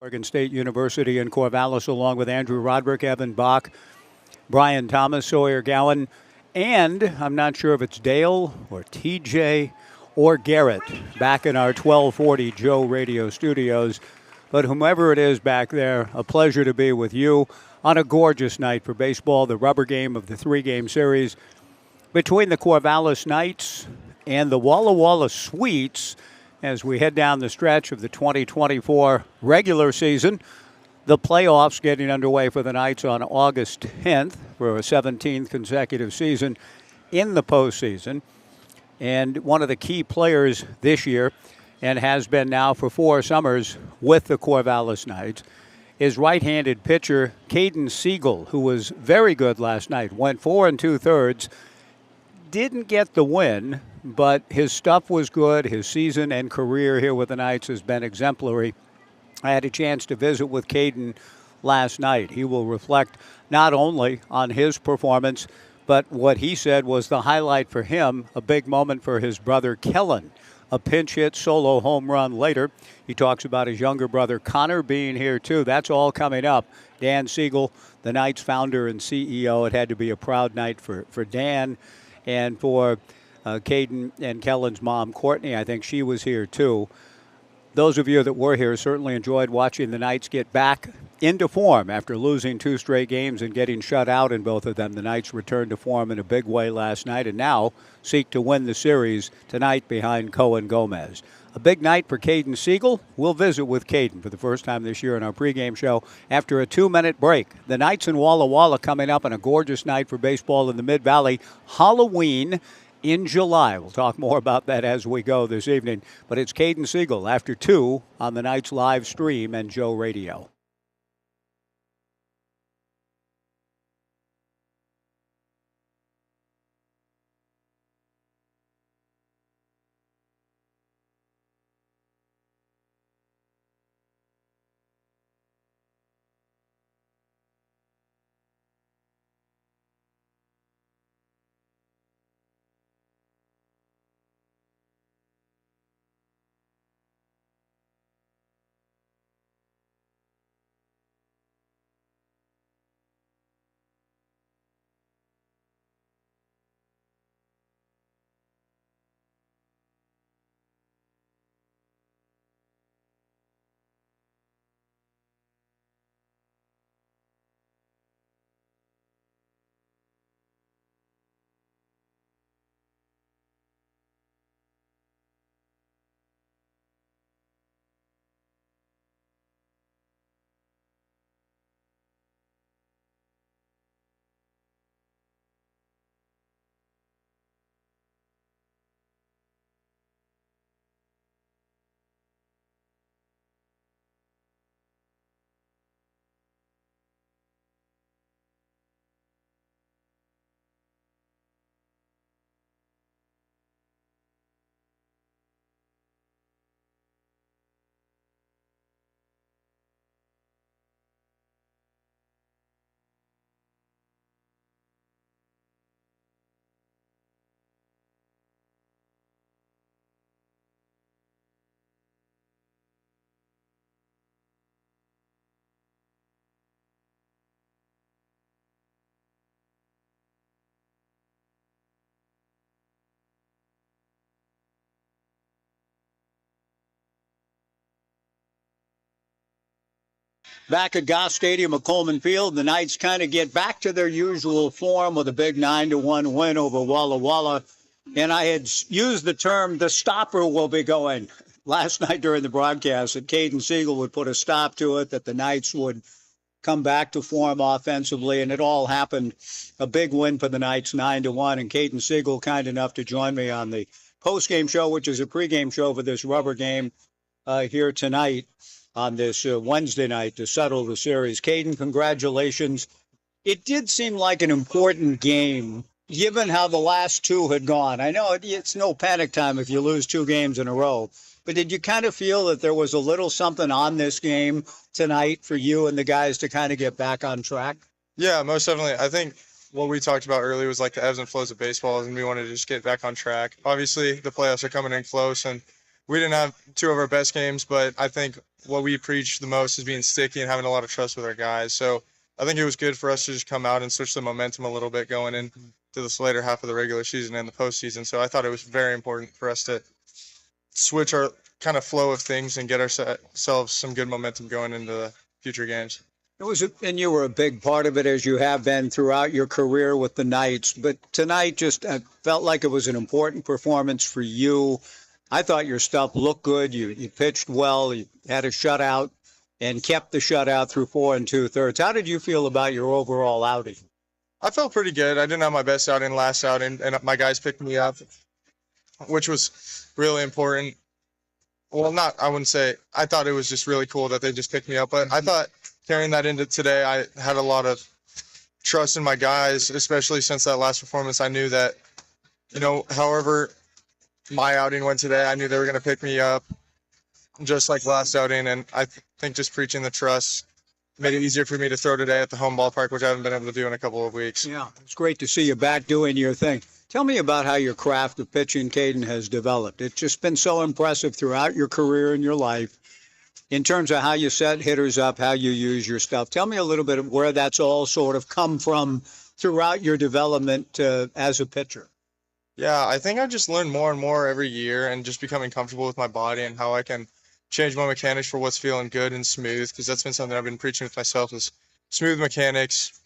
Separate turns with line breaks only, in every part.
Oregon State University in Corvallis, along with Andrew Roderick, Evan Bach, Brian Thomas, Sawyer Gowan, and I'm not sure if it's Dale or TJ or Garrett back in our 1240 Joe Radio studios. But whomever it is back there, a pleasure to be with you on a gorgeous night for baseball, the rubber game of the three-game series between the Corvallis Knights and the Walla Sweets as we head down the stretch of the 2024 regular season. The playoffs getting underway for the Knights on August 10th for a 17th consecutive season in the postseason. And one of the key players this year, and has been now for 4 summers with the Corvallis Knights, is right-handed pitcher Caden Siegel, who was very good last night. Went 4 2/3, didn't get the win, but his stuff was good. His season and career here with the Knights has been exemplary. I had a chance to visit with Caden last night. He will reflect not only on his performance, but what he said was the highlight for him, a big moment for his brother Kellen. A pinch hit solo home run later. He talks about his younger brother Connor being here too. That's all coming up. Dan Siegel, the Knights founder and CEO. It had to be a proud night for Dan and for Caden and Kellen's mom, Courtney. I think she was here too. Those of you that were here certainly enjoyed watching the Knights get back into form after losing 2 straight games and getting shut out in both of them. The Knights returned to form in a big way last night and now seek to win the series tonight behind Cohen Gomez. A big night for Caden Siegel. We'll visit with Caden for the first time this year in our pregame show after a 2-minute break. The Knights and Walla coming up on a gorgeous night for baseball in the Mid-Valley. Halloween in July. We'll talk more about that as we go this evening. But it's Caden Siegel after 2 on the Knights live stream and Joe Radio. Back at Goss Stadium at Coleman Field, the Knights kind of get back to their usual form with a big 9-1 win over Walla. And I had used the term, the stopper will be going last night during the broadcast, that Caden Siegel would put a stop to it, that the Knights would come back to form offensively, and it all happened. A big win for the Knights, 9-1, and Caden Siegel kind enough to join me on the post-game show, which is a pregame show for this rubber game here tonight on this Wednesday night to settle the series. Caden, congratulations. It did seem like an important game, given how the last 2 had gone. I know it's no panic time if you lose 2 games in a row, but did you kind of feel that there was a little something on this game tonight for you and the guys to kind of get back on track?
Yeah, most definitely. I think what we talked about earlier was like the ebbs and flows of baseball, and we wanted to just get back on track. Obviously, the playoffs are coming in close, and we didn't have 2 of our best games, but I think what we preach the most is being sticky and having a lot of trust with our guys. So I think it was good for us to just come out and switch the momentum a little bit going into this later half of the regular season and the postseason. So I thought it was very important for us to switch our kind of flow of things and get ourselves some good momentum going into the future games.
And you were a big part of it, as you have been throughout your career with the Knights. But tonight just felt like it was an important performance for you. I thought your stuff looked good. You pitched well. You had a shutout and kept the shutout through 4 2/3. How did you feel about your overall outing?
I felt pretty good. I didn't have my best outing last outing, and my guys picked me up, which was really important. Well, I wouldn't say. I thought it was just really cool that they just picked me up. But I thought carrying that into today, I had a lot of trust in my guys, especially since that last performance. I knew that, however my outing went today, I knew they were going to pick me up just like last outing. And I think just preaching the trust made it easier for me to throw today at the home ballpark, which I haven't been able to do in a couple of weeks.
Yeah, it's great to see you back doing your thing. Tell me about how your craft of pitching, Caden, has developed. It's just been so impressive throughout your career and your life in terms of how you set hitters up, how you use your stuff. Tell me a little bit of where that's all sort of come from throughout your development as a pitcher.
Yeah, I think I just learned more and more every year and just becoming comfortable with my body and how I can change my mechanics for what's feeling good and smooth, because that's been something I've been preaching with myself is smooth mechanics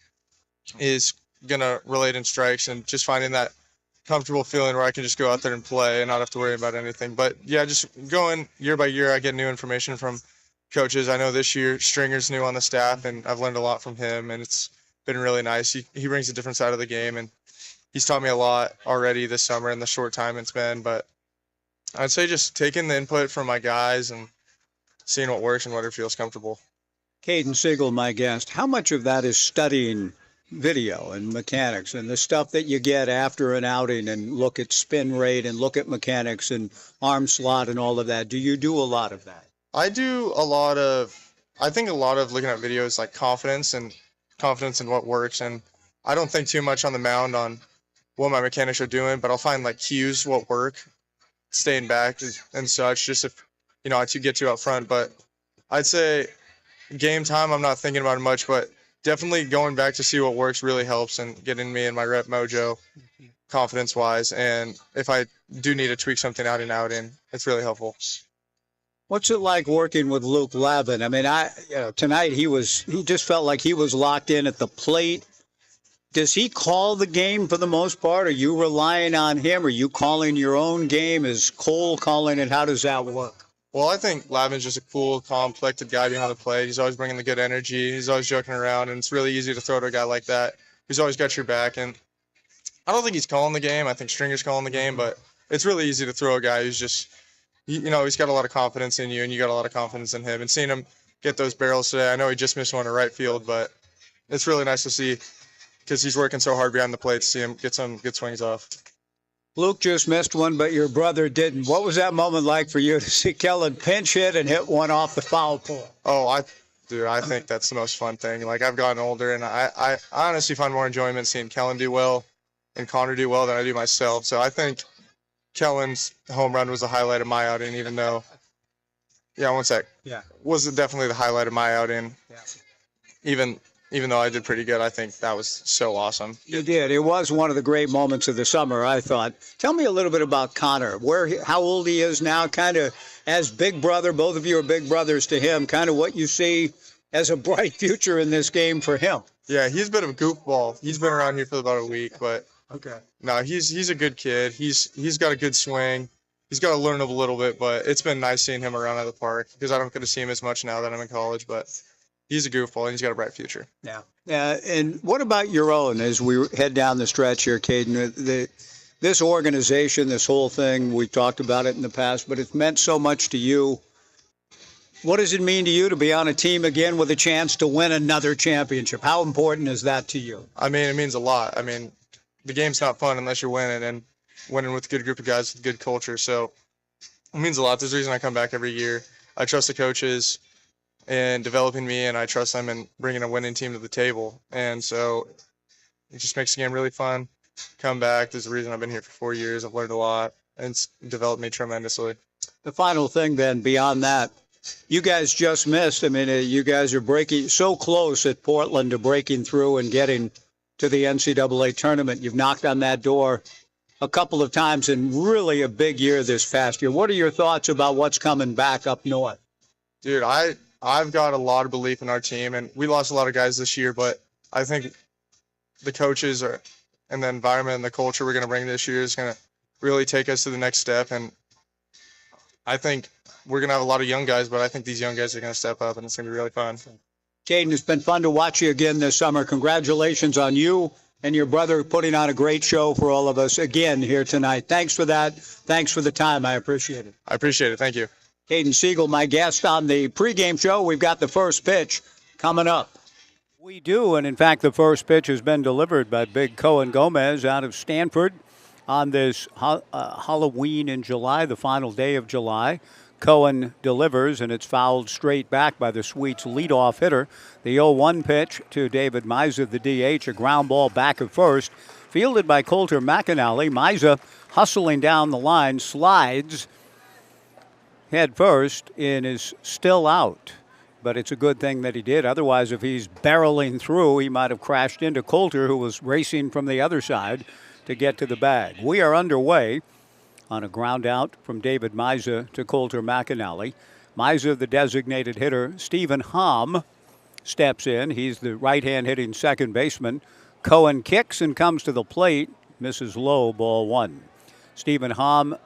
is going to relate in strikes, and just finding that comfortable feeling where I can just go out there and play and not have to worry about anything. But yeah, just going year by year, I get new information from coaches. I know this year Stringer's new on the staff, and I've learned a lot from him, and it's been really nice. He brings a different side of the game, and he's taught me a lot already this summer in the short time it's been. But I'd say just taking the input from my guys and seeing what works and what feels comfortable.
Caden Siegel, my guest. How much of that is studying video and mechanics and the stuff that you get after an outing, and look at spin rate and look at mechanics and arm slot and all of that? Do you do a lot of that?
I do I think a lot of looking at videos, like confidence in what works. And I don't think too much on the mound on what my mechanics are doing, but I'll find like cues what work, staying back and such, just if, I get to out front. But I'd say game time, I'm not thinking about it much, but definitely going back to see what works really helps and getting me in my rep mojo confidence-wise. And if I do need to tweak something out and out in, it's really helpful.
What's it like working with Luke Lavin? I mean, tonight he just felt like he was locked in at the plate. Does he call the game for the most part? Are you relying on him? Are you calling your own game? Is Cole calling it? How does that work?
Well, I think Lavin's just a cool, calm, collected guy behind the plate. He's always bringing the good energy. He's always joking around, and it's really easy to throw to a guy like that. He's always got your back, and I don't think he's calling the game. I think Stringer's calling the game, but it's really easy to throw a guy who's just, he's got a lot of confidence in you, and you got a lot of confidence in him. And seeing him get those barrels today, I know he just missed one to right field, but it's really nice to see because he's working so hard behind the plate to see him get some good swings off.
Luke just missed one, but your brother didn't. What was that moment like for you to see Kellen pinch hit and hit one off the foul pole?
Oh, I think that's the most fun thing. Like, I've gotten older, and I honestly find more enjoyment seeing Kellen do well and Connor do well than I do myself. So I think Kellen's home run was the highlight of my outing, even though, one sec.
Yeah.
Was definitely the highlight of my outing.
Yeah.
Even though I did pretty good, I think that was so awesome.
You did. It was one of the great moments of the summer, I thought. Tell me a little bit about Connor, how old he is now, kind of as big brother. Both of you are big brothers to him, kind of what you see as a bright future in this game for him.
Yeah, he's a bit of a goofball. He's been around here for about a week, but
okay.
No, he's a good kid. He's got a good swing. He's got to learn a little bit, but it's been nice seeing him around at the park because I don't get to see him as much now that I'm in college, but he's a goofball, and he's got a bright future.
Yeah. And what about your own as we head down the stretch here, Caden? This organization, this whole thing, we talked about it in the past, but it's meant so much to you. What does it mean to you to be on a team again with a chance to win another championship? How important is that to you?
I mean, it means a lot. I mean, the game's not fun unless you're winning, and winning with a good group of guys with good culture. So it means a lot. There's a reason I come back every year. I trust the coaches and developing me, and I trust them in bringing a winning team to the table. And so it just makes the game really fun. Come back. There's a reason I've been here for 4 years. I've learned a lot, and it's developed me tremendously.
The final thing then, beyond that, You guys just missed. I mean, you guys are breaking so close at Portland to breaking through and getting to the NCAA tournament. You've knocked on that door a couple of times and really a big year this past year. What are your thoughts about what's coming back up north?
Dude, I've got a lot of belief in our team, and we lost a lot of guys this year, but I think the coaches and the environment and the culture we're going to bring this year is going to really take us to the next step. And I think we're going to have a lot of young guys, but I think these young guys are going to step up, and it's going to be really fun.
Caden, it's been fun to watch you again this summer. Congratulations on you and your brother putting on a great show for all of us again here tonight. Thanks for that. Thanks for the time. I appreciate it.
I appreciate it. Thank you.
Caden Siegel, my guest on the pregame show. We've got the first pitch coming up. We do, and in fact, the first pitch has been delivered by Big Cohen Gomez out of Stanford on this Halloween in July, the final day of July. Cohen delivers, and it's fouled straight back by the Sweets leadoff hitter. The 0-1 pitch to David Miza, the DH, a ground ball back at first, fielded by Colter McAnally. Miza hustling down the line, slides head first and is still out. But it's a good thing that he did. Otherwise, if he's barreling through, he might have crashed into Colter, who was racing from the other side to get to the bag. We are underway on a ground out from David Miza to Colter McAnally. Miza, the designated hitter. Stephen Hom steps in. He's the right-hand hitting second baseman. Cohen kicks and comes to the plate. Misses low, ball one. Stephen Hom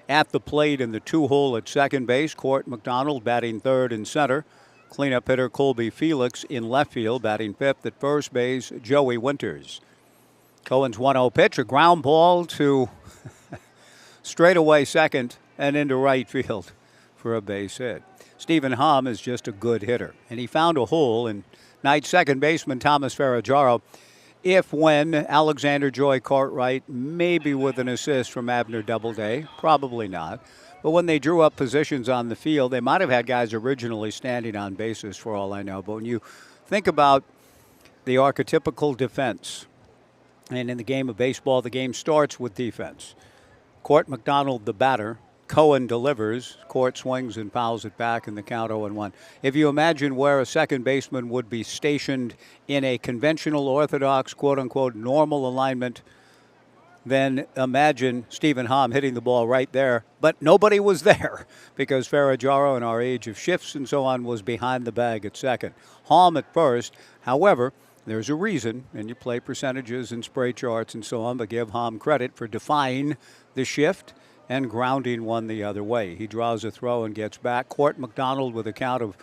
at the plate in the two-hole at second base. Court McDonald batting third and center. Cleanup hitter Colby Felix in left field, batting fifth at first base, Joey Winters. Cohen's 1-0 pitch, a ground ball to straightaway second and into right field for a base hit. Stephen Hom is just a good hitter, and he found a hole in night second baseman Thomas Ferraggiaro. When Alexander Joy Cartwright, maybe with an assist from Abner Doubleday, probably not. But when they drew up positions on the field, they might have had guys originally standing on bases for all I know. But when you think about the archetypical defense, and in the game of baseball, the game starts with defense. Court McDonald, the batter. Cohen delivers. Court swings and fouls it back in the count 0-1. If you imagine where a second baseman would be stationed in a conventional, orthodox, quote-unquote, normal alignment, then imagine Stephen Hom hitting the ball right there. But nobody was there because Ferraggiaro, in our age of shifts and so on, was behind the bag at second. Hom at first. However, there's a reason, and you play percentages and spray charts and so on, but give Hom credit for defying the shift and grounding one the other way. He draws a throw and gets back. Court McDonald with a count of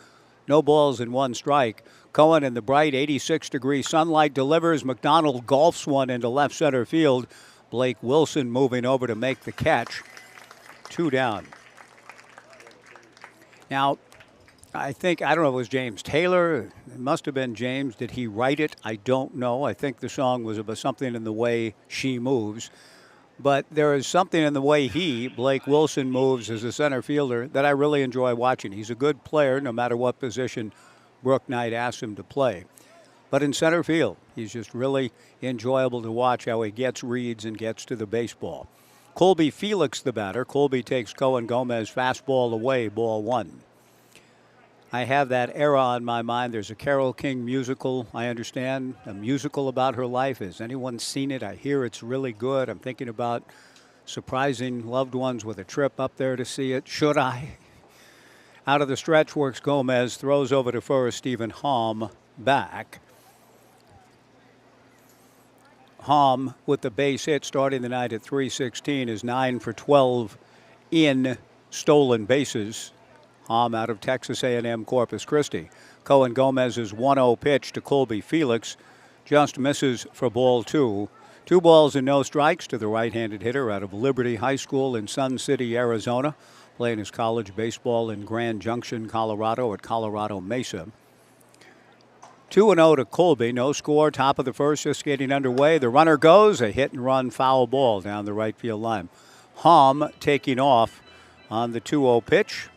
no balls and one strike. Cohen in the bright 86-degree sunlight delivers. McDonald golfs one into left center field. Blake Wilson moving over to make the catch. 2 down. Now, I don't know if it was James Taylor. It must have been James. Did he write it? I don't know. I think the song was about something in the way she moves. But there is something in the way Blake Wilson, moves as a center fielder that I really enjoy watching. He's a good player no matter what position Brooke Knight asks him to play. But in center field, he's just really enjoyable to watch how he gets reads and gets to the baseball. Colby Felix, the batter. Colby takes Cohen Gomez fastball away, ball one. I have that era on my mind. There's a Carole King musical, I understand, a musical about her life. Has anyone seen it? I hear it's really good. I'm thinking about surprising loved ones with a trip up there to see it. Should I? Out of the stretch works Gomez, throws over to first. Stephen Hom back. Hom with the base hit starting the night at .316 is 9 for 12 in stolen bases. Hom out of Texas A&M Corpus Christi. Cohen Gomez's 1-0 pitch to Colby Felix just misses for ball two. 2 balls and no strikes to the right-handed hitter out of Liberty High School in Sun City, Arizona, playing his college baseball in Grand Junction, Colorado at Colorado Mesa. 2-0 to Colby, no score, top of the first, just getting underway. The runner goes, a hit-and-run foul ball down the right field line. Hom taking off on the 2-0 pitch.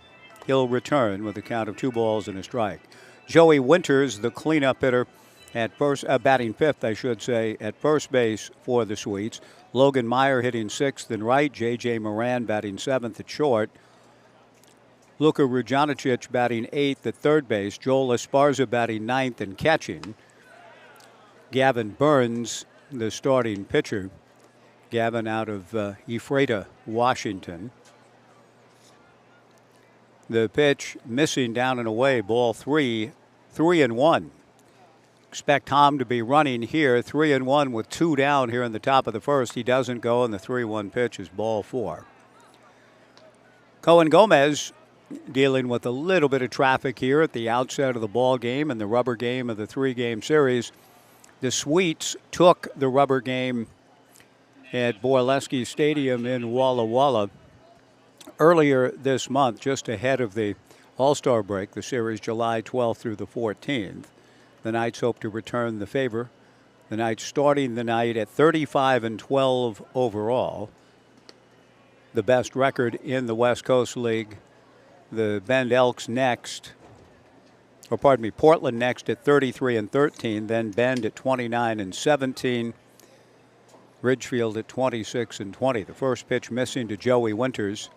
He'll return with a count of 2 balls and a strike. Joey Winters, the cleanup hitter, at first, batting fifth, I should say, at first base for the Sweets. Logan Meyer hitting sixth and right. J.J. Moran batting seventh at short. Luka Rujanicic batting 8th at third base. Joel Esparza batting 9th and catching. Gavin Burns, the starting pitcher. Gavin out of Ephrata, Washington. The pitch missing down and away, ball 3, 3-1. Expect Tom to be running here, 3-1 with 2 down here in the top of the first. He doesn't go, and the 3-1 pitch is ball 4. Cohen Gomez dealing with a little bit of traffic here at the outset of the ball game and the rubber game of the 3-game series. The Sweets took the rubber game at Borleski Stadium in Walla Walla earlier this month, just ahead of the All-Star break, the series July 12th through the 14th. The Knights hope to return the favor. The Knights starting the night at 35-12 overall. The best record in the West Coast League. The Bend Elks next, Portland next at 33-13, then Bend at 29-17, Ridgefield at 26-20. The first pitch missing to Joey Winters.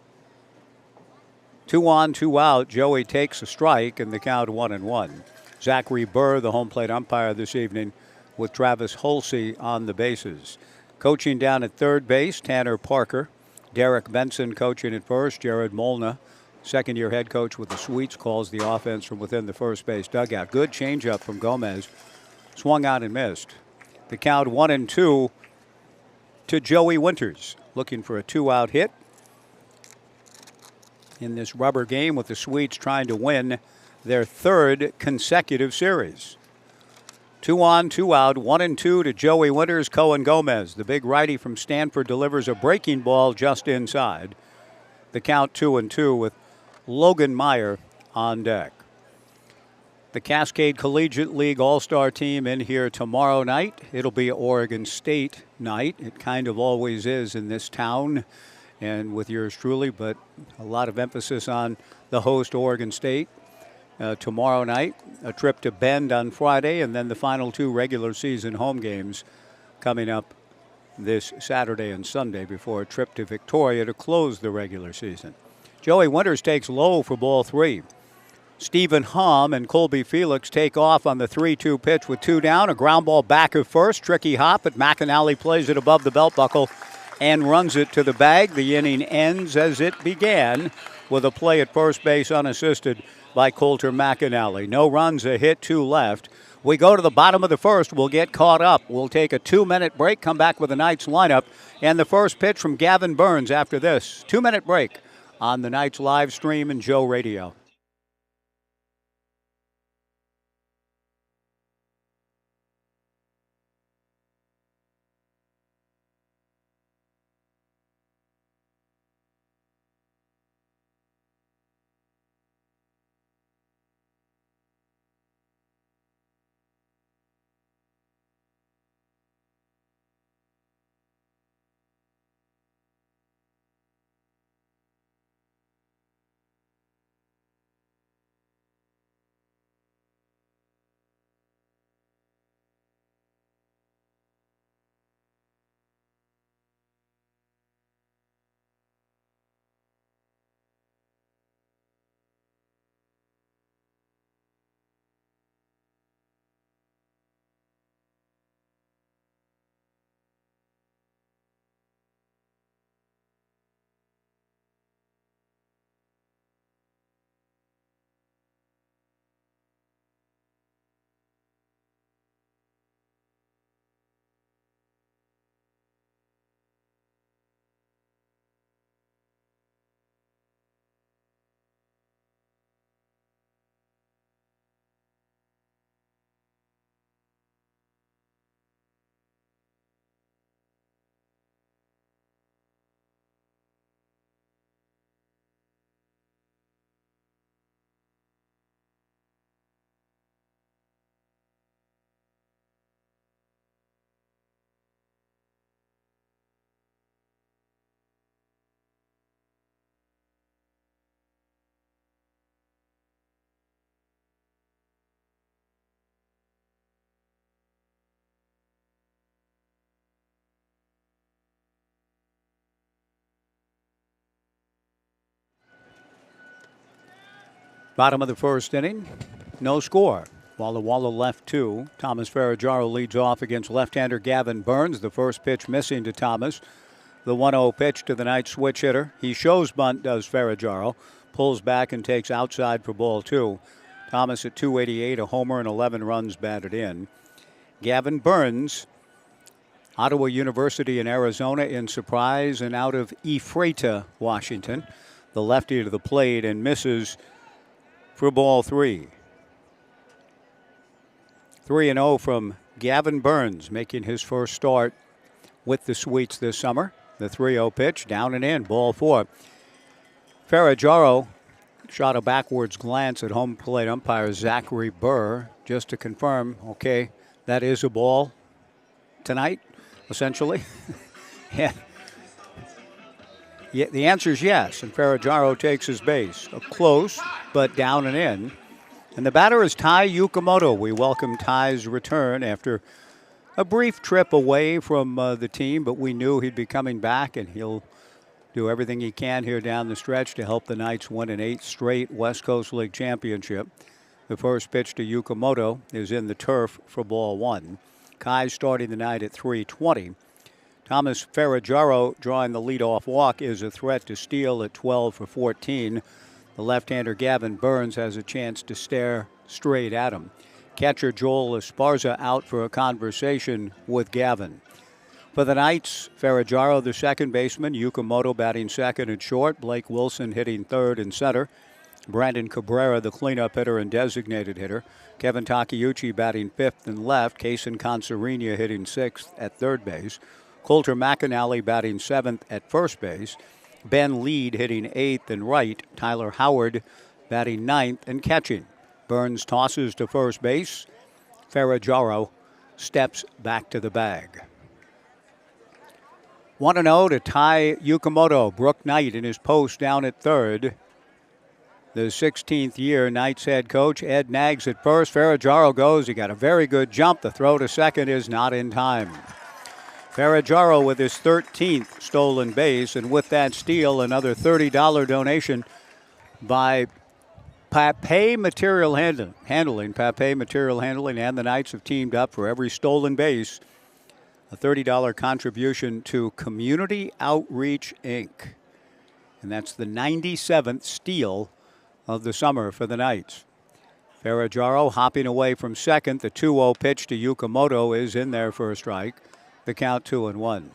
2 on, 2 out. Joey takes a strike, and the count 1-1. Zachary Burr, the home plate umpire this evening, with Travis Holsey on the bases. Coaching down at third base, Tanner Parker. Derek Benson coaching at first. Jared Molna, second-year head coach with the Sweets, calls the offense from within the first base dugout. Good changeup from Gomez. Swung out and missed. The count 1-2 to Joey Winters, looking for a 2-out hit in this rubber game with the Sweets trying to win their 3rd consecutive series. 2 on, 2 out, 1-2 to Joey Winters. Cohen Gomez, the big righty from Stanford, delivers a breaking ball just inside. The count 2-2 with Logan Meyer on deck. The Cascade Collegiate League All-Star team in here tomorrow night. It'll be Oregon State night. It kind of always is in this town and with yours truly, but a lot of emphasis on the host, Oregon State. Tomorrow night, a trip to Bend on Friday, and then the final 2 regular season home games coming up this Saturday and Sunday before a trip to Victoria to close the regular season. Joey Winters takes low for ball 3. Stephen Hom and Colby Felix take off on the 3-2 pitch with 2 down. A ground ball back of first. Tricky hop, but McAnally plays it above the belt buckle and runs it to the bag. The inning ends as it began with a play at first base unassisted by Coulter McAnally. No runs, a hit, 2 left. We go to the bottom of the first. We'll get caught up. We'll take a 2-minute break, come back with the Knights lineup, and the first pitch from Gavin Burns after this. 2-minute break on the Knights live stream and Joe Radio. Bottom of the first inning, no score. Walla left 2. Thomas Ferragamo leads off against left-hander Gavin Burns. The first pitch missing to Thomas. The 1-0 pitch to the night switch hitter. He shows bunt, does Ferragamo. Pulls back and takes outside for ball 2. Thomas at 288, a homer and 11 runs batted in. Gavin Burns, Ottawa University in Arizona in surprise and out of Ephrata, Washington. The lefty to the plate and misses for ball 3. 3-0 from Gavin Burns, making his first start with the Sweets this summer. The 3-0 pitch, down and in, ball 4. Ferragamo shot a backwards glance at home plate umpire Zachary Burr just to confirm, okay, that is a ball tonight, essentially. Yeah, the answer is yes, and Ferragamo takes his base. Close, but down and in. And the batter is Tai Yukamoto. We welcome Tai's return after a brief trip away from the team, but we knew he'd be coming back, and he'll do everything he can here down the stretch to help the Knights win an 8th straight West Coast League championship. The first pitch to Yukamoto is in the turf for ball 1. Kai starting the night at 3:20. Thomas Ferragamo drawing the leadoff walk is a threat to steal at 12 for 14. The left-hander Gavin Burns has a chance to stare straight at him. Catcher Joel Esparza out for a conversation with Gavin. For the Knights, Ferragamo, the second baseman, Yukamoto batting second and short, Blake Wilson hitting third and center, Brandon Cabrera, the cleanup hitter and designated hitter, Kevin Takeuchi batting fifth and left, Kaysen Consarina hitting sixth at third base, Coulter McAnally batting seventh at first base, Ben Lead hitting eighth and right, Tyler Howard batting ninth and catching. Burns tosses to first base. Ferragamo steps back to the bag. 1-0 to Tai Yukamoto. Brooke Knight in his post down at third. The 16th year Knights head coach Ed Nags at first. Ferragamo goes. He got a very good jump. The throw to second is not in time. Ferragamo with his 13th stolen base, and with that steal, another $30 donation by Pape Material Handling. Pape Material Handling and the Knights have teamed up for every stolen base. A $30 contribution to Community Outreach, Inc. And that's the 97th steal of the summer for the Knights. Ferragamo hopping away from second. The 2-0 pitch to Yukamoto is in there for a strike. The count 2-1.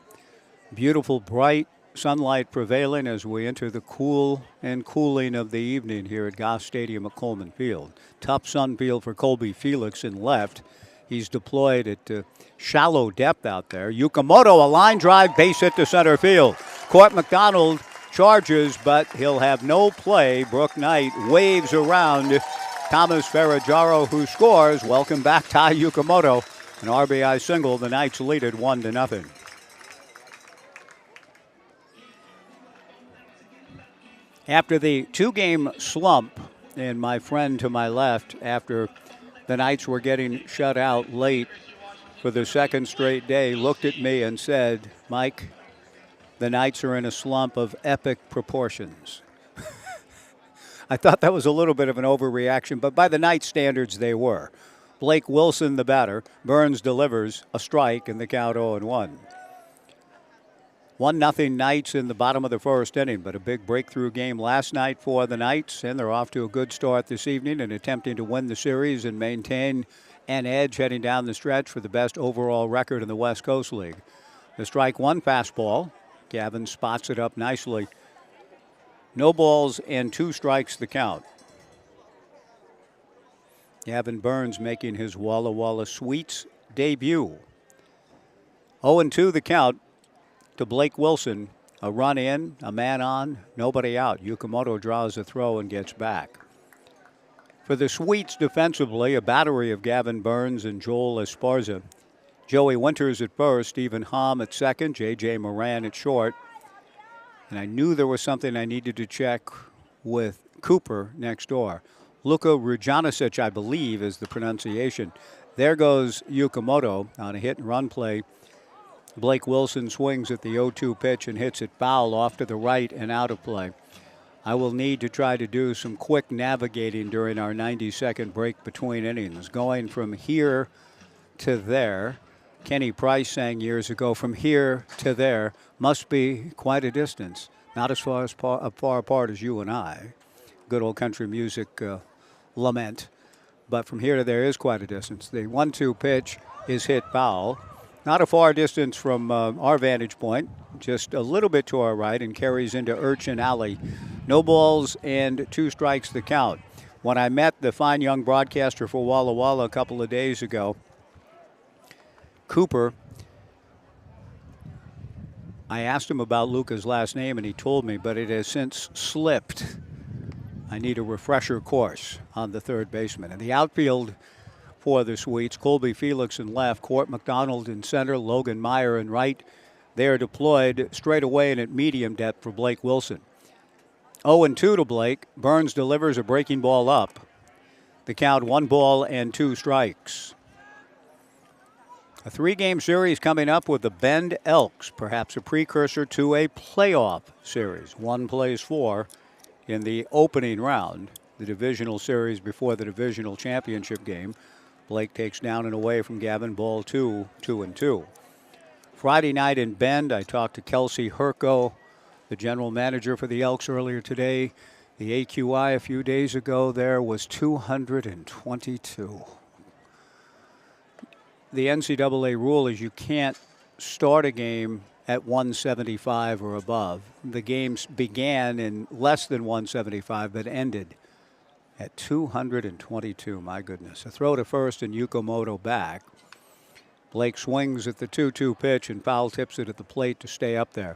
Beautiful, bright sunlight prevailing as we enter the cool and cooling of the evening here at Goss Stadium at Coleman Field. Tough sun field for Colby Felix in left. He's deployed at shallow depth out there. Yukamoto, a line drive, base hit to center field. Court McDonald charges, but he'll have no play. Brooke Knight waves around Thomas Ferragamo, who scores. Welcome back, Tai Yukamoto. An RBI single. The Knights lead it 1-0. After the two-game slump, and my friend to my left, after the Knights were getting shut out late for the second straight day, looked at me and said, "Mike, the Knights are in a slump of epic proportions." I thought that was a little bit of an overreaction, but by the Knights standards, they were. Blake Wilson, the batter. Burns delivers a strike, and the count 0-1. 1-0 Knights in the bottom of the first inning, but a big breakthrough game last night for the Knights, and they're off to a good start this evening and attempting to win the series and maintain an edge heading down the stretch for the best overall record in the West Coast League. The strike one fastball. Gavin spots it up nicely. No balls and 2 strikes the count. Gavin Burns making his Walla Sweets debut. 0-2 the count to Blake Wilson. A run in, a man on, nobody out. Yukamoto draws a throw and gets back. For the Sweets defensively, a battery of Gavin Burns and Joel Esparza. Joey Winters at first, Stephen Hom at second, J.J. Moran at short. And I knew there was something I needed to check with Cooper next door. Luka Rujanicic, I believe, is the pronunciation. There goes Yukamoto on a hit-and-run play. Blake Wilson swings at the 0-2 pitch and hits it foul off to the right and out of play. I will need to try to do some quick navigating during our 90-second break between innings. Going from here to there, Kenny Price sang years ago, from here to there must be quite a distance. Not as far apart as you and I. Good old country music lament. But from here to there is quite a distance. The 1-2 pitch is hit foul. Not a far distance from our vantage point, just a little bit to our right, and carries into Urchin Alley. No balls and 2 strikes the count. When I met the fine young broadcaster for Walla Walla a couple of days ago, Cooper, I asked him about Luca's last name, and he told me, but it has since slipped. I need a refresher course on the third baseman. And the outfield for the Sweets, Colby Felix in left, Court McDonald in center, Logan Meyer in right. They are deployed straight away and at medium depth for Blake Wilson. 0-2 to Blake. Burns delivers a breaking ball up. The count 1 ball and 2 strikes. A 3-game series coming up with the Bend Elks, perhaps a precursor to a playoff series. 1 plays 4 in the opening round, the divisional series before the divisional championship game. Blake takes down and away from Gavin, ball 2, 2-2. Friday night in Bend, I talked to Kelsey Herco, the general manager for the Elks, earlier today. The AQI a few days ago there was 222. The NCAA rule is you can't start a game at 175 or above. The games began in less than 175 but ended at 222. My goodness. A throw to first and Yukamoto back. Blake swings at the 2-2 pitch and foul tips it at the plate to stay up there.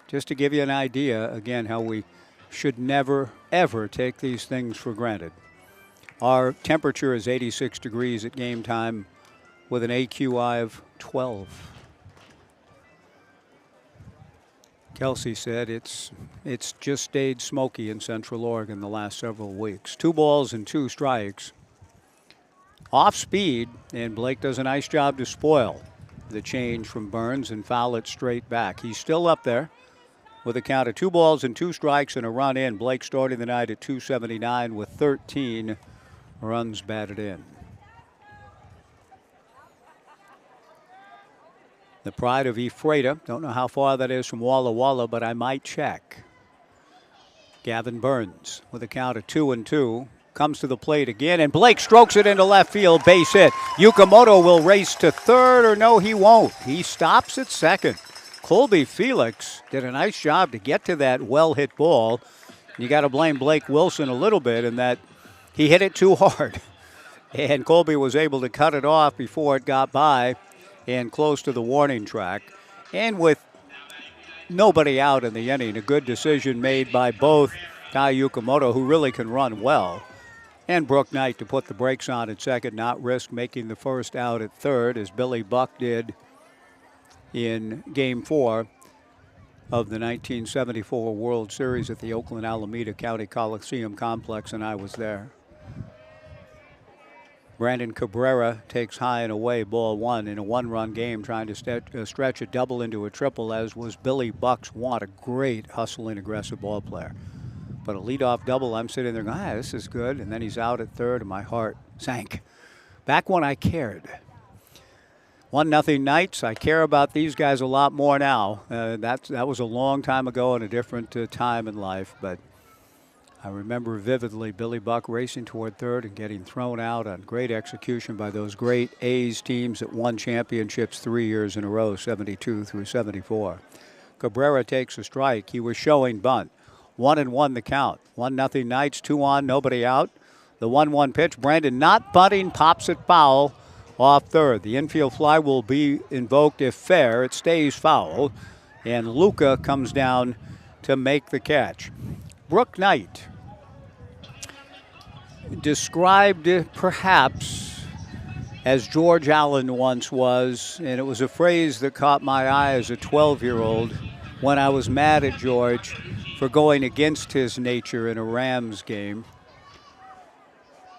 Just to give you an idea, again, how we should never, ever take these things for granted. Our temperature is 86 degrees at game time with an AQI of 12. Kelsey said it's just stayed smoky in Central Oregon the last several weeks. 2 balls and 2 strikes. Off speed, and Blake does a nice job to spoil the change from Burns and foul it straight back. He's still up there with a count of 2 balls and 2 strikes and a run in. Blake starting the night at 279 with 13 runs batted in. The pride of Ephrata. Don't know how far that is from Walla Walla, but I might check. Gavin Burns with a count of 2-2. Comes to the plate again, and Blake strokes it into left field. Base hit. Yukamoto will race to third, or no, he won't. He stops at second. Colby Felix did a nice job to get to that well-hit ball. You got to blame Blake Wilson a little bit in that he hit it too hard. And Colby was able to cut it off before it got by and close to the warning track. And with nobody out in the inning, a good decision made by both Ty Yukamoto, who really can run well, and Brooke Knight to put the brakes on at second, not risk making the first out at third, as Billy Buck did in Game 4 of the 1974 World Series at the Oakland Alameda County Coliseum Complex, and I was there. Brandon Cabrera takes high and away, ball 1 in a 1-run game, trying to stretch a double into a triple, as was Billy Buck's want. A great hustling, aggressive ball player. But a leadoff double, I'm sitting there going, this is good. And then he's out at third, and my heart sank. Back when I cared. 1-0 Knights. I care about these guys a lot more now. That was a long time ago and a different time in life. But I remember vividly Billy Buck racing toward third and getting thrown out on great execution by those great A's teams that won championships 3 years in a row, 72 through 74. Cabrera takes a strike. He was showing bunt. 1-1 the count. 1-0 Knights, 2 on, nobody out. The 1-1 pitch. Brandon not bunting, pops it foul off third. The infield fly will be invoked if fair. It stays foul. And Luca comes down to make the catch. Brooke Knight, described perhaps as George Allen once was, and it was a phrase that caught my eye as a 12-year-old when I was mad at George for going against his nature in a Rams game.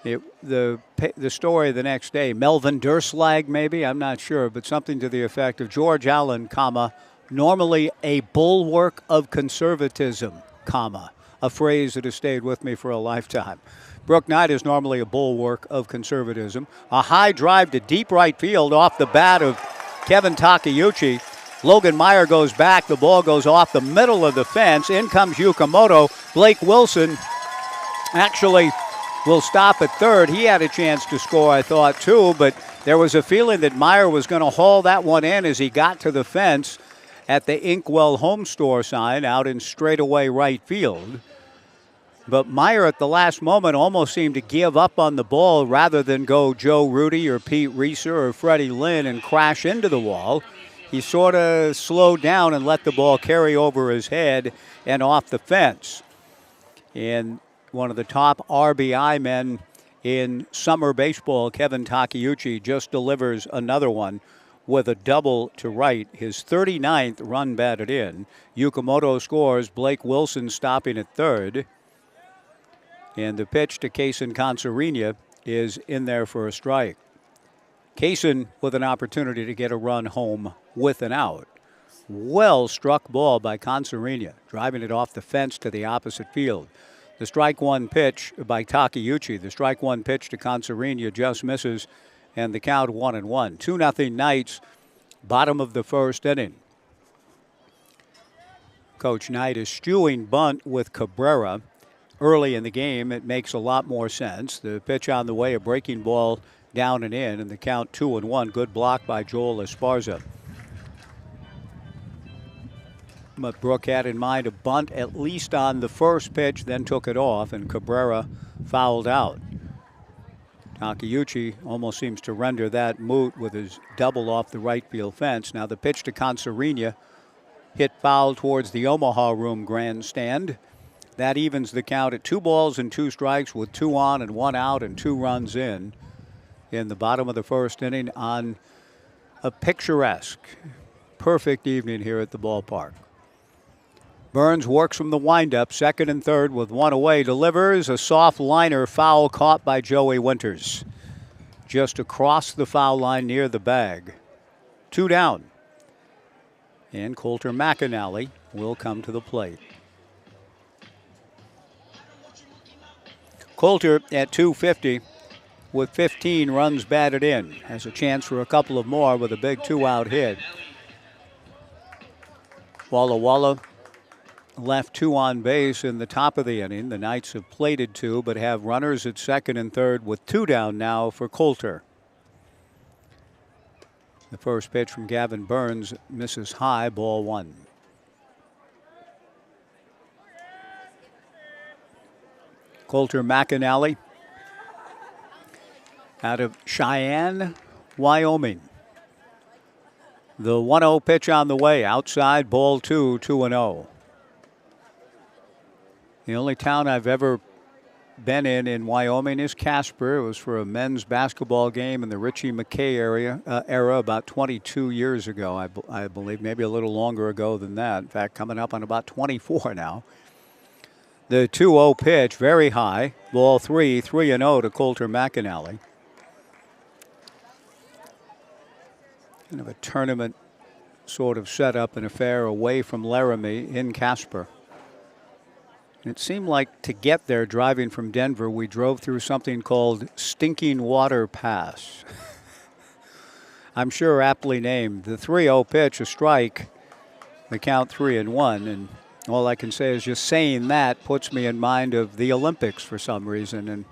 The story the next day, Melvin Durslag maybe, I'm not sure, but something to the effect of George Allen, comma, normally a bulwark of conservatism, comma, a phrase that has stayed with me for a lifetime. Brooke Knight is normally a bulwark of conservatism. A high drive to deep right field off the bat of Kevin Takeuchi. Logan Meyer goes back. The ball goes off the middle of the fence. In comes Yukamoto. Blake Wilson actually will stop at third. He had a chance to score, I thought, too, but there was a feeling that Meyer was going to haul that one in as he got to the fence at the Inkwell Home Store sign out in straightaway right field. But Meyer at the last moment almost seemed to give up on the ball rather than go Joe Rudy or Pete Reeser or Freddie Lynn and crash into the wall. He sort of slowed down and let the ball carry over his head and off the fence. And one of the top RBI men in summer baseball, Kevin Takeuchi, just delivers another one with a double to right, his 39th run batted in. Yukamoto scores, Blake Wilson stopping at third. And the pitch to Kaysen Consarina is in there for a strike. Kaysen with an opportunity to get a run home with an out. Well struck ball by Consarina, driving it off the fence to the opposite field. The strike one pitch by Takeuchi, the strike one pitch to Consarina just misses, and the count 1-1. 2-0 Knights, bottom of the first inning. Coach Knight is stewing bunt with Cabrera. Early in the game, it makes a lot more sense. The pitch on the way, a breaking ball down and in, and the count 2-1. Good block by Joel Esparza. But Brooke had in mind a bunt at least on the first pitch, then took it off, and Cabrera fouled out. Takeuchi almost seems to render that moot with his double off the right field fence. Now the pitch to Consarina hit foul towards the Omaha Room grandstand. That evens the count at 2 balls and 2 strikes with 2 on and 1 out and 2 runs in the bottom of the first inning on a picturesque, perfect evening here at the ballpark. Burns works from the windup, second and third with 1 away, delivers a soft liner, foul caught by Joey Winters. Just across the foul line near the bag. 2 down. And Colter McAnally will come to the plate. Colter at 250 with 15 runs batted in. Has a chance for a couple of more with a big 2-out hit. Walla left 2 on base in the top of the inning. The Knights have plated 2 but have runners at second and third with 2 down now for Colter. The first pitch from Gavin Burns misses high, ball 1. Colter McAnally out of Cheyenne, Wyoming. The 1-0 pitch on the way, outside, ball 2, 2-0. The only town I've ever been in Wyoming is Casper. It was for a men's basketball game in the Richie McKay era about 22 years ago, I believe, maybe a little longer ago than that. In fact, coming up on about 24 now. The 2-0 pitch, very high. Ball 3, 3-0 to Colter McAnally. Kind of a tournament sort of setup and affair away from Laramie in Casper. It seemed like to get there, driving from Denver, we drove through something called Stinking Water Pass. I'm sure aptly named. The 3-0 pitch, a strike, the count 3-1, and all I can say is just saying that puts me in mind of the Olympics for some reason and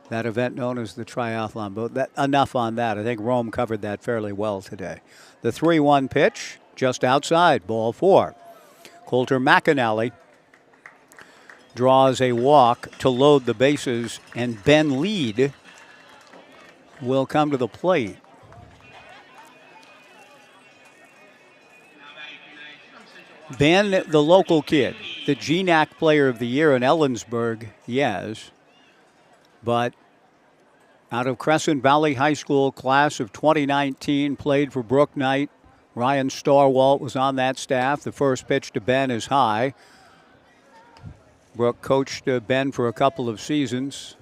that event known as the triathlon. But enough on that. I think Rome covered that fairly well today. The 3-1 pitch just outside, ball 4. Colter McAnally draws a walk to load the bases, and Ben Lead will come to the plate. Ben, the local kid, the GNAC Player of the Year in Ellensburg, yes. But out of Crescent Valley High School, class of 2019, played for Brooke Knight. Ryan Starwalt was on that staff. The first pitch to Ben is high. Brooke coached Ben for a couple of seasons.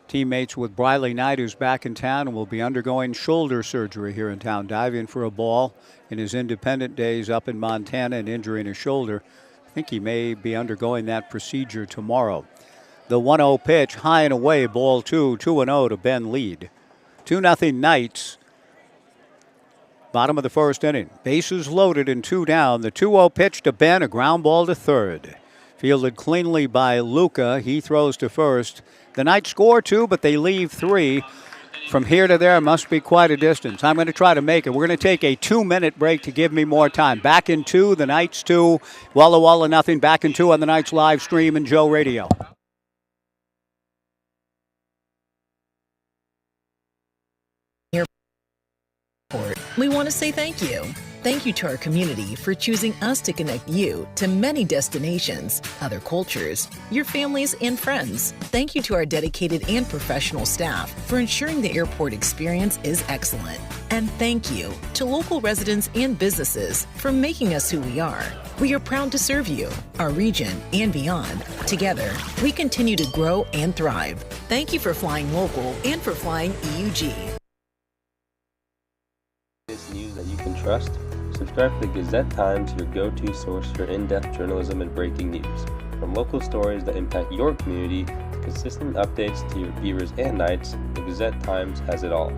Teammates with Briley Knight, who's back in town and will be undergoing shoulder surgery here in town, diving for a ball in his independent days up in Montana and injuring his shoulder. I think he may be undergoing that procedure tomorrow. The 1-0 pitch, high and away, ball 2, 2-0 to Ben Lead. 2-0 Knights. Bottom of the first inning. Bases loaded and 2 down. The 2-0 pitch to Ben, a ground ball to third. Fielded cleanly by Luca. He throws to first. The Knights score 2, but they leave 3. From here to there must be quite a distance. I'm going to try to make it. We're going to take a 2-minute break to give me more time. Back in 2, the Knights 2, Walla Walla nothing. Back in 2 on the Knights live stream and Joe Radio.
We want to say thank you. Thank you to our community for choosing us to connect you to many destinations, other cultures, your families, and friends. Thank you to our dedicated and professional staff for ensuring the airport experience is excellent. And thank you to local residents and businesses for making us who we are. We are proud to serve you, our region, and beyond. Together, we continue to grow and thrive. Thank you for flying local and for flying EUG.
News that you can trust. Subscribe to the Gazette Times, your go-to source for in-depth journalism and breaking news. From local stories that impact your community to consistent updates to your Beavers and Knights, the Gazette Times has it all.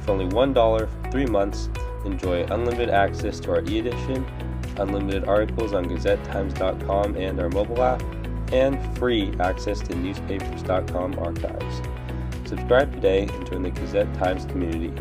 For only $1 for 3 months, enjoy unlimited access to our e-edition, unlimited articles on GazetteTimes.com and our mobile app, and free access to newspapers.com archives. Subscribe today and join the Gazette Times community.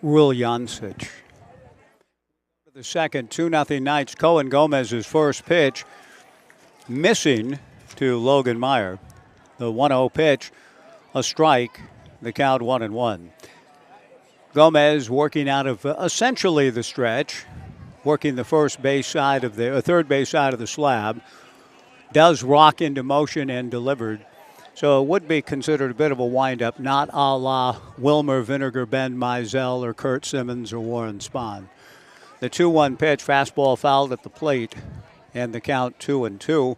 Rule Jancic. The second, 2-0 Knights. Cohen Gomez's first pitch, missing to Logan Meyer. The 1-0 pitch, a strike. The count 1-1. Gomez working out of essentially the stretch, working the third base side of the slab. Does rock into motion and delivered. So it would be considered a bit of a windup, not a la Wilmer, Vinegar, Ben Mizell, or Kurt Simmons, or Warren Spahn. The 2-1 pitch, fastball fouled at the plate, and the count 2-2.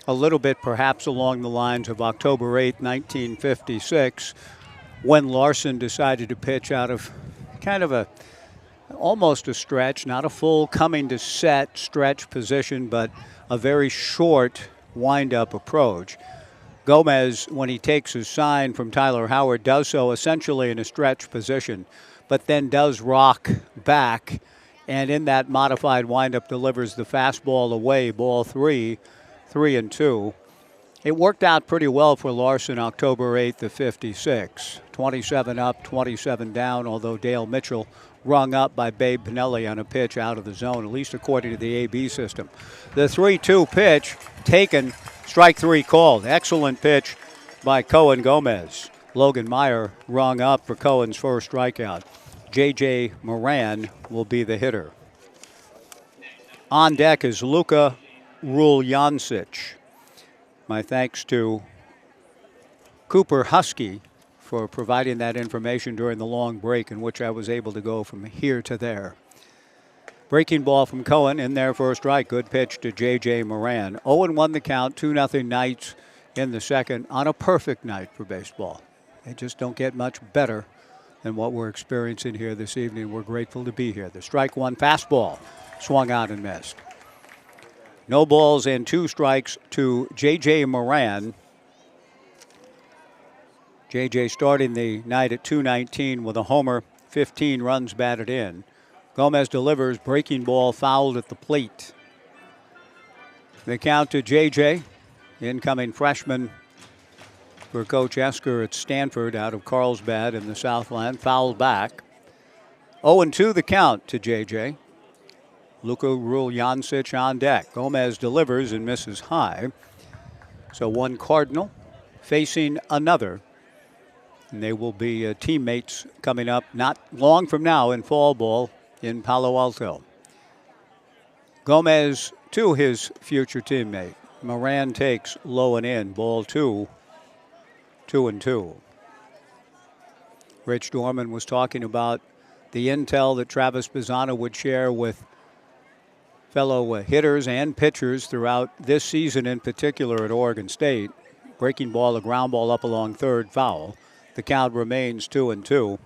A little bit perhaps along the lines of October 8, 1956, when Larson decided to pitch out of kind of almost a stretch, not a full coming to set stretch position, but a very short wind-up approach. Gomez, when he takes his sign from Tyler Howard, does so essentially in a stretch position, but then does rock back, and in that modified windup delivers the fastball away, ball 3, 3-2. It worked out pretty well for Larson October 8th of 56. 27 up, 27 down, although Dale Mitchell rung up by Babe Pinelli on a pitch out of the zone, at least according to the AB system. The 3-2 pitch taken. Strike 3 called. Excellent pitch by Cohen Gomez. Logan Meyer rung up for Cohen's first strikeout. J.J. Moran will be the hitter. On deck is Luka Ruljancic. My thanks to Cooper Husky for providing that information during the long break in which I was able to go from here to there. Breaking ball from Cohen in there for a strike. Good pitch to J.J. Moran. 0-1 the count, 2-0 Knights in the second on a perfect night for baseball. They just don't get much better than what we're experiencing here this evening. We're grateful to be here. The strike one fastball swung out and missed. No balls and 2 strikes to J.J. Moran. J.J. starting the night at .219 with a homer, 15 runs batted in. Gomez delivers, breaking ball fouled at the plate. The count to J.J. incoming freshman for Coach Esker at Stanford out of Carlsbad in the Southland, fouled back. 0-2 the count to JJ. Luka Ruljancic on deck. Gomez delivers and misses high. So one Cardinal facing another. And they will be teammates coming up not long from now in fall ball in Palo Alto. Gomez to his future teammate. Moran takes low and in. Ball 2, 2-2. Rich Dorman was talking about the intel that Travis Bazzana would share with fellow hitters and pitchers throughout this season, in particular at Oregon State. Breaking ball, a ground ball up along third, foul. The count remains 2-2.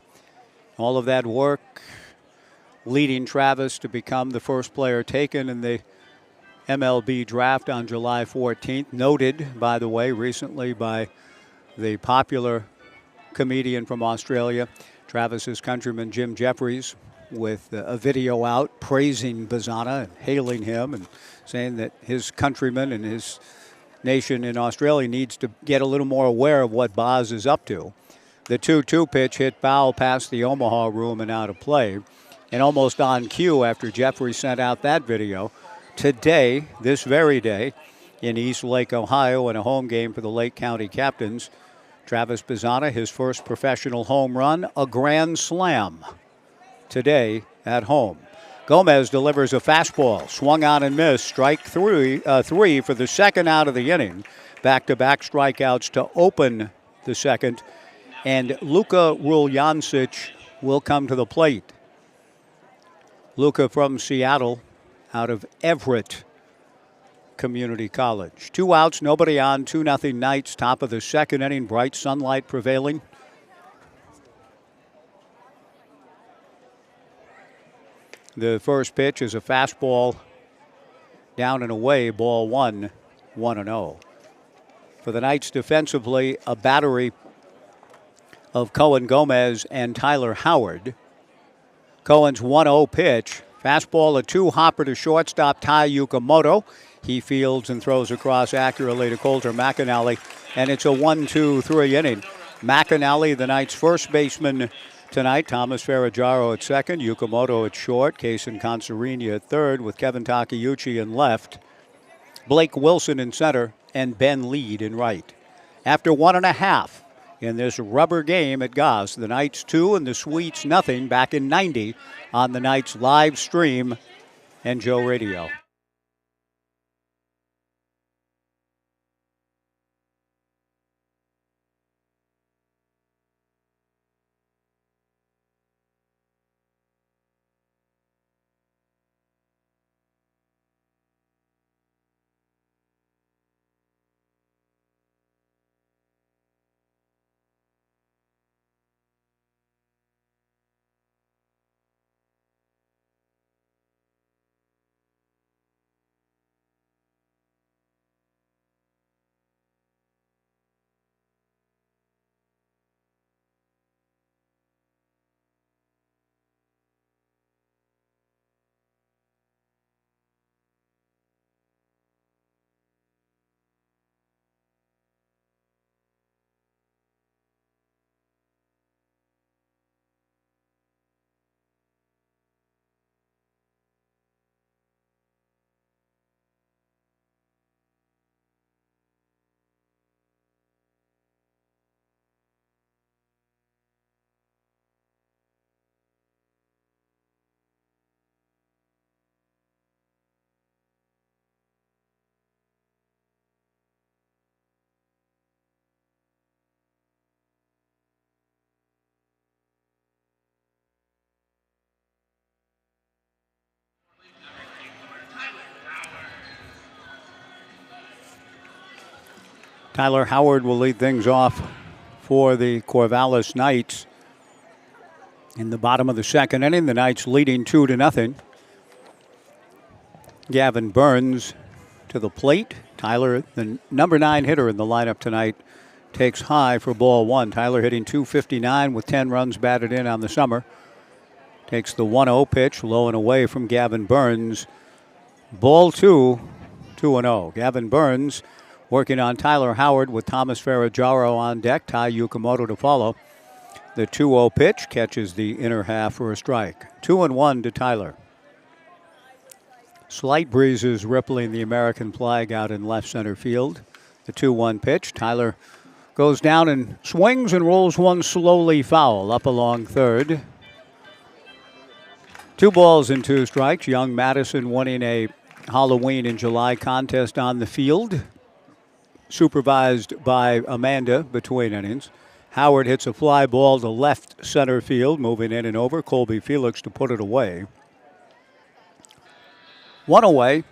All of that work leading Travis to become the first player taken in the MLB draft on July 14th. Noted, by the way, recently by the popular comedian from Australia, Travis's countryman Jim Jeffries, with a video out praising Bazzana and hailing him and saying that his countrymen and his nation in Australia needs to get a little more aware of what Baz is up to. The 2-2 pitch hit foul past the Omaha room and out of play. And almost on cue after Jeffries sent out that video, today, this very day, in East Lake, Ohio, in a home game for the Lake County Captains, Travis Bazzana, his first professional home run, a grand slam today at home. Gomez delivers a fastball, swung on and missed, strike three for the second out of the inning. Back-to-back strikeouts to open the second. And Luka Ruljancic will come to the plate. Luka from Seattle, out of Everett Community College. 2 outs, nobody on, 2-0 Knights, top of the second inning, bright sunlight prevailing. The first pitch is a fastball down and away, ball 1, 1-0. For the Knights defensively, a battery of Cohen Gomez and Tyler Howard. Cohen's 1-0 pitch. Fastball, a 2-hopper to shortstop Tai Yukamoto. He fields and throws across accurately to Coulter McAnally, and it's a 1-2-3 inning. McAnally, the Knights' first baseman tonight. Thomas Ferraggiaro at second, Yukamoto at short, Kaysen Consarini at third, with Kevin Takeuchi in left, Blake Wilson in center, and Ben Lead in right. After 1.5 in this rubber game at Goss, the Knights 2 and the Sweets nothing back in 90 on the Knights live stream and Joe Radio. Tyler Howard will lead things off for the Corvallis Knights. In the bottom of the second inning, the Knights leading 2-0. Gavin Burns to the plate. Tyler, the number 9 hitter in the lineup tonight, takes high for ball 1. Tyler hitting .259 with 10 runs batted in on the summer. Takes the 1-0 pitch, low and away from Gavin Burns. Ball 2, 2-0. Gavin Burns Working on Tyler Howard with Thomas Ferraggiaro on deck. Tai Yukamoto to follow. The 2-0 pitch catches the inner half for a strike. 2-1 to Tyler. Slight breezes rippling the American flag out in left center field. The 2-1 pitch. Tyler goes down and swings and rolls one slowly foul up along third. 2 balls and 2 strikes. Young Madison winning a Halloween in July contest on the field. Supervised by Amanda between innings. Howard hits a fly ball to left center field, moving in and over. Colby Felix to put it away. 1 away.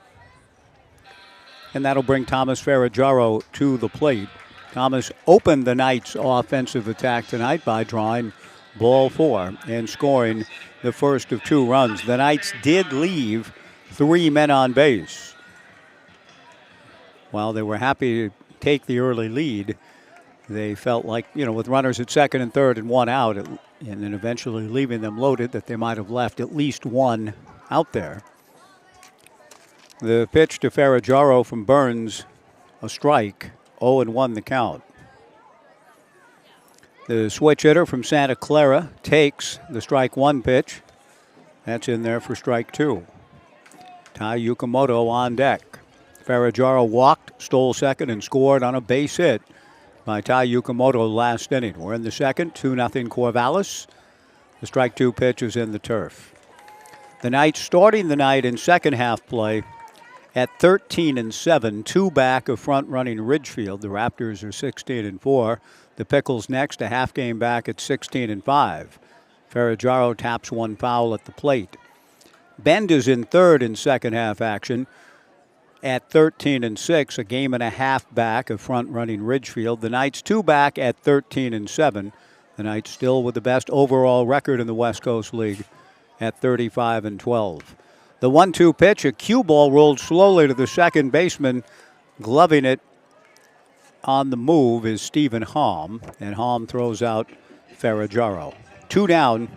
And that'll bring Thomas Ferraggiaro to the plate. Thomas opened the Knights' offensive attack tonight by drawing ball 4 and scoring the first of 2 runs. The Knights did leave 3 men on base. While they were happy to take the early lead, they felt like, with runners at second and third and 1 out, and then eventually leaving them loaded, that they might have left at least 1 out there. The pitch to Ferraggiaro from Burns, a strike, 0-1 the count. The switch hitter from Santa Clara takes the strike 1 pitch. That's in there for strike 2. Tai Yukamoto on deck. Ferraggiaro walked, stole second, and scored on a base hit by Tai Yukamoto last inning. We're in the second, 2-0 Corvallis. The strike 2 pitch is in the turf. The Knights starting the night in second half play at 13-7, 2 back of front-running Ridgefield. The Raptors are 16-4. The Pickles next, a half game back at 16-5. Ferraggiaro taps 1 foul at the plate. Bend is in third in second half action at 13-6, a game and a half back of front-running Ridgefield. The Knights 2 back at 13-7. The Knights still with the best overall record in the West Coast League at 35-12. The 1-2 pitch, a cue ball rolled slowly to the second baseman. Gloving it on the move is Stephen Halm, and Halm throws out Ferraggiaro. 2 down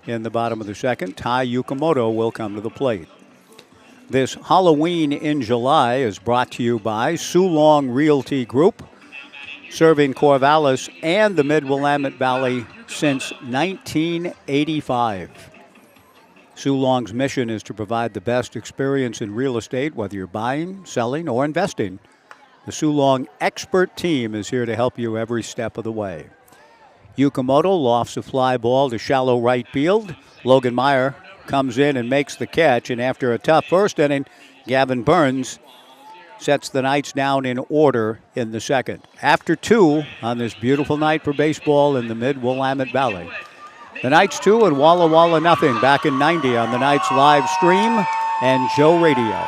in the bottom of the second. Tai Yukamoto will come to the plate. This Halloween in July is brought to you by Sulong Realty Group, serving Corvallis and the Mid-Willamette Valley since 1985. Sulong's mission is to provide the best experience in real estate, whether you're buying, selling, or investing. The Sulong expert team is here to help you every step of the way. Yukamoto lofts a fly ball to shallow right field. Logan Meyer comes in and makes the catch, and after a tough first inning, Gavin Burns sets the Knights down in order in the second. After 2 on this beautiful night for baseball in the Mid-Willamette Valley. The Knights 2 and Walla Walla nothing back in 90 on the Knights live stream and Joe Radio.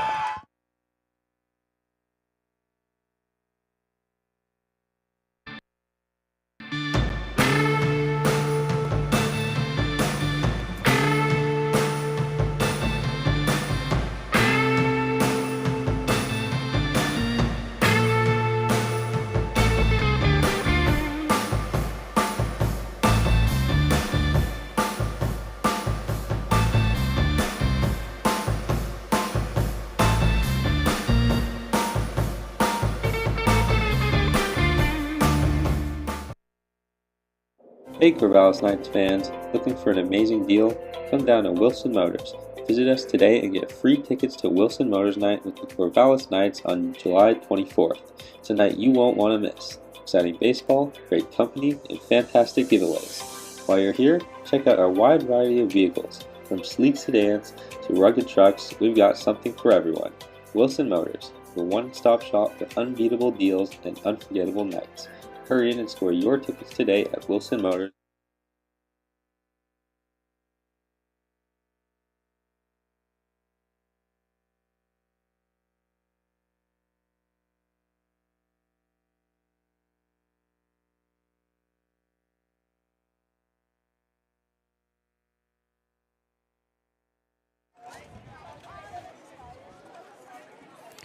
Hey Corvallis Knights fans, looking for an amazing deal? Come down to Wilson Motors. Visit us today and get free tickets to Wilson Motors Night with the Corvallis Knights on July 24th. It's a night you won't want to miss. Exciting baseball, great company, and fantastic giveaways. While you're here, check out our wide variety of vehicles. From sleek sedans to rugged trucks, we've got something for everyone. Wilson Motors, the one-stop shop for unbeatable deals and unforgettable nights. Hurry in and score your tickets today at Wilson Motors.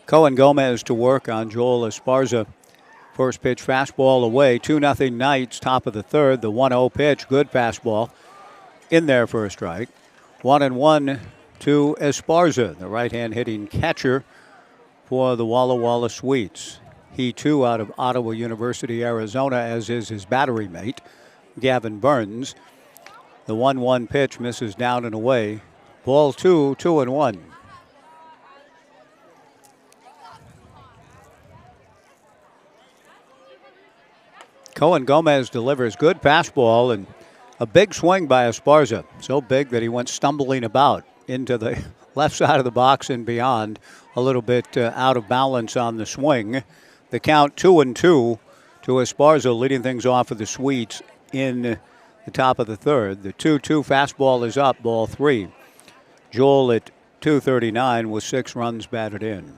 Cohen Gomez to work on Joel Esparza. First pitch fastball away, 2-0 Knights, top of the third. The 1-0 pitch, good fastball in there for a strike. 1-1 to Esparza, the right-hand hitting catcher for the Walla Walla Sweets. He, too, out of Ottawa University, Arizona, as is his battery mate, Gavin Burns. The 1-1 pitch misses down and away. Ball 2, 2-1. Cohen Gomez delivers good fastball and a big swing by Esparza. So big that he went stumbling about into the left side of the box and beyond. A little bit out of balance on the swing. The count 2-2 to Esparza, leading things off of the Swedes in the top of the third. The 2-2 fastball is up, ball 3. Joel at 239 with 6 runs batted in.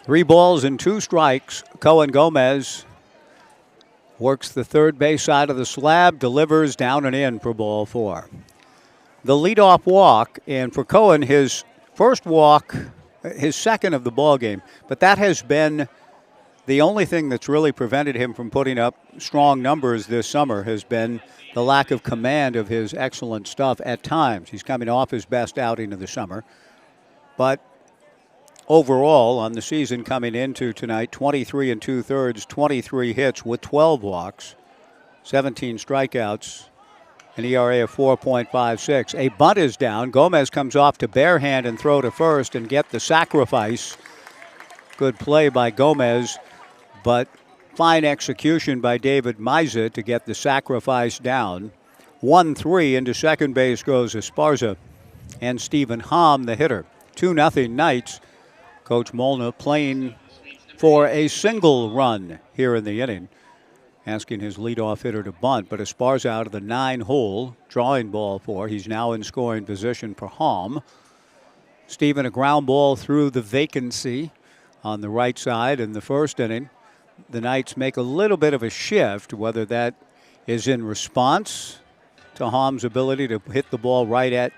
3 balls and 2 strikes. Cohen Gomez works the third base side of the slab, delivers down and in for ball 4. The leadoff walk, and for Cohen, his first walk, his second of the ball game, but that has been the only thing that's really prevented him from putting up strong numbers this summer has been the lack of command of his excellent stuff at times. He's coming off his best outing of the summer, but overall, on the season coming into tonight, 23 2/3, 23 hits with 12 walks, 17 strikeouts, an ERA of 4.56. A bunt is down. Gomez comes off to barehand and throw to first and get the sacrifice. Good play by Gomez, but fine execution by David Miza to get the sacrifice down. 1-3 into second base goes Esparza and Stephen Hom, the hitter. 2-0 Knights. Coach Molna playing for a single run here in the inning, asking his leadoff hitter to bunt, but Esparza out of the 9-hole, drawing ball 4. He's now in scoring position for Hom. Stephen, a ground ball through the vacancy on the right side in the first inning. The Knights make a little bit of a shift, whether that is in response to Hom's ability to hit the ball right at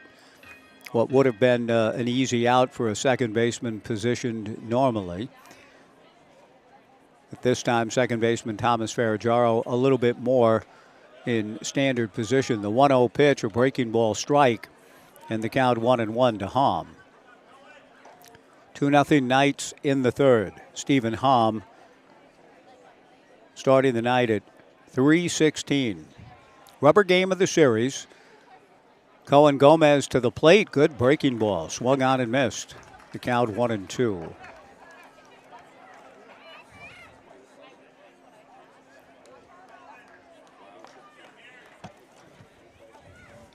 what would have been an easy out for a second baseman positioned normally. At this time, second baseman Thomas Ferraggiaro a little bit more in standard position. The 1-0 pitch, a breaking ball strike, and the count 1-1 to Hom. 2-0 Knights in the third. Stephen Hom starting the night at 3:16. Rubber game of the series. Cohen Gomez to the plate. Good breaking ball. Swung on and missed. The count 1-2.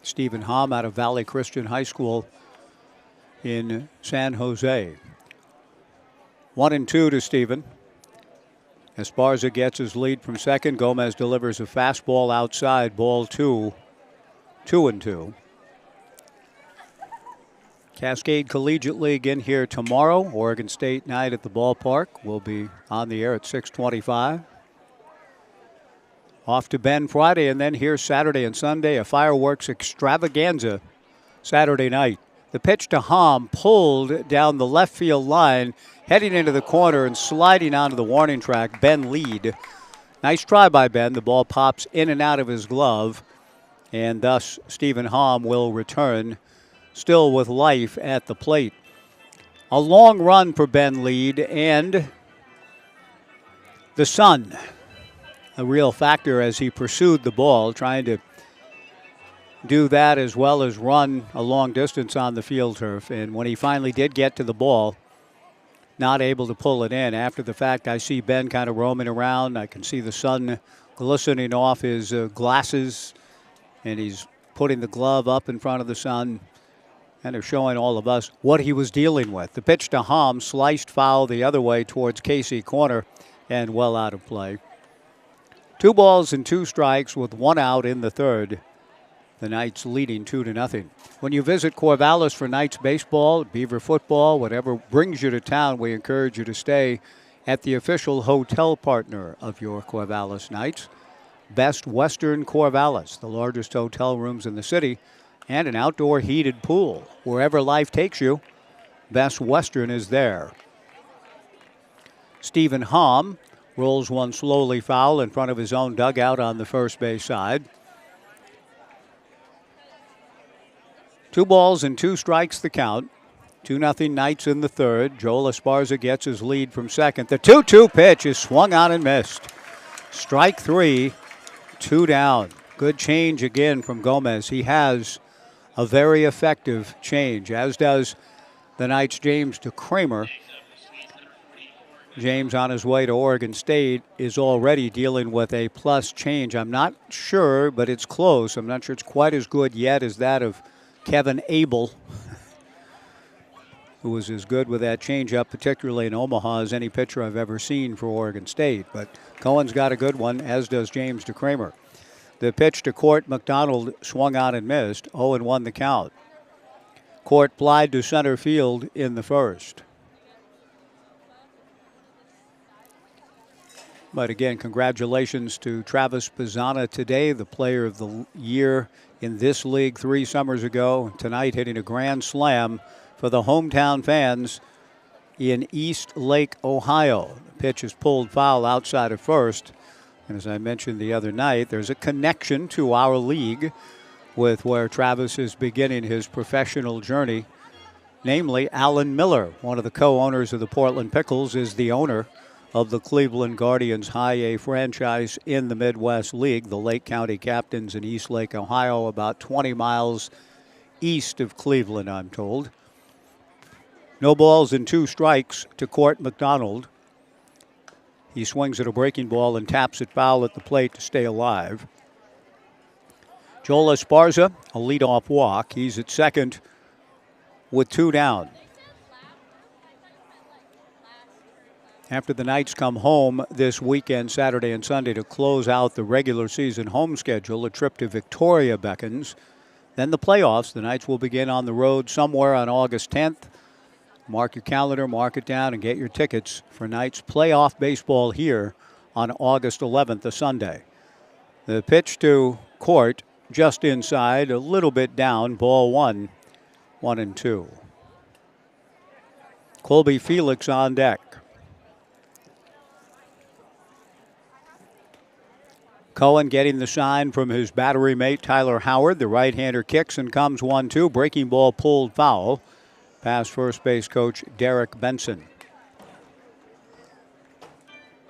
Stephen Hom out of Valley Christian High School in San Jose. 1-2 to Stephen. Esparza gets his lead from second. Gomez delivers a fastball outside. Ball 2. 2-2. Cascade Collegiate League in here tomorrow. Oregon State night at the ballpark. We'll be on the air at 6:25. Off to Bend Friday, and then here Saturday and Sunday, a fireworks extravaganza Saturday night. The pitch to Hom pulled down the left field line, heading into the corner and sliding onto the warning track. Ben lead. Nice try by Ben. The ball pops in and out of his glove, and thus Stephen Hom will return still with life at the plate. A long run for Ben Lead, and the sun, a real factor as he pursued the ball, trying to do that as well as run a long distance on the field turf. And when he finally did get to the ball, not able to pull it in. After the fact, I see Ben kind of roaming around. I can see the sun glistening off his glasses, and he's putting the glove up in front of the sun, and they're showing all of us what he was dealing with. The pitch to Hom sliced foul the other way towards Casey corner and well out of play. 2 balls and 2 strikes with 1 out in the third. The Knights leading 2-0. When you visit Corvallis for Knights baseball, Beaver football, whatever brings you to town, we encourage you to stay at the official hotel partner of your Corvallis Knights, Best Western Corvallis, the largest hotel rooms in the city, and an outdoor heated pool. Wherever life takes you, Best Western is there. Stephen Hom rolls one slowly foul in front of his own dugout on the first base side. 2 balls and 2 strikes the count. 2-0 Knights in the third. Joel Esparza gets his lead from second. The 2-2 pitch is swung on and missed. Strike 3, 2 down. Good change again from Gomez. He has a very effective change, as does the Knights' James DeCramer. James, on his way to Oregon State, is already dealing with a plus change. I'm not sure, but it's close. I'm not sure it's quite as good yet as that of Kevin Abel, who was as good with that changeup, particularly in Omaha, as any pitcher I've ever seen for Oregon State. But Cohen's got a good one, as does James DeCramer. The pitch to Court McDonald swung on and missed. 0-1 the count. Court plied to center field in the first. But again, congratulations to Travis Pizzana today, the player of the year in this league 3 summers ago. Tonight hitting a grand slam for the hometown fans in East Lake, Ohio. The pitch is pulled foul outside of first. And as I mentioned the other night, there's a connection to our league with where Travis is beginning his professional journey. Namely, Alan Miller, one of the co-owners of the Portland Pickles, is the owner of the Cleveland Guardians High A franchise in the Midwest League. The Lake County Captains in East Lake, Ohio, about 20 miles east of Cleveland, I'm told. No balls and 2 strikes to Court McDonald. He swings at a breaking ball and taps it foul at the plate to stay alive. Joel Esparza, a leadoff walk. He's at second with 2 down. After the Knights come home this weekend, Saturday and Sunday, to close out the regular season home schedule, a trip to Victoria beckons. Then the playoffs. The Knights will begin on the road somewhere on August 10th. Mark your calendar, mark it down, and get your tickets for Knights playoff baseball here on August 11th, a Sunday. The pitch to Court, just inside, a little bit down, ball 1, 1-2. Colby Felix on deck. Cohen getting the sign from his battery mate Tyler Howard. The right-hander kicks and comes 1-2. Breaking ball pulled foul past first base coach Derek Benson.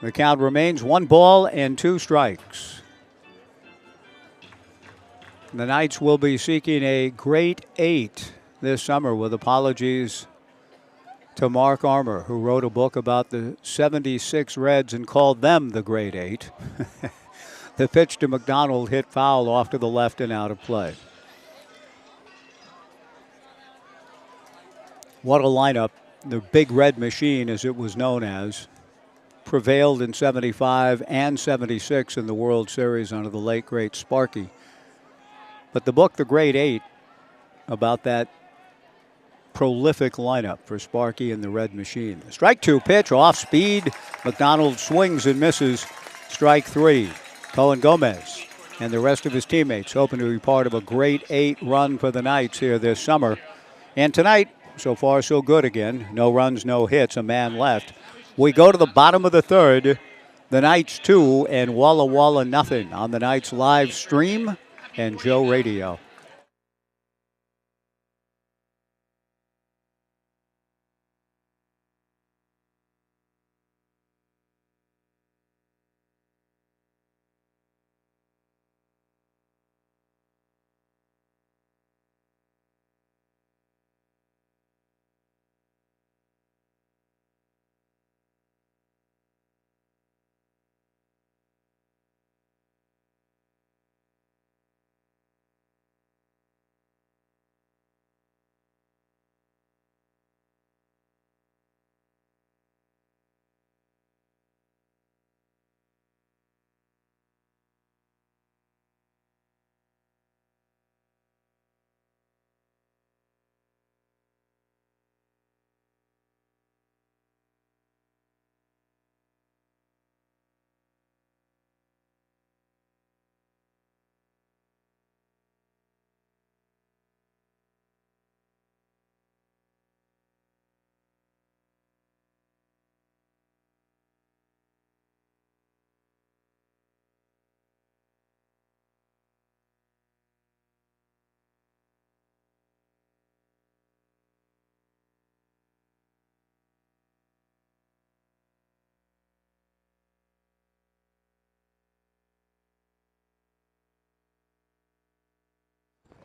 The count remains 1 ball and 2 strikes. The Knights will be seeking a Great 8 this summer, with apologies to Mark Armour, who wrote a book about the 76 Reds and called them the Great 8. The pitch to McDonald hit foul off to the left and out of play. What a lineup. The Big Red Machine, as it was known as, prevailed in 75 and 76 in the World Series under the late, great Sparky. But the book, The Great 8, about that prolific lineup for Sparky and the Red Machine. Strike 2 pitch, off speed. McDonald swings and misses. Strike 3. Cohen Gomez and the rest of his teammates hoping to be part of a Great 8 run for the Knights here this summer. And tonight, so far so good again. No runs, no hits, a man left. We go to the bottom of the third. The Knights 2 and Walla Walla nothing on the Knights live stream and Joe Radio.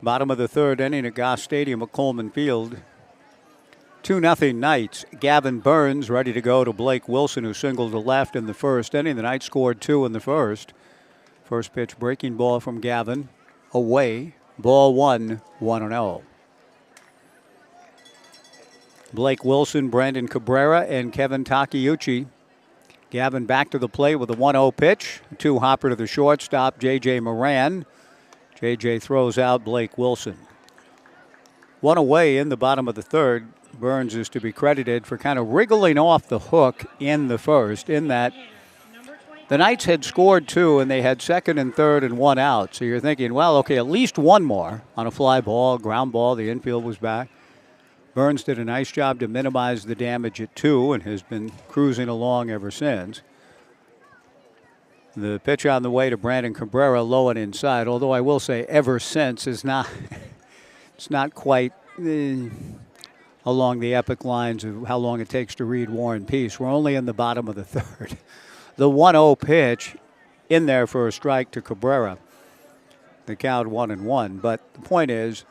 Bottom of the third inning at Goss Stadium at Coleman Field. 2-0 Knights. Gavin Burns ready to go to Blake Wilson, who singled to left in the first inning. The Knights scored 2 in the first. First pitch breaking ball from Gavin. Away. Ball 1, 1-0. Blake Wilson, Brandon Cabrera, and Kevin Takeuchi. Gavin back to the plate with a 1-0 pitch. 2-hopper to the shortstop, J.J. Moran. J.J. throws out Blake Wilson. One away in the bottom of the third. Burns is to be credited for kind of wriggling off the hook in the first, in that the Knights had scored 2 and they had second and third and 1 out. So you're thinking, well, okay, at least one more on a fly ball, ground ball. The infield was back. Burns did a nice job to minimize the damage at 2 and has been cruising along ever since. The pitch on the way to Brandon Cabrera, low and inside, although I will say ever since is not, it's not quite along the epic lines of how long it takes to read War and Peace. We're only in the bottom of the third. The 1-0 pitch in there for a strike to Cabrera. The count 1-1, but the point is,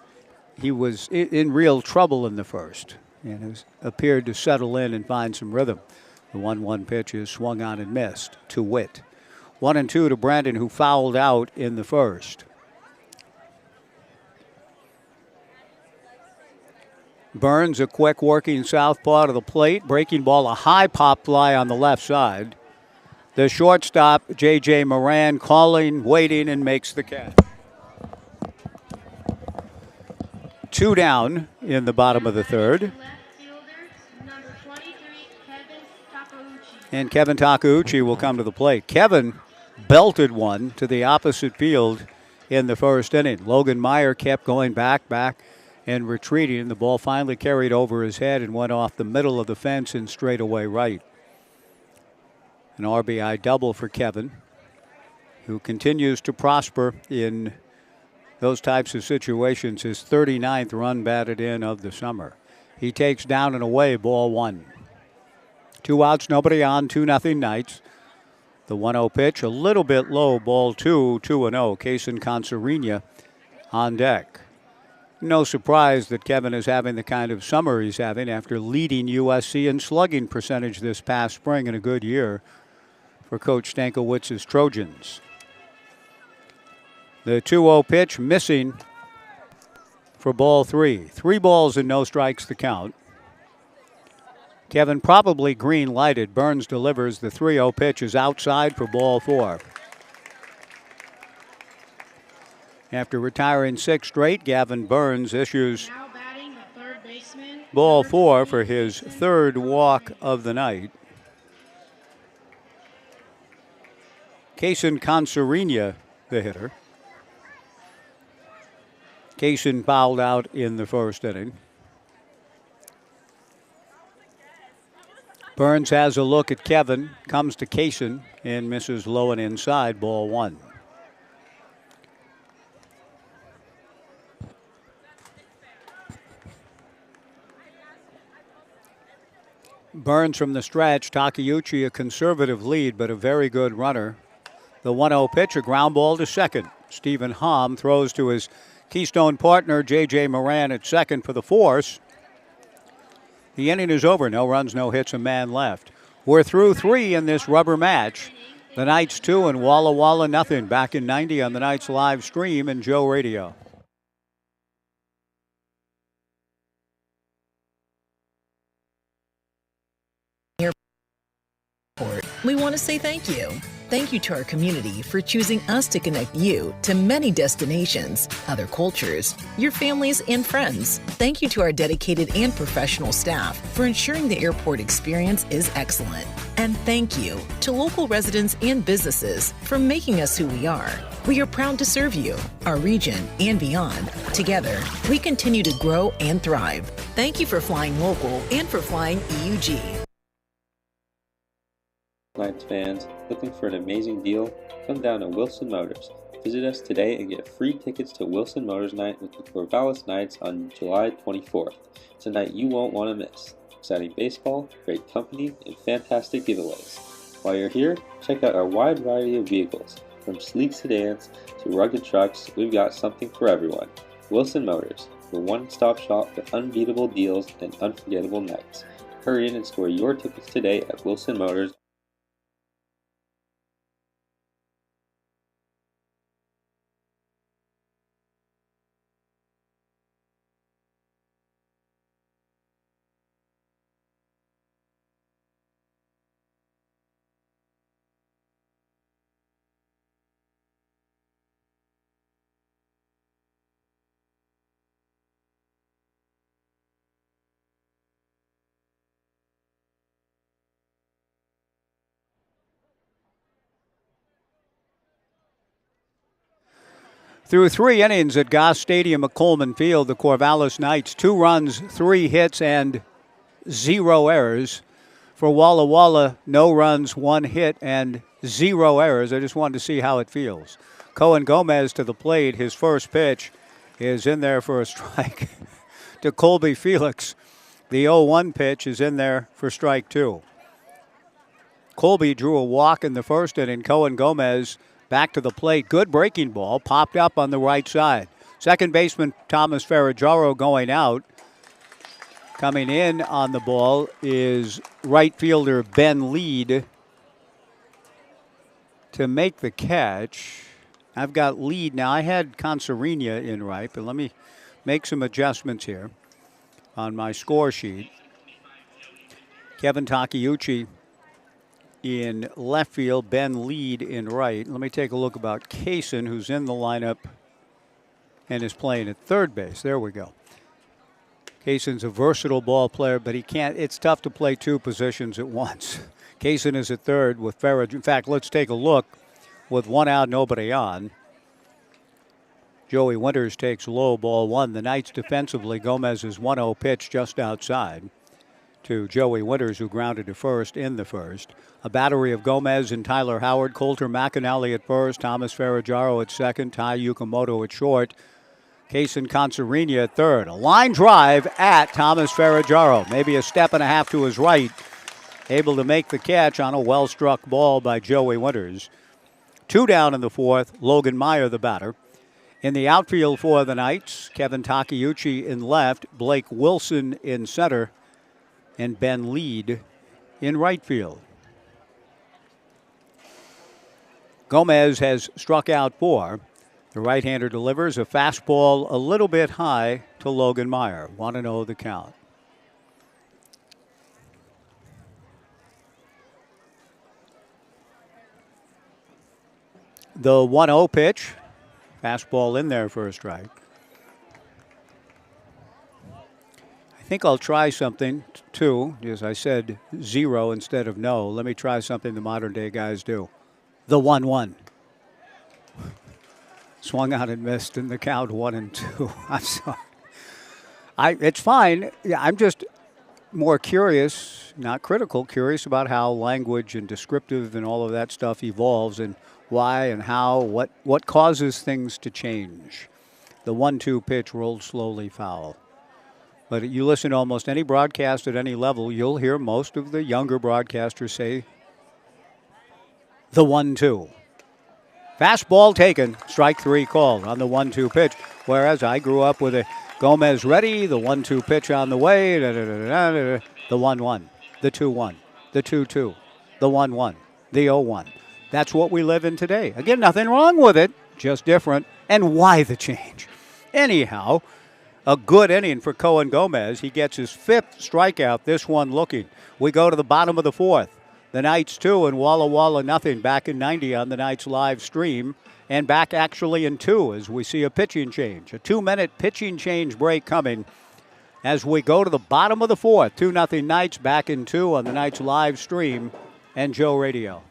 he was in real trouble in the first and has appeared to settle in and find some rhythm. The 1-1 pitch is swung on and missed to Witt. 1-2 to Brandon, who fouled out in the first. Burns, a quick working southpaw to the plate. Breaking ball, a high pop fly on the left side. The shortstop, J.J. Moran, calling, waiting, and makes the catch. 2 down in the bottom of the third. And Kevin Takeuchi will come to the plate. Kevin belted one to the opposite field in the first inning. Logan Meyer kept going back, and retreating. The ball finally carried over his head and went off the middle of the fence and straightaway right. An RBI double for Kevin, who continues to prosper in those types of situations. His 39th run batted in of the summer. He takes down and away, ball 1. 2 outs, nobody on, 2-0 Knights. The 1-0 pitch, a little bit low, ball 2, 2-0. Kaysen Consorina on deck. No surprise that Kevin is having the kind of summer he's having after leading USC in slugging percentage this past spring, in a good year for Coach Stankowicz's Trojans. The 2-0 pitch missing for ball 3. 3 balls and no strikes the count. Kevin probably green lighted. Burns delivers. The 3-0 pitch is outside for ball 4. After retiring 6 straight, Gavin Burns issues ball 4 for his 3rd walk of the night. Kaysen Consorina, the hitter. Kaysen fouled out in the first inning. Burns has a look at Kevin, comes to Kaysen, and misses low and inside, ball 1. Burns from the stretch. Takeuchi a conservative lead, but a very good runner. The 1-0 pitch, a ground ball to second. Stephen Hamm throws to his Keystone partner, J.J. Moran, at second for the force. The inning is over. No runs, no hits, a man left. We're through 3 in this rubber match. The Knights 2 and Walla Walla nothing. Back in 90 on the Knights live stream and Joe Radio.
We want to say thank you. Thank you to our community for choosing us to connect you to many destinations, other cultures, your families, and friends. Thank you to our dedicated and professional staff for ensuring the airport experience is excellent. And thank you to local residents and businesses for making us who we are. We are proud to serve you, our region, and beyond. Together, we continue to grow and thrive. Thank you for flying local and for flying EUG.
Knights fans, looking for an amazing deal? Come down to Wilson Motors. Visit us today and get free tickets to Wilson Motors Night with the Corvallis Knights on July 24th. It's a night you won't want to miss. Exciting baseball, great company, and fantastic giveaways. While you're here, check out our wide variety of vehicles. From sleek sedans to rugged trucks, we've got something for everyone. Wilson Motors, the one-stop shop for unbeatable deals and unforgettable nights. Hurry in and score your tickets today at Wilson Motors.
Through 3 innings at Goss Stadium at Coleman Field, the Corvallis Knights, 2 runs, 3 hits, and 0 errors. For Walla Walla, no runs, 1 hit, and 0 errors. I just wanted to see how it feels. Cohen Gomez to the plate. His first pitch is in there for a strike to Colby Felix. The 0-1 pitch is in there for strike 2. Colby drew a walk in the first inning. Cohen Gomez back to the plate. Good breaking ball. Popped up on the right side. Second baseman Thomas Ferraggiaro going out. Coming in on the ball is right fielder Ben Lead to make the catch. I've got Lead now. I had Consarina in right, but let me make some adjustments here on my score sheet. Kevin Takeuchi in left field, Ben Lead in right. Let me take a look about Kaysen, who's in the lineup and is playing at third base. There we go. Kaysen's a versatile ball player, but he can't. It's tough to play 2 positions at once. Kaysen is at third with Farage. In fact, let's take a look with 1 out, nobody on. Joey Winters takes low, ball 1. The Knights defensively, Gomez's 1-0 pitch just outside to Joey Winters, who grounded to first in the first. A battery of Gomez and Tyler Howard, Coulter McAnally at first, Thomas Ferraggiaro at second, Tai Yukamoto at short, Kaysen Consarina at third. A line drive at Thomas Ferraggiaro, maybe a step and a half to his right, able to make the catch on a well-struck ball by Joey Winters. 2 down in the fourth, Logan Meyer the batter. In the outfield for the Knights, Kevin Takeuchi in left, Blake Wilson in center, and Ben Lead in right field. Gomez has struck out 4. The right-hander delivers a fastball a little bit high to Logan Meyer. 1-0 the count. The 1-0 pitch. Fastball in there for a strike. I think I'll try something, too. As I said, 0 instead of no. Let me try something the modern-day guys do. The 1-1. Swung out and missed in the count 1-2. I'm sorry. It's fine. Yeah, I'm just more curious, not critical, curious about how language and descriptive and all of that stuff evolves and why and how, what causes things to change. The 1-2 pitch rolled slowly foul. But you listen to almost any broadcast at any level, you'll hear most of the younger broadcasters say the 1-2. Fastball taken, strike 3 called on the 1-2 pitch. Whereas I grew up with a Gomez ready, the 1-2 pitch on the way, the 1-1, the 2-1, the 2-2, the 1-1, the 0-1. That's what we live in today. Again, nothing wrong with it, just different. And why the change? Anyhow, a good inning for Cohen Gomez. He gets his 5th strikeout, this one looking. We go to the bottom of the 4th. The Knights 2 and Walla Walla nothing. Back in 90 on the Knights live stream. And back actually in 2 as we see a pitching change. A 2-minute pitching change break coming as we go to the bottom of the 4th. 2-0 Knights, back in 2 on the Knights live stream and Joe Radio.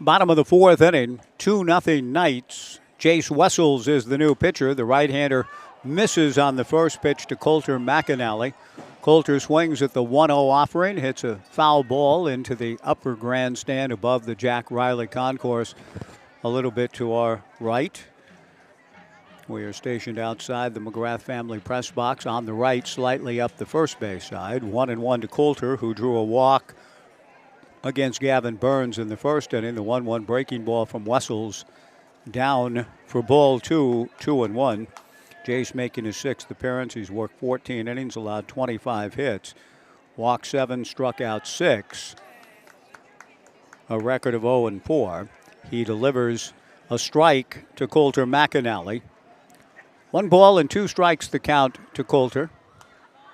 Bottom of the fourth inning, 2-0 Knights. Jace Wessels is the new pitcher. The right-hander misses on the first pitch to Coulter McAnally. Coulter swings at the 1-0 offering, hits a foul ball into the upper grandstand above the Jack Riley concourse a little bit to our right. We are stationed outside the McGrath family press box on the right, slightly up the first base side. 1-1 to Coulter, who drew a walk against Gavin Burns in the first inning. The 1-1 breaking ball from Wessels down for ball 2, 2-1. Jace making his 6th appearance. He's worked 14 innings, allowed 25 hits. Walked 7, struck out 6. A record of 0-4. He delivers a strike to Coulter McAnally. 1 ball and 2 strikes the count to Coulter.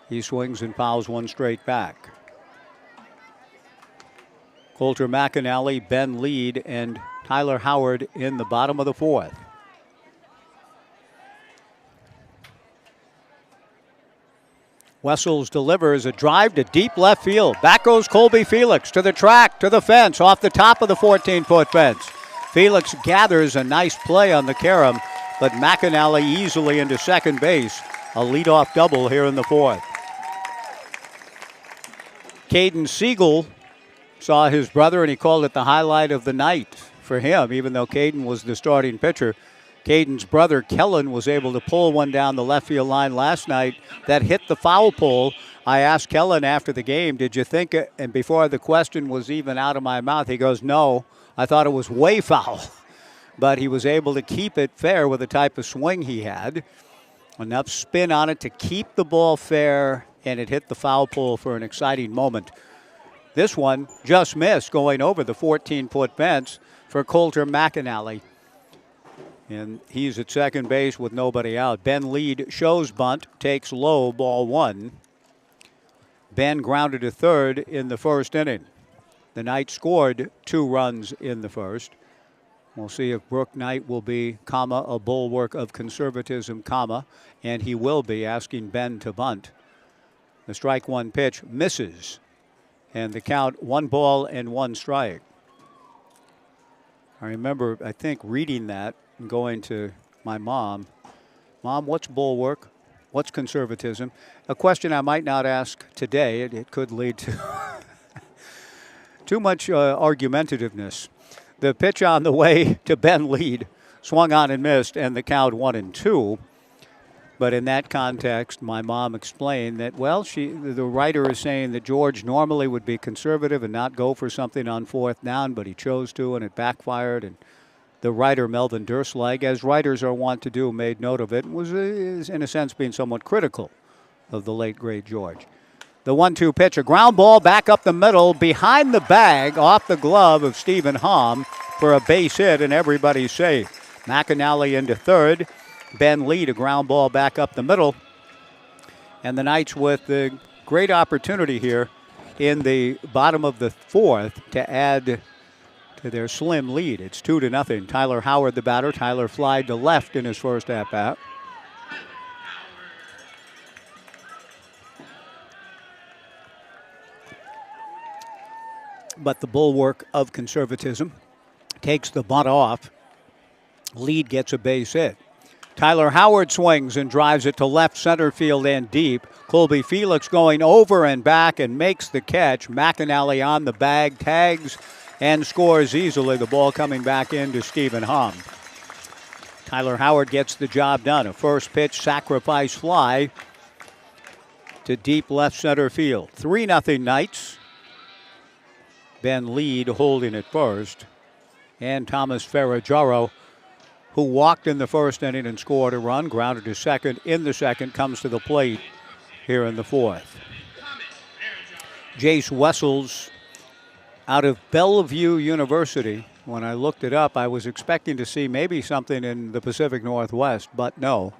He swings and fouls one straight back. Coulter McAnally, Ben Lead, and Tyler Howard in the bottom of the fourth. Wessels delivers a drive to deep left field. Back goes Colby Felix to the track, to the fence, off the top of the 14-foot fence. Felix gathers a nice play on the carom, but McAnally easily into second base. A leadoff double here in the fourth. Caden Siegel saw his brother, and he called it the highlight of the night for him, even though Caden was the starting pitcher. Caden's brother, Kellen, was able to pull one down the left field line last night that hit the foul pole. I asked Kellen after the game, did you think it? And before the question was even out of my mouth, he goes, no, I thought it was way foul. But he was able to keep it fair with the type of swing he had. Enough spin on it to keep the ball fair, and it hit the foul pole for an exciting moment. This one just missed, going over the 14-foot fence for Coulter McAnally. And he's at second base with nobody out. Ben Lead shows bunt, takes low, ball 1. Ben grounded to third in the first inning. The Knights scored 2 runs in the first. We'll see if Brooke Knight will be, a bulwark of conservatism, and he will be asking Ben to bunt. The strike 1 pitch misses, and the count 1 ball and 1 strike. I remember, I think, reading that and going to my mom. Mom, what's bulwark? What's conservatism? A question I might not ask today. It could lead to too much argumentativeness. The pitch on the way to Ben Lead, swung on and missed, and the count 1-2. But in that context, my mom explained that, well, the writer is saying that George normally would be conservative and not go for something on 4th down, but he chose to, and it backfired. And the writer, Melvin Durslag, as writers are wont to do, made note of it and is, in a sense, being somewhat critical of the late, great George. The 1-2 pitch, a ground ball back up the middle, behind the bag, off the glove of Stephen Hom for a base hit, and everybody's safe. McAnally into third. Ben Lead, a ground ball back up the middle. And the Knights with the great opportunity here in the bottom of the fourth to add to their slim lead. It's 2-0. Tyler Howard, the batter. Tyler flied to left in his first at-bat. But the bulwark of conservatism takes the bunt off. Lead gets a base hit. Tyler Howard swings and drives it to left center field and deep. Colby Felix going over and back and makes the catch. McAnally on the bag, tags and scores easily. The ball coming back into Stephen Hom. Tyler Howard gets the job done. A first pitch sacrifice fly to deep left center field. 3-0 Knights. Ben Lead holding at first. And Thomas Ferragero, who walked in the first inning and scored a run, grounded to second in the second, comes to the plate here in the fourth. Jace Wessels out of Bellevue University. When I looked it up, I was expecting to see maybe something in the Pacific Northwest, but no.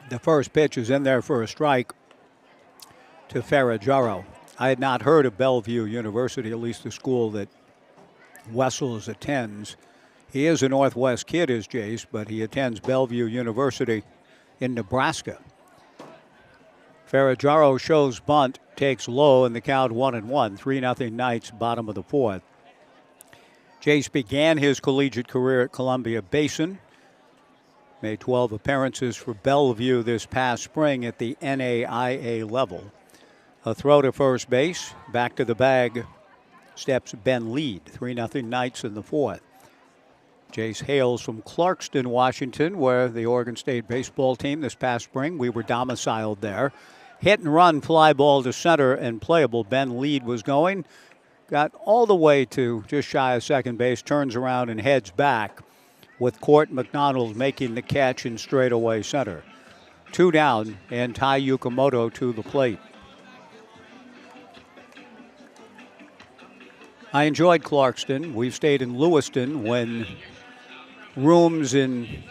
The first pitch is in there for a strike to Ferragero. I had not heard of Bellevue University, at least the school that Wessels attends. He is a Northwest kid, is Jace, but he attends Bellevue University in Nebraska. Ferragamo shows bunt, takes low, and the count 1-1. 3-0 Knights, bottom of the fourth. Jace began his collegiate career at Columbia Basin. Made 12 appearances for Bellevue this past spring at the NAIA level. A throw to first base, back to the bag, steps Ben Lead. 3-0 Knights in the fourth. Jace hails from Clarkston, Washington, where the Oregon State baseball team this past spring, we were domiciled there. Hit and run, fly ball to center and playable. Ben Lead was going, got all the way to just shy of second base, turns around and heads back with Court McDonald making the catch in straightaway center. 2 down and Tai Yukamoto to the plate. I enjoyed Clarkston. We've stayed in Lewiston when rooms in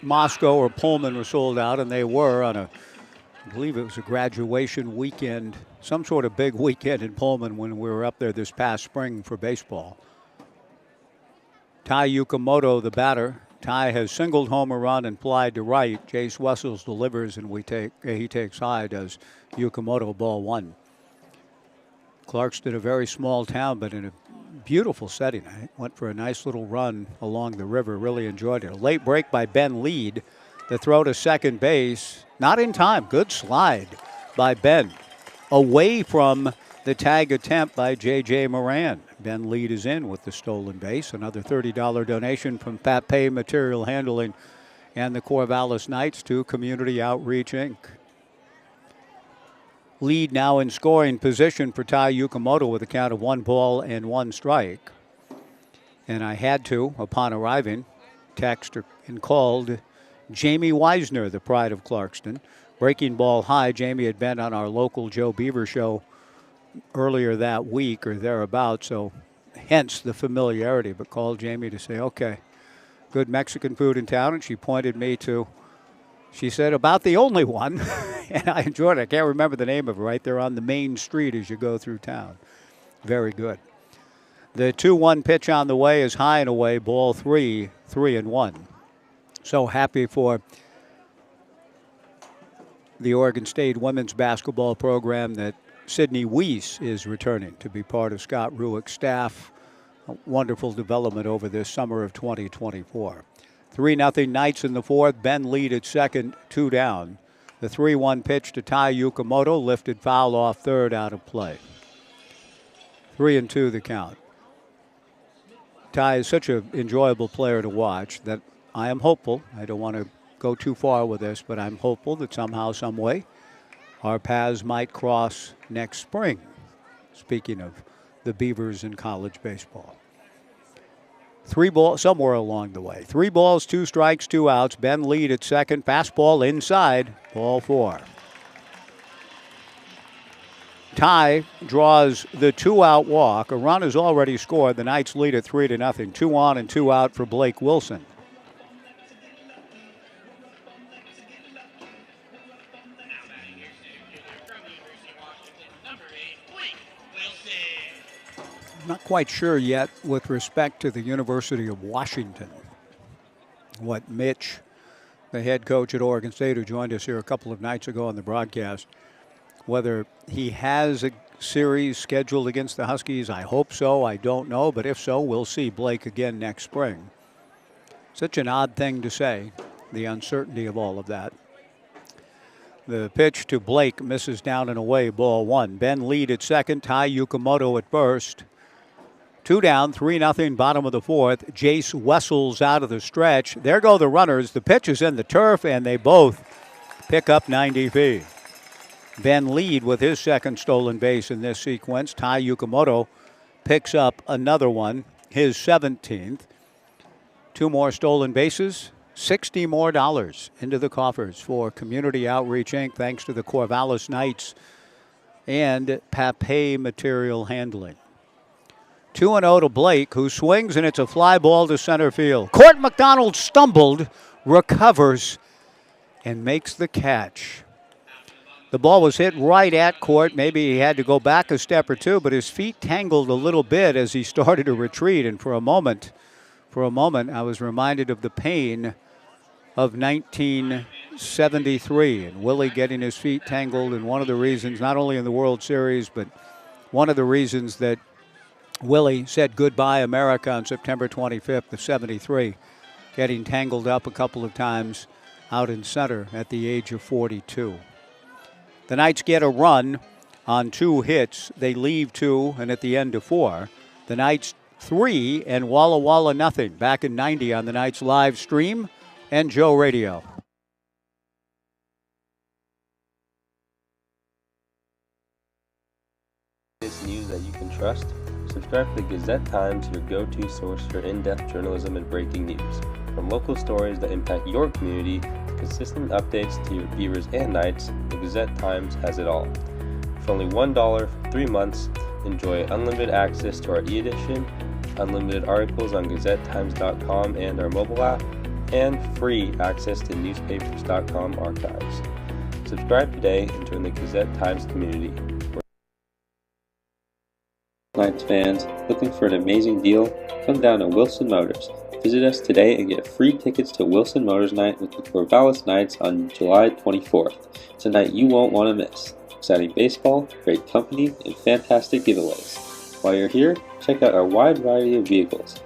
Moscow or Pullman were sold out, and they were on I believe it was a graduation weekend, some sort of big weekend in Pullman when we were up there this past spring for baseball. Tai Yukamoto, the batter. Tai has singled home a run and flied to right. Jace Wessels delivers, and he takes high, does Yukamoto, ball 1. Clarkston, a very small town, but in a beautiful setting. I went for a nice little run along the river, really enjoyed it. A late break by Ben Lead. The throw to second base, not in time. Good slide by Ben. Away from the tag attempt by J.J. Moran. Ben Lead is in with the stolen base. Another $30 donation from Pape Material Handling and the Corvallis Knights to Community Outreach, Inc. Lead now in scoring position for Tai Yukamoto with a count of 1 ball and 1 strike. And I had to, upon arriving, text and called Jamie Weisner, the pride of Clarkston. Breaking ball high. Jamie had been on our local Joe Beaver show earlier that week or thereabouts, so hence the familiarity. But called Jamie to say, okay, good Mexican food in town, and she pointed me to, she said, about the only one, and I enjoyed it. I can't remember the name of it, right there on the main street as you go through town. Very good. The 2-1 pitch on the way is high and away, ball 3, 3-1. So happy for the Oregon State women's basketball program that Sydney Weiss is returning to be part of Scott Ruick's staff. A wonderful development over this summer of 2024. 3-0 Knights in the fourth. Ben Lead at second, 2 down. The 3-1 pitch to Tai Yukamoto, lifted foul off third, out of play. 3-2 the count. Tai is such an enjoyable player to watch that I am hopeful. I don't want to go too far with this, but I'm hopeful that somehow, some way, our paths might cross next spring. Speaking of the Beavers in college baseball. 3 balls somewhere along the way. 3 balls, 2 strikes, 2 outs. Ben Lead at second. Fastball inside. Ball 4. Tai draws the 2-out walk. A run is already scored. The Knights lead at 3-0. 2 on and 2 out for Blake Wilson. Not quite sure yet with respect to the University of Washington what Mitch, the head coach at Oregon State, who joined us here a couple of nights ago on the broadcast, whether he has a series scheduled against the Huskies. I hope so. I don't know. But if so, we'll see Blake again next spring. Such an odd thing to say, the uncertainty of all of that. The pitch to Blake misses down and away, ball 1. Ben Lead at second. Tai Yukamoto at first. 2 down, 3-0, bottom of the fourth. Jace Wessels out of the stretch. There go the runners. The pitch is in the turf, and they both pick up 90 feet. Ben Lead with his second stolen base in this sequence. Tai Yukamoto picks up another one, his 17th. 2 more stolen bases, $60 more into the coffers for Community Outreach, Inc., thanks to the Corvallis Knights and Pape Material Handling. 2-0 to Blake, who swings, and it's a fly ball to center field. Court McDonald stumbled, recovers, and makes the catch. The ball was hit right at Court. Maybe he had to go back a step or two, but his feet tangled a little bit as he started to retreat. And for a moment, I was reminded of the pain of 19 73. And Willie getting his feet tangled, and one of the reasons, not only in the World Series, but one of the reasons that Willie said goodbye America on September 25th of 73, getting tangled up a couple of times out in center at the age of 42. The Knights get a run on 2 hits. They leave 2, and at the end of 4, the Knights 3 and Walla Walla nothing. Back in 90 on the Knights live stream and Joe Radio.
News that you can trust. Subscribe to the Gazette-Times, your go-to source for in-depth journalism and breaking news. From local stories that impact your community to consistent updates to your Beavers and Knights, the Gazette-Times has it all. For only $1 for 3 months, enjoy unlimited access to our e-edition, unlimited articles on GazetteTimes.com and our mobile app, and free access to newspapers.com archives. Subscribe today and join the Gazette-Times community. Knights fans, looking for an amazing deal? Come down to Wilson Motors. Visit us today and get free tickets to Wilson Motors Night with the Corvallis Knights on July 24th. It's a night you won't want to miss. Exciting baseball, great company, and fantastic giveaways. While you're here, check out our wide variety of vehicles.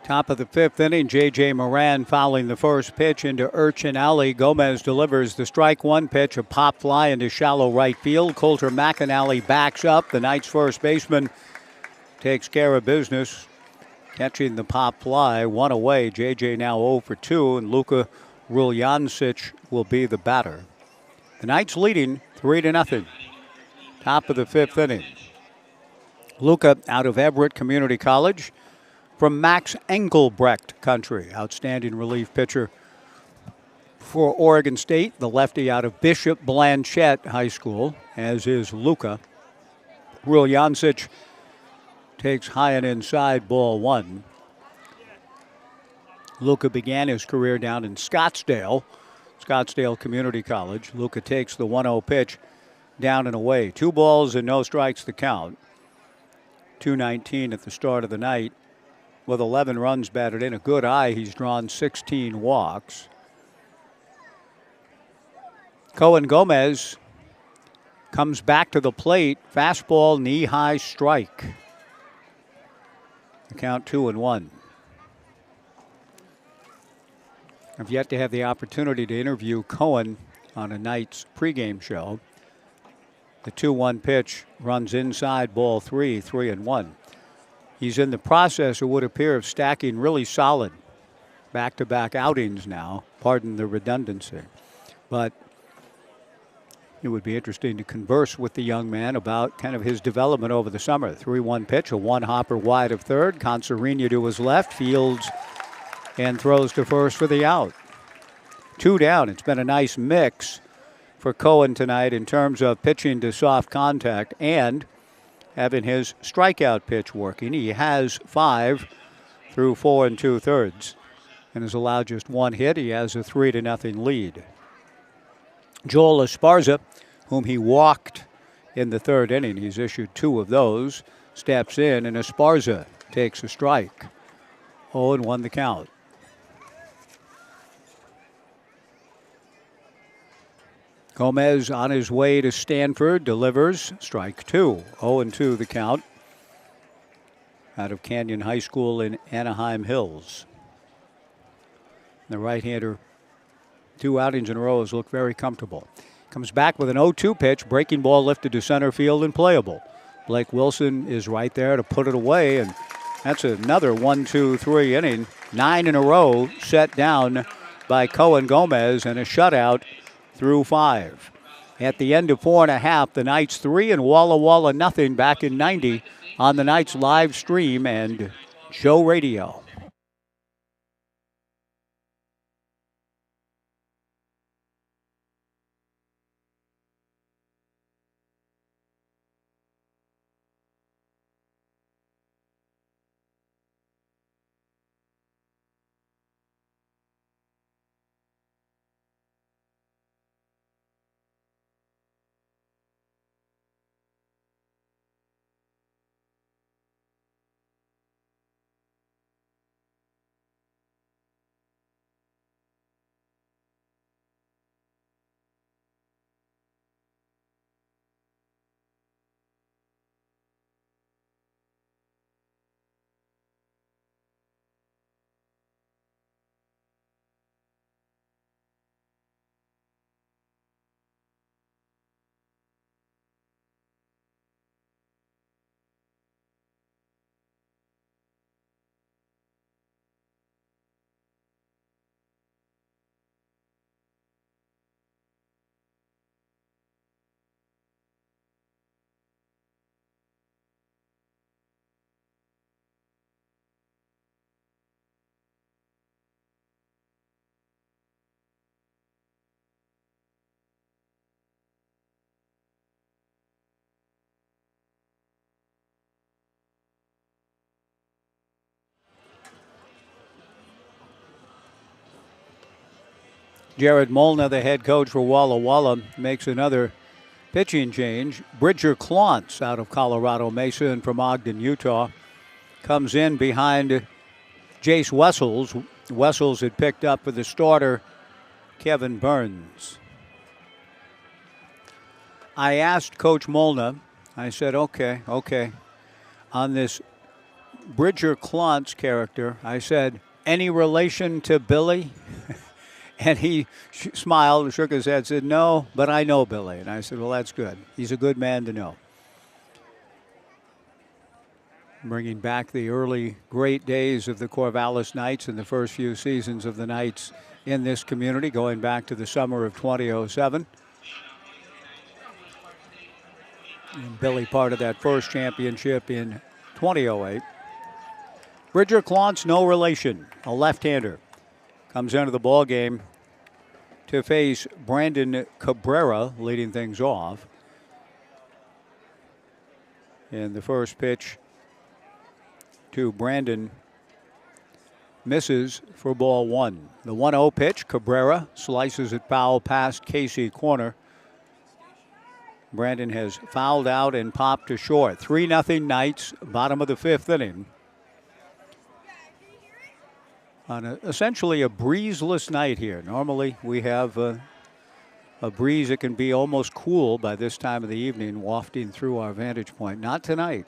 Top of the 5th inning, J.J. Moran fouling the first pitch into Urchin Alley. Gomez delivers the strike 1 pitch, a pop fly into shallow right field. Coulter McAnally backs up. The Knights' first baseman takes care of business, catching the pop fly. 1 away. J.J. now 0 for 2, and Luka Ruljancic will be the batter. The Knights leading 3-0. Top of the 5th inning. Luka out of Everett Community College. From Max Engelbrecht country, outstanding relief pitcher for Oregon State, the lefty out of Bishop Blanchette High School, as is Luka. Ruljancic takes high and inside, ball 1. Luka began his career down in Scottsdale Community College. Luka takes the 1-0 pitch down and away. 2 balls and no strikes to count. 2:19 at the start of the night. With 11 runs batted in, a good eye, he's drawn 16 walks. Cohen Gomez comes back to the plate. Fastball, knee-high strike. The count 2-1. I've yet to have the opportunity to interview Cohen on a Knights pregame show. The 2-1 pitch runs inside, ball 3, 3-1. He's in the process, it would appear, of stacking really solid back-to-back outings now. Pardon the redundancy. But it would be interesting to converse with the young man about kind of his development over the summer. 3-1 pitch, a 1-hopper wide of third. Concerina to his left, fields and throws to first for the out. 2 down. It's been a nice mix for Cohen tonight in terms of pitching to soft contact and having his strikeout pitch working. He has 5 through 4 2/3 and has allowed just 1 hit. He has a 3-0 lead. Joel Esparza, whom he walked in the 3rd inning, he's issued 2 of those, steps in, and Esparza takes a strike. 0-1 the count. Gomez on his way to Stanford delivers strike 2. 0-2 the count. Out of Canyon High School in Anaheim Hills. The right-hander, 2 outings in a row, has looked very comfortable. Comes back with an 0-2 pitch. Breaking ball lifted to center field and playable. Blake Wilson is right there to put it away, and that's another 1-2-3 inning. 9 in a row set down by Cohen Gomez, and a shutout through 5. At the end of 4.5, the Knights 3 and Walla Walla nothing back in 90 on the Knights live stream and Joe Radio. Jared Molna, the head coach for Walla, makes another pitching change. Bridger Clontz out of Colorado Mesa and from Ogden, Utah, comes in behind Jace Wessels. Wessels had picked up for the starter, Kevin Burns. I asked Coach Molna, I said, okay, on this Bridger Clontz character, I said, any relation to Billy? And he smiled and shook his head, said, no, but I know Billy. And I said, well, that's good. He's a good man to know. Bringing back the early great days of the Corvallis Knights and the first few seasons of the Knights in this community, going back to the summer of 2007. And Billy part of that first championship in 2008. Bridger Clontz, no relation, a left-hander, comes into the ball game to face Brandon Cabrera, leading things off. And the first pitch to Brandon misses for ball one. The 1-0 pitch, Cabrera slices it foul past Casey corner. Brandon has fouled out and popped to short. 3-0 Knights, bottom of the fifth inning. On essentially a breezeless night here. Normally we have a breeze that can be almost cool by this time of the evening wafting through our vantage point. Not tonight.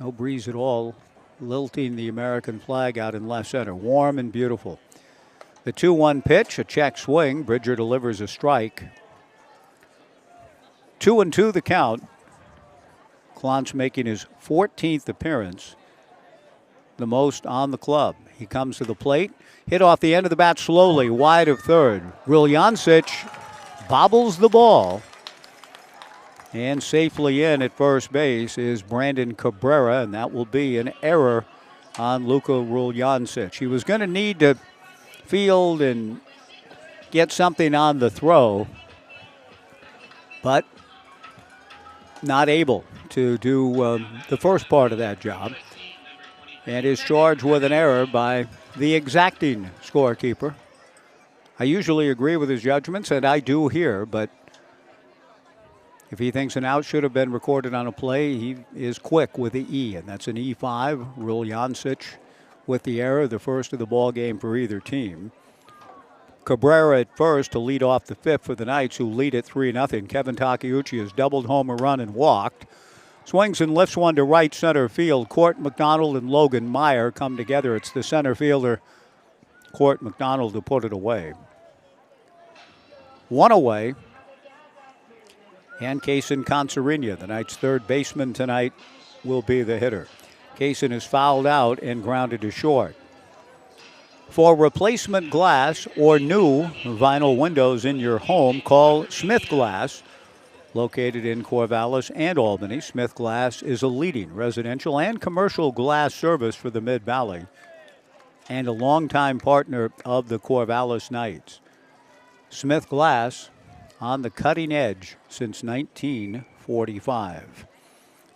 No breeze at all, lilting the American flag out in left center. Warm and beautiful. The 2-1 pitch, a check swing. Bridger delivers a strike. 2-2 the count. Clontz making his 14th appearance, the most on the club. He comes to the plate, hit off the end of the bat slowly, wide of third. Riljancic bobbles the ball. And safely in at first base is Brandon Cabrera, and that will be an error on Luka Riljancic. He was going to need to field and get something on the throw, but not able to do the first part of that job. And is charged with an error by the exacting scorekeeper. I usually agree with his judgments, and I do here, but if he thinks an out should have been recorded on a play, he is quick with the E, and that's an E5. Riljancic with the error, the first of the ball game for either team. Cabrera at first to lead off the fifth for the Knights, who lead at 3-0. Kevin Takeuchi has doubled home a run and walked. Swings and lifts one to right center field. Court McDonald and Logan Meyer come together. It's the center fielder, Court McDonald, to put it away. One away. And Kaysen Consarinia, the Knights' third baseman tonight, will be the hitter. Kaysen is fouled out and grounded to short. For replacement glass or new vinyl windows in your home, call Smith Glass. Located in Corvallis and Albany, Smith Glass is a leading residential and commercial glass service for the Mid-Valley and a longtime partner of the Corvallis Knights. Smith Glass on the cutting edge since 1945.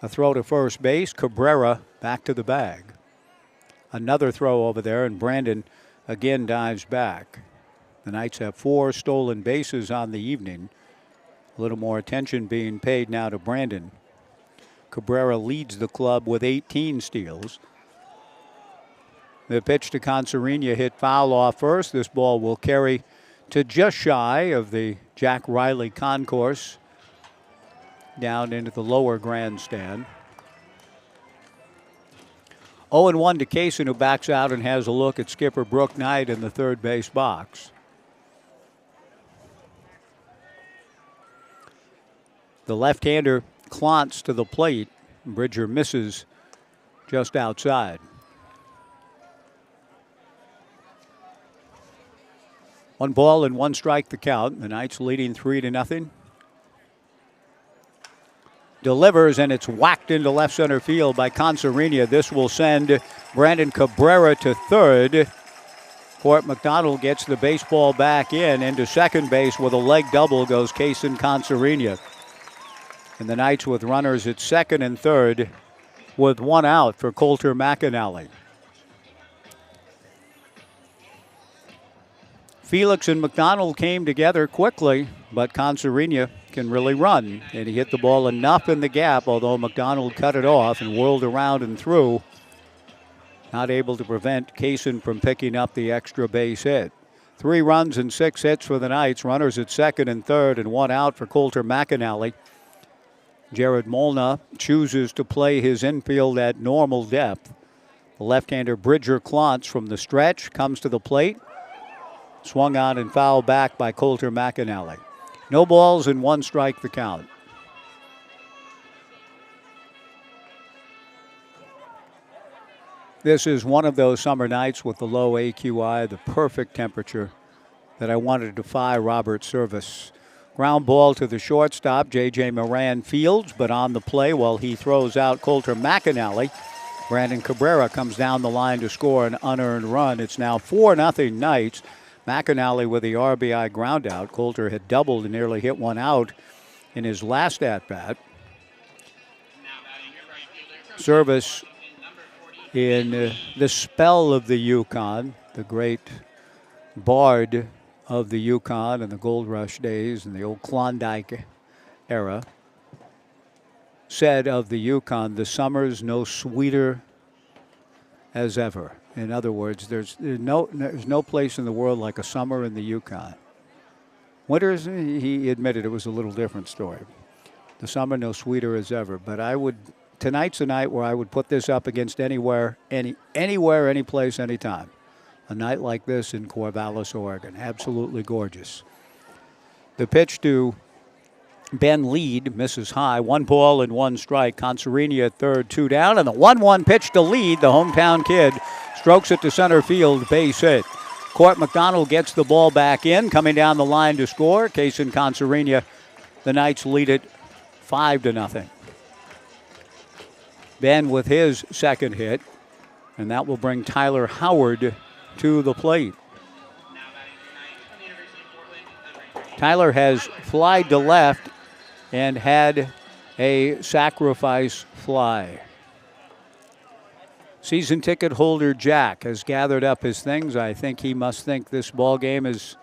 A throw to first base, Cabrera back to the bag. Another throw over there, and Brandon again dives back. The Knights have 4 stolen bases on the evening. A little more attention being paid now to Brandon. Cabrera leads the club with 18 steals. The pitch to Consarinia hit foul off first. This ball will carry to just shy of the Jack Riley concourse down into the lower grandstand. 0-1 to Kaysen, who backs out and has a look at skipper Brooke Knight in the third base box. The left-hander Clontz to the plate. Bridger misses just outside. One ball and one strike the count. The Knights leading 3-0. Delivers, and it's whacked into left center field by Consarinia. This will send Brandon Cabrera to third. Court McDonald gets the baseball back in. Into second base with a leg double goes Kaysen Consarinia. And the Knights with runners at second and third with one out for Coulter McAnally. Felix and McDonald came together quickly, but Conserina can really run. And he hit the ball enough in the gap, although McDonald cut it off and whirled around and through. Not able to prevent Kaysen from picking up the extra base hit. 3 runs and 6 hits for the Knights. Runners at second and third and 1 out for Coulter McAnally. Jared Molna chooses to play his infield at normal depth. The left-hander Bridger Klontz from the stretch comes to the plate. Swung on and fouled back by Coulter McAnally. No balls and 1 strike the count. This is one of those summer nights with the low AQI, the perfect temperature that I wanted to defy Robert's service. Ground ball to the shortstop. J.J. Moran fields, but on the play while he throws out Coulter McAnally. Brandon Cabrera comes down the line to score an unearned run. It's now 4-0 Knights. McAnally with the RBI ground out. Coulter had doubled and nearly hit 1 out in his last at-bat. Service in the spell of the Yukon, the great bard of the Yukon and the Gold Rush days and the old Klondike era, said of the Yukon, the summer's no sweeter as ever. In other words, there's no place in the world like a summer in the Yukon. Winters, he admitted it was a little different story. The summer no sweeter as ever. But tonight's a night where I would put this up against anywhere, any place, anytime. A night like this in Corvallis, Oregon. Absolutely gorgeous. The pitch to Ben Lead misses high. 1 ball and 1 strike. Conserina at third, 2 down. And the 1-1 pitch to Lead, the hometown kid, strokes it to center field, base hit. Court McDonald gets the ball back in, coming down the line to score. Kaysen Conserina, the Knights lead it 5-0. Ben with his second hit, and that will bring Tyler Howard to the plate. Tyler has flied to left and had a sacrifice fly. Season ticket holder Jack has gathered up his things. I think he must think this ball game is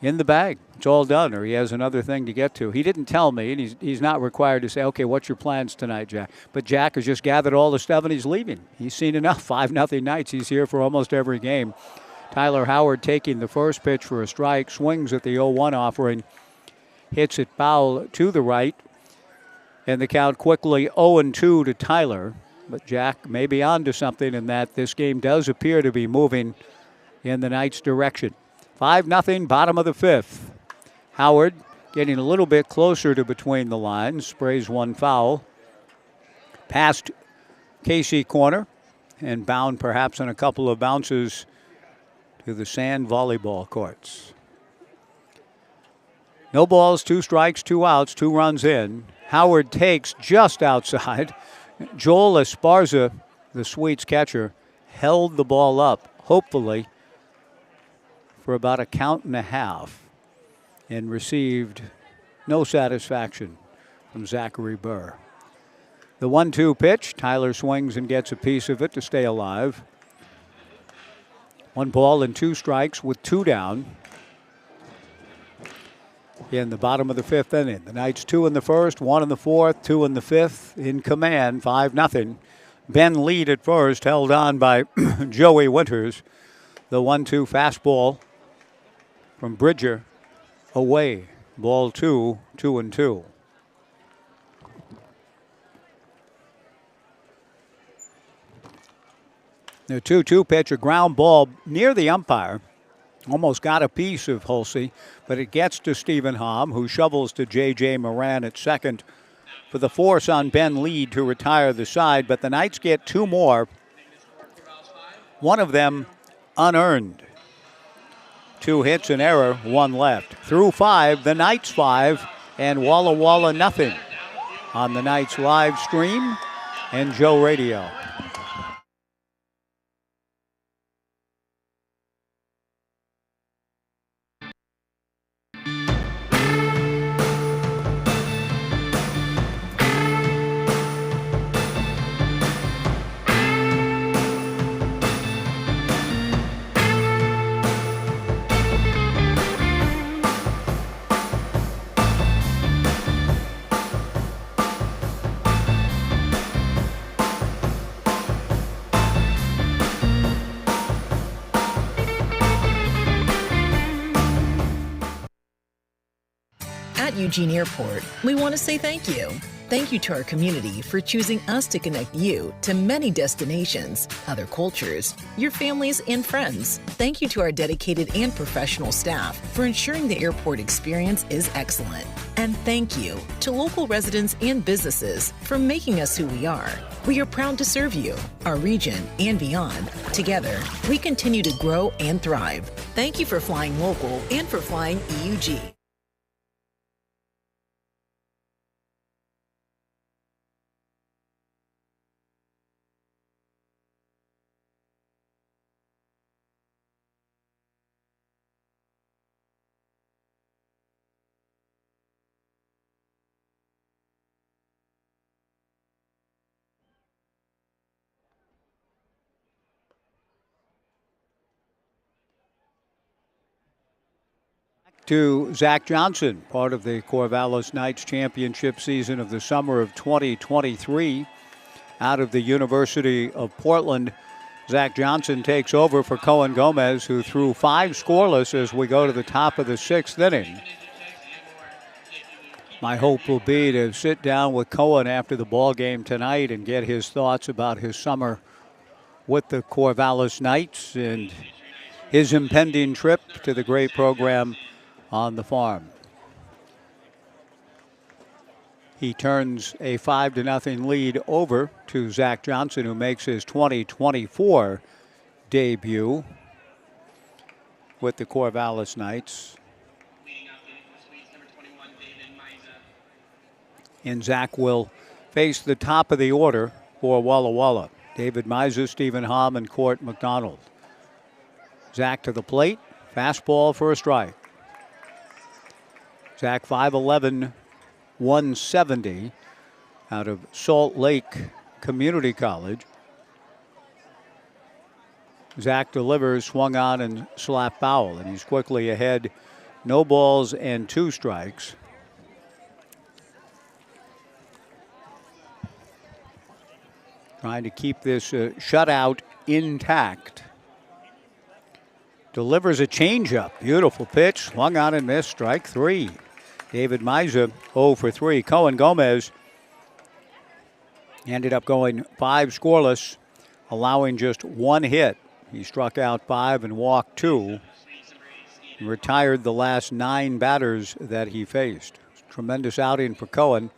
in the bag. It's all done, or he has another thing to get to. He didn't tell me, and he's not required to say, okay, what's your plans tonight, Jack? But Jack has just gathered all the stuff, and he's leaving. He's seen enough. 5-0 Knights. He's here for almost every game. Tyler Howard taking the first pitch for a strike, swings at the 0-1 offering, hits it foul to the right, and the count quickly 0-2 to Tyler. But Jack may be on to something in that this game does appear to be moving in the Knights' direction. 5-0, bottom of the 5th. Howard getting a little bit closer to between the lines, sprays 1 foul. Past Casey corner and bound perhaps on a couple of bounces to the sand volleyball courts. No balls, 2 strikes, 2 outs, 2 runs in. Howard takes just outside. Joel Esparza, the Sweets catcher, held the ball up, hopefully, for about a count and a half and received no satisfaction from Zachary Burr. The 1-2 pitch, Tyler swings and gets a piece of it to stay alive. 1 ball and 2 strikes with 2 down in the bottom of the 5th inning. The Knights 2 in the first, 1 in the 4th, 2 in the 5th, in command, 5-0. Ben Lead at first, held on by Joey Winters. The 1-2 fastball from Bridger away. Ball 2, 2-2. The 2-2 pitch, a ground ball near the umpire. Almost got a piece of Hulsey, but it gets to Stephen Hom, who shovels to J.J. Moran at second for the force on Ben Lead to retire the side. But the Knights get 2 more, one of them unearned. 2 hits, an error, 1 left. Through 5, the Knights 5, and Walla Walla nothing on the Knights live stream and Joe Radio.
Eugene Airport, we want to say thank you. Thank you to our community for choosing us to connect you to many destinations, other cultures, your families, and friends. Thank you to our dedicated and professional staff for ensuring the airport experience is excellent. And thank you to local residents and businesses for making us who we are. We are proud to serve you, our region, and beyond. Together, we continue to grow and thrive. Thank you for flying local and for flying EUG.
To Zach Johnson, part of the Corvallis Knights championship season of the summer of 2023. Out of the University of Portland, Zach Johnson takes over for Cohen Gomez, who threw 5 scoreless as we go to the top of the 6th inning. My hope will be to sit down with Cohen after the ball game tonight and get his thoughts about his summer with the Corvallis Knights and his impending trip to the great program on the farm. He turns a 5-0 lead over to Zach Johnson, who makes his 2024 debut with the Corvallis Knights. And Zach will face the top of the order for Walla Walla. David Miza, Stephen Hom, and Court McDonald. Zach to the plate. Fastball for a strike. Zach 5'11", 170 out of Salt Lake Community College. Zach delivers, swung on and slapped foul, and he's quickly ahead. No balls and 2 strikes. Trying to keep this shutout intact. Delivers a changeup. Beautiful pitch. Swung on and missed. Strike 3. David Miza 0 for 3. Cohen Gomez ended up going 5 scoreless, allowing just 1 hit. He struck out 5 and walked 2. And retired the last 9 batters that he faced. Tremendous outing for Cohen.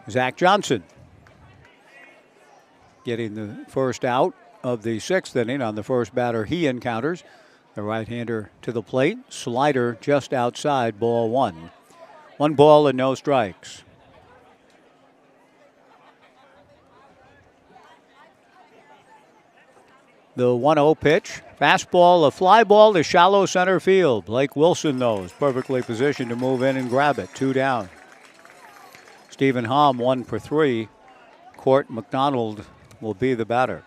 Zach Johnson getting the first out of the 6th inning on the first batter he encounters. The right-hander to the plate. Slider just outside, ball 1. 1 ball and no strikes. The 1-0 pitch. Fastball, a fly ball to shallow center field. Blake Wilson, though, is perfectly positioned to move in and grab it. 2 down. Stephen Hom 1 for 3. Court McDonald will be the batter.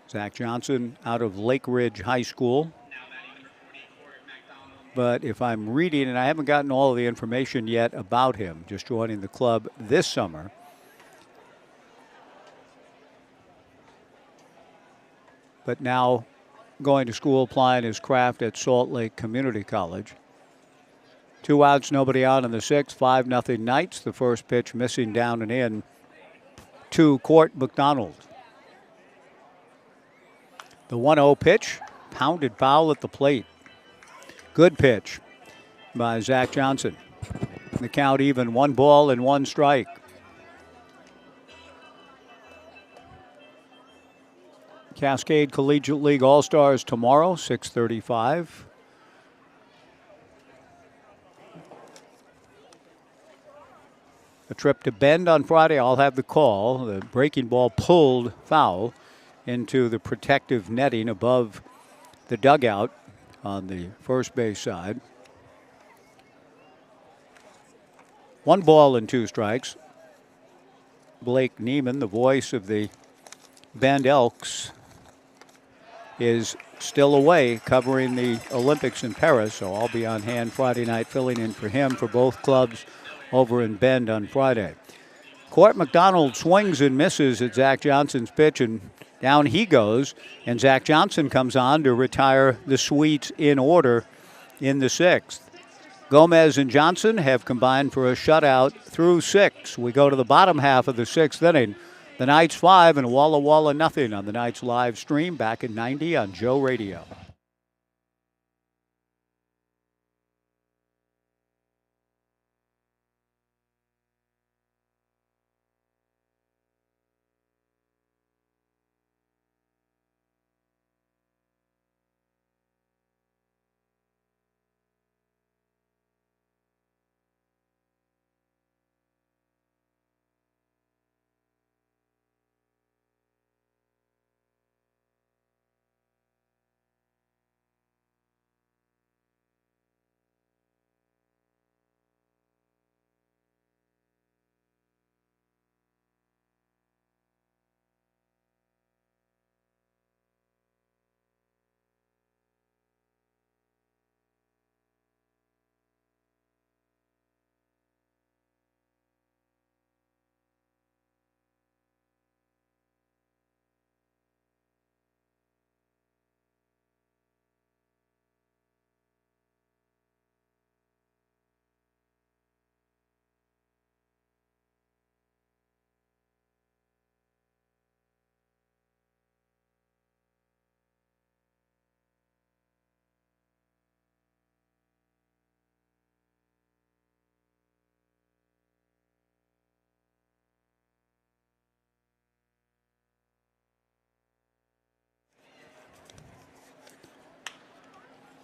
Zach Johnson out of Lake Ridge High School. But if I'm reading, and I haven't gotten all of the information yet about him, just joining the club this summer. But now going to school, applying his craft at Salt Lake Community College. 2 outs, nobody out in the 6th. 5-0 Knights. The first pitch missing down and in to Court McDonald. The 1-0 pitch, pounded foul at the plate. Good pitch by Zach Johnson. The count even, 1 ball and 1 strike. Cascade Collegiate League All-Stars tomorrow, 6:35. A trip to Bend on Friday. I'll have the call. The breaking ball pulled foul into the protective netting above the dugout on the first base side. 1 ball and 2 strikes. Blake Neiman, the voice of the Bend Elks, is still away covering the Olympics in Paris, so I'll be on hand Friday night filling in for him for both clubs over in Bend on Friday. Court McDonald swings and misses at Zach Johnson's pitch, and down he goes, and Zach Johnson comes on to retire the Swedes in order in the 6th. Gomez and Johnson have combined for a shutout through 6. We go to the bottom half of the 6th inning. The Knights 5 and Walla Walla nothing on the Knights live stream back in 90 on Joe Radio.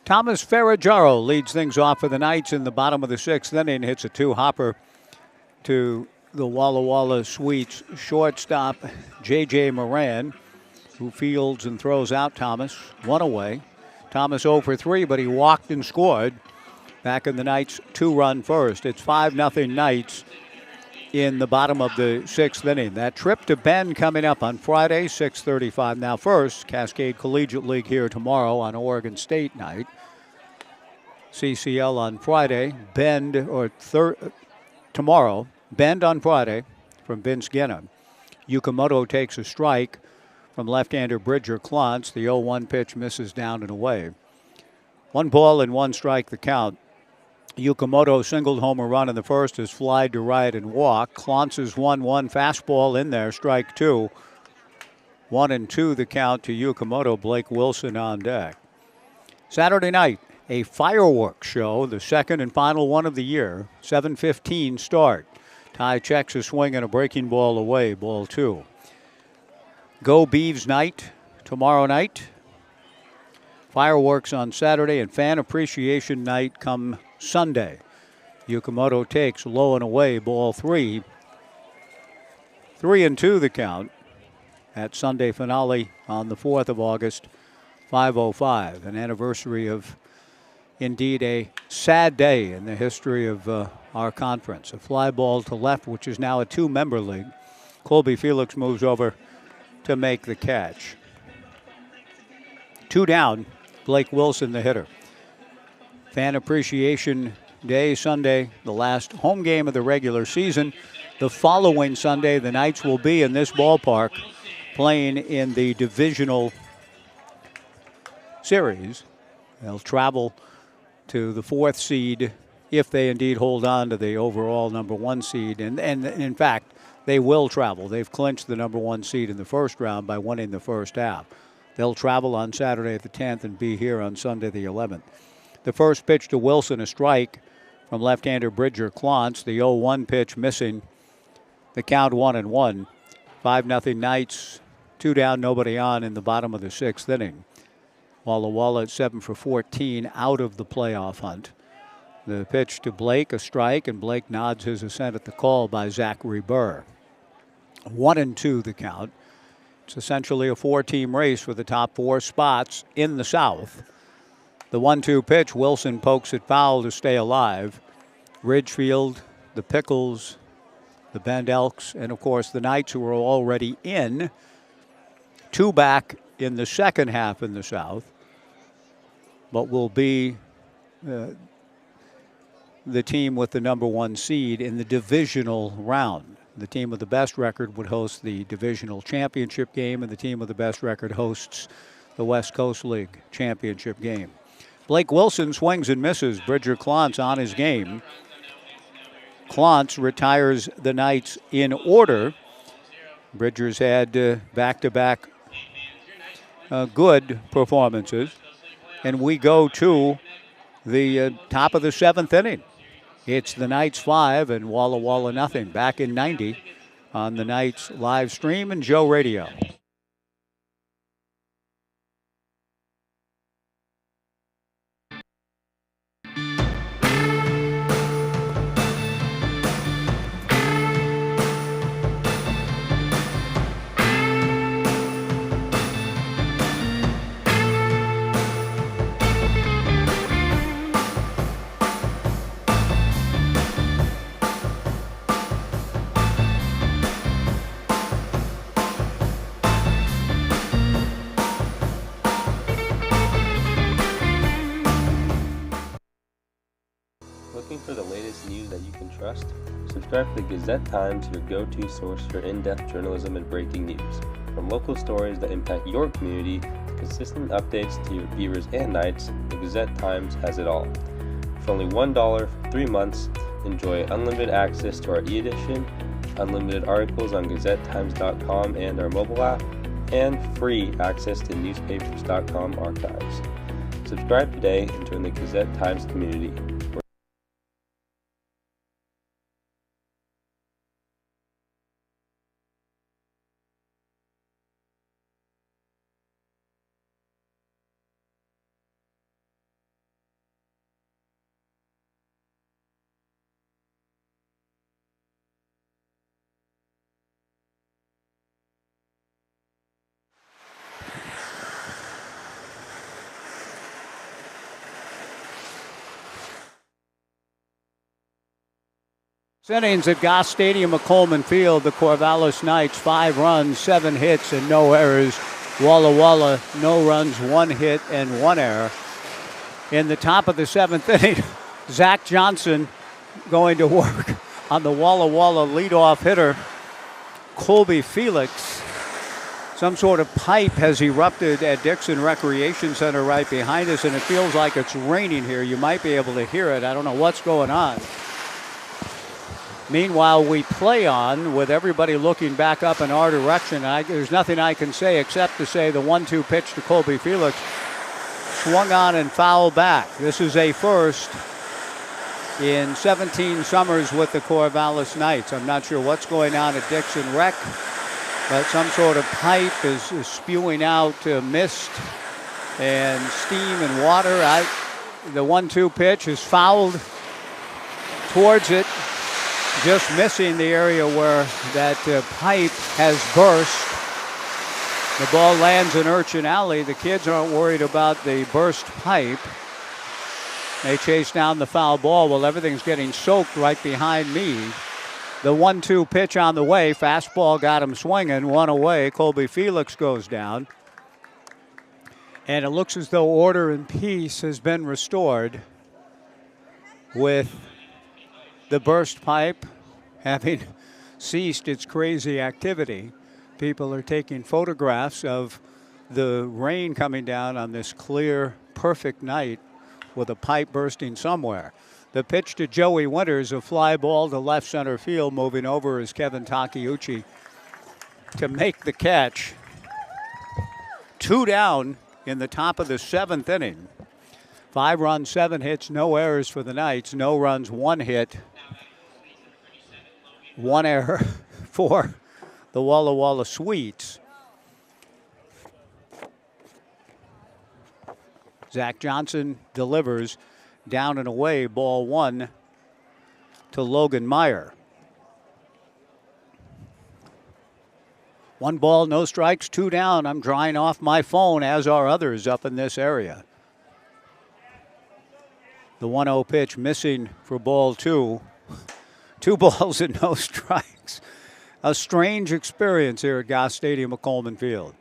Thomas Ferragaro leads things off for the Knights in the bottom of the 6th inning. Hits a 2-hopper to the Walla Walla Sweets shortstop, J.J. Moran, who fields and throws out Thomas. 1 away. Thomas 0 for 3, but he walked and scored back in the Knights' 2-run first. It's 5-0 Knights in the bottom of the 6th inning. That trip to Bend coming up on Friday, 6:35. Now first, Cascade Collegiate League here tomorrow on Oregon State night. CCL on Friday, Bend tomorrow, Bend on Friday from Vince Guinna. Yukamoto takes a strike from left-hander Bridger Klontz. The 0-1 pitch misses down and away. 1 ball and 1 strike the count. Yukamoto singled home a run in the first, is flied to right and walk. Klontz's 1-1 fastball in there, strike 2. 1-2 the count to Yukamoto. Blake Wilson on deck. Saturday night, a fireworks show, the second and final one of the year. 7:15 start. Ty checks a swing and a breaking ball away, ball 2. Go Beavs night tomorrow night. Fireworks on Saturday and fan appreciation night come Sunday. Yukamoto takes low and away, ball 3. 3-2 the count at Sunday finale on the 4th of August, 5:05. An anniversary of indeed a sad day in the history of our conference. A fly ball to left, which is now a 2-member league. Colby Felix moves over to make the catch. 2 down, Blake Wilson the hitter. Fan Appreciation Day, Sunday, the last home game of the regular season. The following Sunday, the Knights will be in this ballpark playing in the divisional series. They'll travel to the 4th seed if they indeed hold on to the overall number 1 seed. And in fact, they will travel. They've clinched the number 1 seed in the first round by winning the first half. They'll travel on Saturday the 10th and be here on Sunday the 11th. The first pitch to Wilson, a strike from left-hander Bridger Klontz. The 0-1 pitch missing. The count 1-1. 5-0 Knights. 2 down, nobody on in the bottom of the 6th inning. Walla Walla at 7 for 14 out of the playoff hunt. The pitch to Blake, a strike, and Blake nods his assent at the call by Zachary Burr. 1-2 the count. It's essentially a 4-team race for the top 4 spots in the South. The 1-2 pitch, Wilson pokes it foul to stay alive. Ridgefield, the Pickles, the Bend Elks, and of course the Knights, who are already in. 2 back in the second half in the South, but will be the team with the number 1 seed in the divisional round. The team with the best record would host the divisional championship game, and the team with the best record hosts the West Coast League championship game. Blake Wilson swings and misses. Bridger Klontz on his game. Klontz retires the Knights in order. Bridger's had back-to-back good performances. And we go to the top of the 7th inning. It's the Knights 5 and Walla Walla nothing. Back in 90 on the Knights live stream and Joe Radio.
Looking for the latest news that you can trust? Subscribe to the Gazette-Times, your go-to source for in-depth journalism and breaking news. From local stories that impact your community to consistent updates to your Beavers and Knights, the Gazette-Times has it all. For only $1 for 3 months, enjoy unlimited access to our e-edition, unlimited articles on GazetteTimes.com and our mobile app, and free access to newspapers.com archives. Subscribe today and join the Gazette-Times community.
Innings at Goss Stadium at Coleman Field. The Corvallis Knights, 5 runs, 7 hits, and no errors. Walla Walla, no runs, 1 hit, and 1 error. In the top of the 7th inning, Zach Johnson going to work on the Walla Walla leadoff hitter, Colby Felix. Some sort of pipe has erupted at Dixon Recreation Center right behind us, and it feels like it's raining here. You might be able to hear it. I don't know what's going on. Meanwhile, we play on with everybody looking back up in our direction. There's nothing I can say except to say the 1-2 pitch to Colby Felix swung on and fouled back. This is a first in 17 summers with the Corvallis Knights. I'm not sure what's going on at Dixon Rec, but some sort of pipe is spewing out mist and steam and water. The 1-2 pitch is fouled towards it, just missing the area where that pipe has burst. The ball lands in Urchin Alley. The kids aren't worried about the burst pipe. They chase down the foul ball. Well, everything's getting soaked right behind me. The 1-2 pitch on the way. Fastball got him swinging. 1 away. Colby Felix goes down. And it looks as though order and peace has been restored with the burst pipe having ceased its crazy activity. People are taking photographs of the rain coming down on this clear, perfect night with a pipe bursting somewhere. The pitch to Joey Winters, a fly ball to left center field. Moving over is Kevin Takeuchi to make the catch. 2 down in the top of the 7th inning. 5 runs, 7 hits, no errors for the Knights. No runs, 1 hit, 1 error for the Walla Walla Sweets. Zach Johnson delivers down and away, ball 1 to Logan Meyer. 1 ball, no strikes, 2 down. I'm drying off my phone, as are others up in this area. The 1-0 pitch missing for ball 2. 2 balls and no strikes. A strange experience here at Goss Stadium at Coleman Field.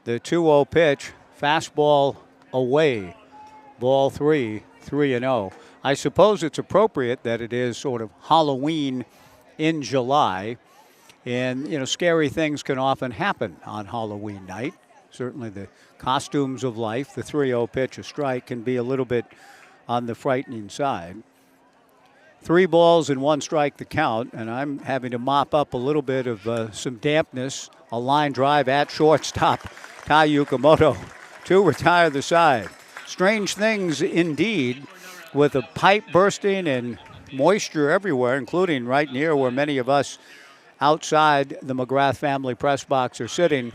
The 2-0 pitch, fastball away. Ball 3, 3-0. I suppose it's appropriate that it is sort of Halloween in July. And, scary things can often happen on Halloween night. Certainly the costumes of life, the 3-0 pitch, a strike, can be a little bit on the frightening side. 3 balls and 1 strike the count, and I'm having to mop up a little bit of some dampness. A line drive at shortstop, Tai Yukamoto, to retire the side. Strange things indeed, with a pipe bursting and moisture everywhere, including right near where many of us outside the McGrath family press box are sitting.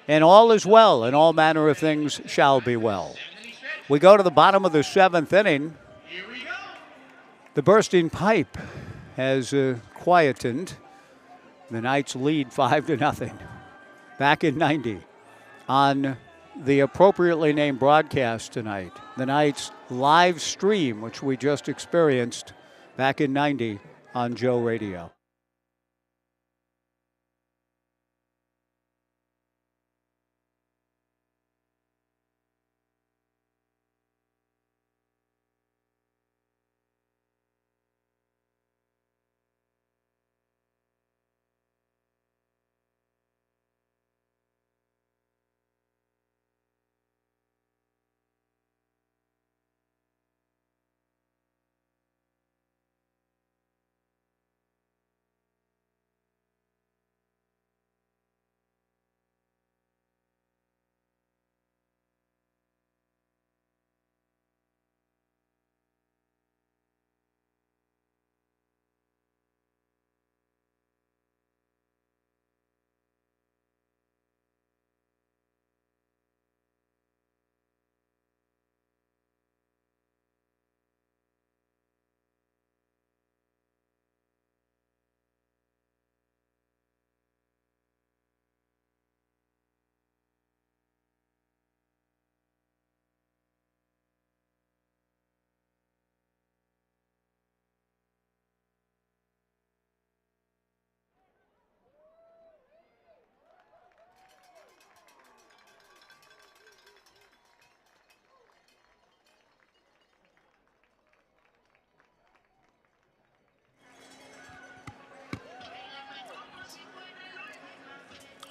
And all is well, and all manner of things shall be well. We go to the bottom of the 7th inning. The bursting pipe has quietened. The Knights lead 5-0. Back in 90 on the appropriately named broadcast tonight, the Knights live stream, which we just experienced back in 90 on Joe Radio.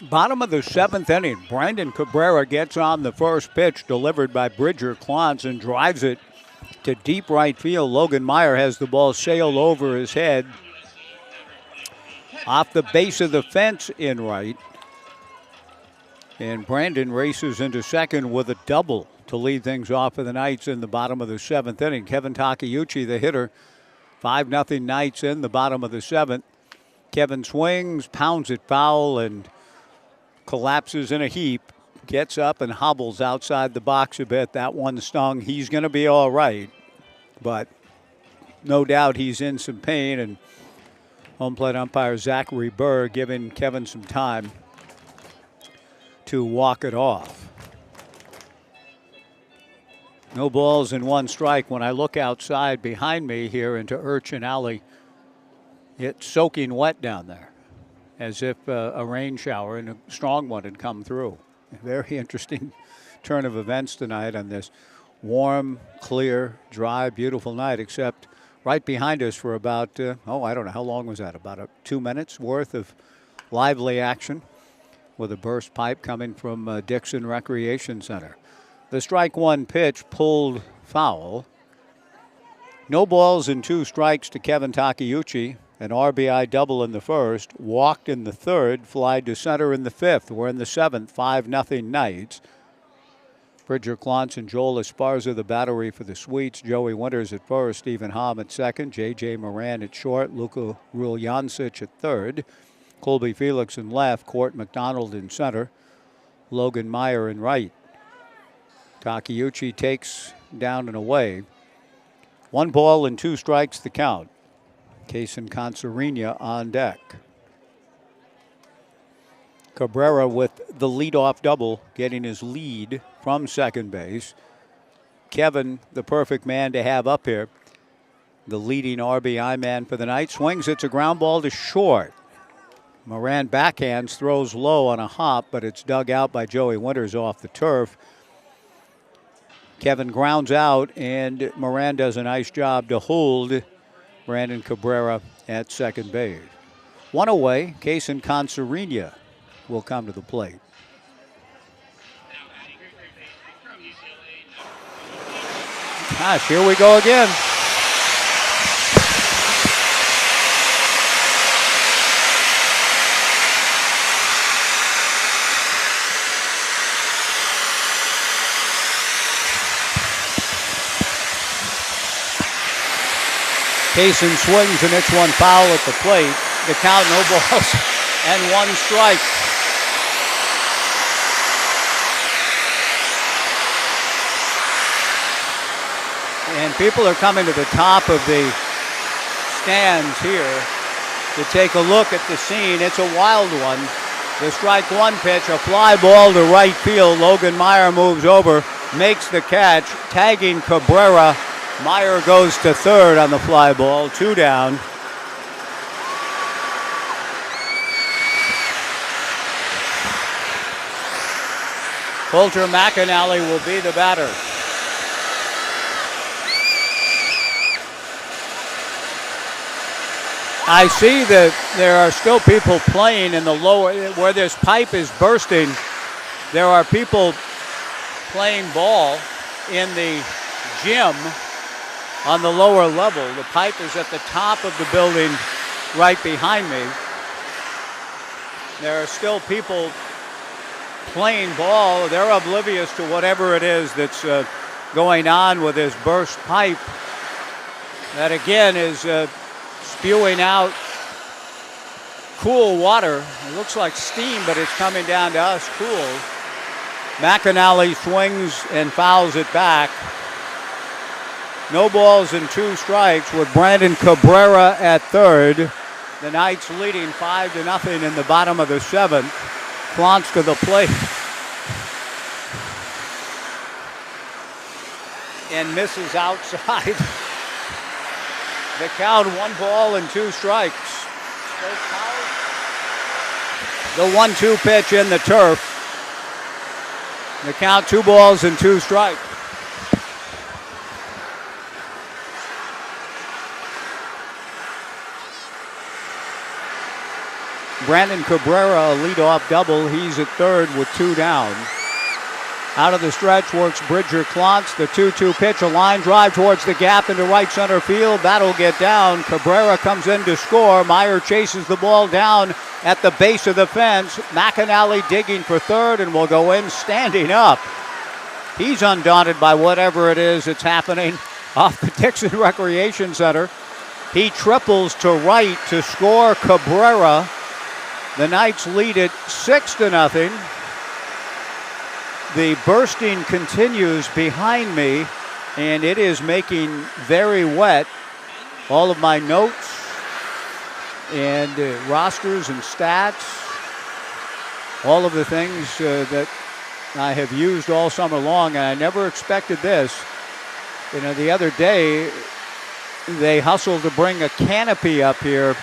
Bottom of the 7th inning, Brandon Cabrera gets on the first pitch delivered by Bridger Klontz and drives it to deep right field. Logan Meyer has the ball sail over his head off the base of the fence in right. And Brandon races into second with a double to lead things off for the Knights in the bottom of the 7th inning. Kevin Takeuchi, the hitter, 5-0 Knights in the bottom of the 7th. Kevin swings, pounds it foul, and collapses in a heap, gets up and hobbles outside the box a bit. That one stung. He's going to be all right, but no doubt he's in some pain, and home plate umpire Zachary Burr giving Kevin some time to walk it off. No balls and 1 strike. When I look outside behind me here into Urchin Alley, it's soaking wet down there, as if a rain shower, and a strong one, had come through. A very interesting turn of events tonight on this warm, clear, dry, beautiful night, except right behind us for about, I don't know, how long was that? About 2 minutes worth of lively action with a burst pipe coming from Dixon Recreation Center. The strike 1 pitch pulled foul. No balls and 2 strikes to Kevin Takeuchi. An RBI double in the first, walked in the third, flied to center in the 5th. We're in the 7th, 5-0 Knights. Bridger Klontz and Joel Esparza, the battery for the Sweets. Joey Winters at first, Stephen Hamm at second, J.J. Moran at short, Luka Ruljancic at third, Colby Felix in left, Court McDonald in center, Logan Meyer in right. Takeuchi takes down and away. 1 ball and 2 strikes the count. Kaysen Concerina on deck. Cabrera with the leadoff double, getting his lead from second base. Kevin, the perfect man to have up here, the leading RBI man for the Knights. Swings, it's a ground ball to short. Moran backhands, throws low on a hop, but it's dug out by Joey Winters off the turf. Kevin grounds out, and Moran does a nice job to hold Brandon Cabrera at second base. 1 away, Kaysen Concerina will come to the plate. Gosh, here we go again. Kaysen swings and it's one foul at the plate. The count, no balls, and one strike. And people are coming to the top of the stands here to take a look at the scene. It's a wild one. The strike one pitch, a fly ball to right field. Logan Meyer moves over, makes the catch, tagging Cabrera. Meyer goes to third on the fly ball, 2 down. Coulter McAnally will be the batter. I see that there are still people playing in the lower, where this pipe is bursting. There are people playing ball in the gym on the lower level. The pipe is at the top of the building right behind me. There are still people playing ball. They're oblivious to whatever it is that's going on with this burst pipe that again is spewing out cool water. It looks like steam, but it's coming down to us cool. McAnally swings and fouls it back. No balls and 2 strikes with Brandon Cabrera at third. The Knights leading 5-0 in the bottom of the 7th. Clontz to the plate. And misses outside. The count, 1 ball and 2 strikes. The 1-2 pitch in the turf. The count, 2 balls and 2 strikes. Brandon Cabrera, a leadoff double. He's at third with 2 down. Out of the stretch works Bridger Clontz. The 2-2 pitch, a line drive towards the gap into right center field. That'll get down. Cabrera comes in to score. Meyer chases the ball down at the base of the fence. McAnally digging for third and will go in standing up. He's undaunted by whatever it is that's happening off the Dixon Recreation Center. He triples to right to score Cabrera. The Knights lead it 6-0. The bursting continues behind me, and it is making very wet all of my notes and rosters and stats, all of the things that I have used all summer long, and I never expected this. You know, the other day, they hustled to bring a canopy up here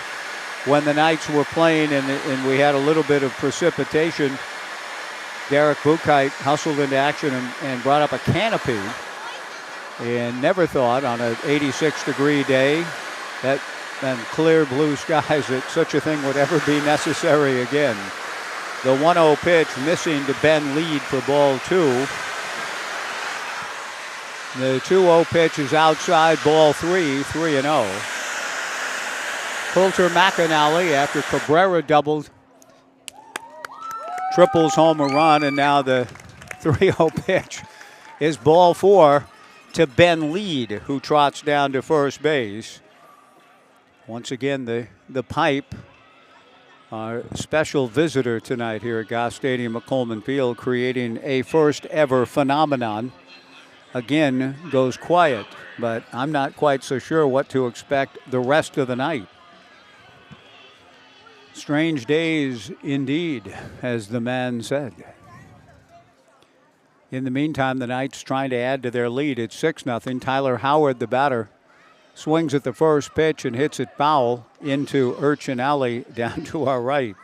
when the Knights were playing, and we had a little bit of precipitation. Derek Buchheit hustled into action and brought up a canopy, and never thought on an 86-degree day and clear blue skies that such a thing would ever be necessary again. The 1-0 pitch missing to Ben Lead for ball 2. The 2-0 pitch is outside, ball 3, 3-0. Coulter McAnally, after Cabrera doubled, triples home a run, and now the 3-0 pitch is ball 4 to Ben Lead, who trots down to first base. Once again, the pipe, our special visitor tonight here at Goff Stadium at Coleman Field, creating a first ever phenomenon. Again, goes quiet, but I'm not quite so sure what to expect the rest of the night. Strange days indeed, as the man said. In the meantime, the Knights trying to add to their lead. It's 6-0. Tyler Howard, the batter, swings at the first pitch and hits it foul into Urchin Alley down to our right.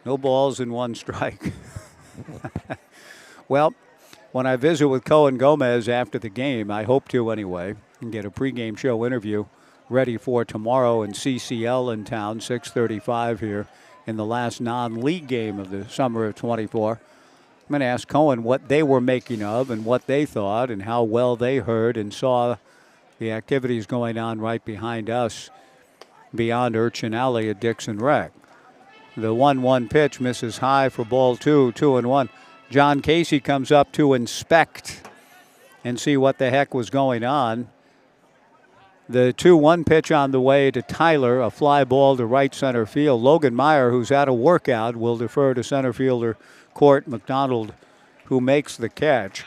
No balls and 1 strike. Well, when I visit with Cohen Gomez after the game, I hope to anyway, and get a pregame show interview ready for tomorrow in CCL in town, 6:35 here in the last non-league game of the summer of 24. I'm going to ask Cohen what they were making of and what they thought and how well they heard and saw the activities going on right behind us beyond Urchin Alley at Dixon Rec. The 1-1 pitch misses high for ball 2, 2-1. John Casey comes up to inspect and see what the heck was going on. The 2-1 pitch on the way to Tyler, a fly ball to right center field. Logan Meyer, who's at a workout, will defer to center fielder Court McDonald, who makes the catch.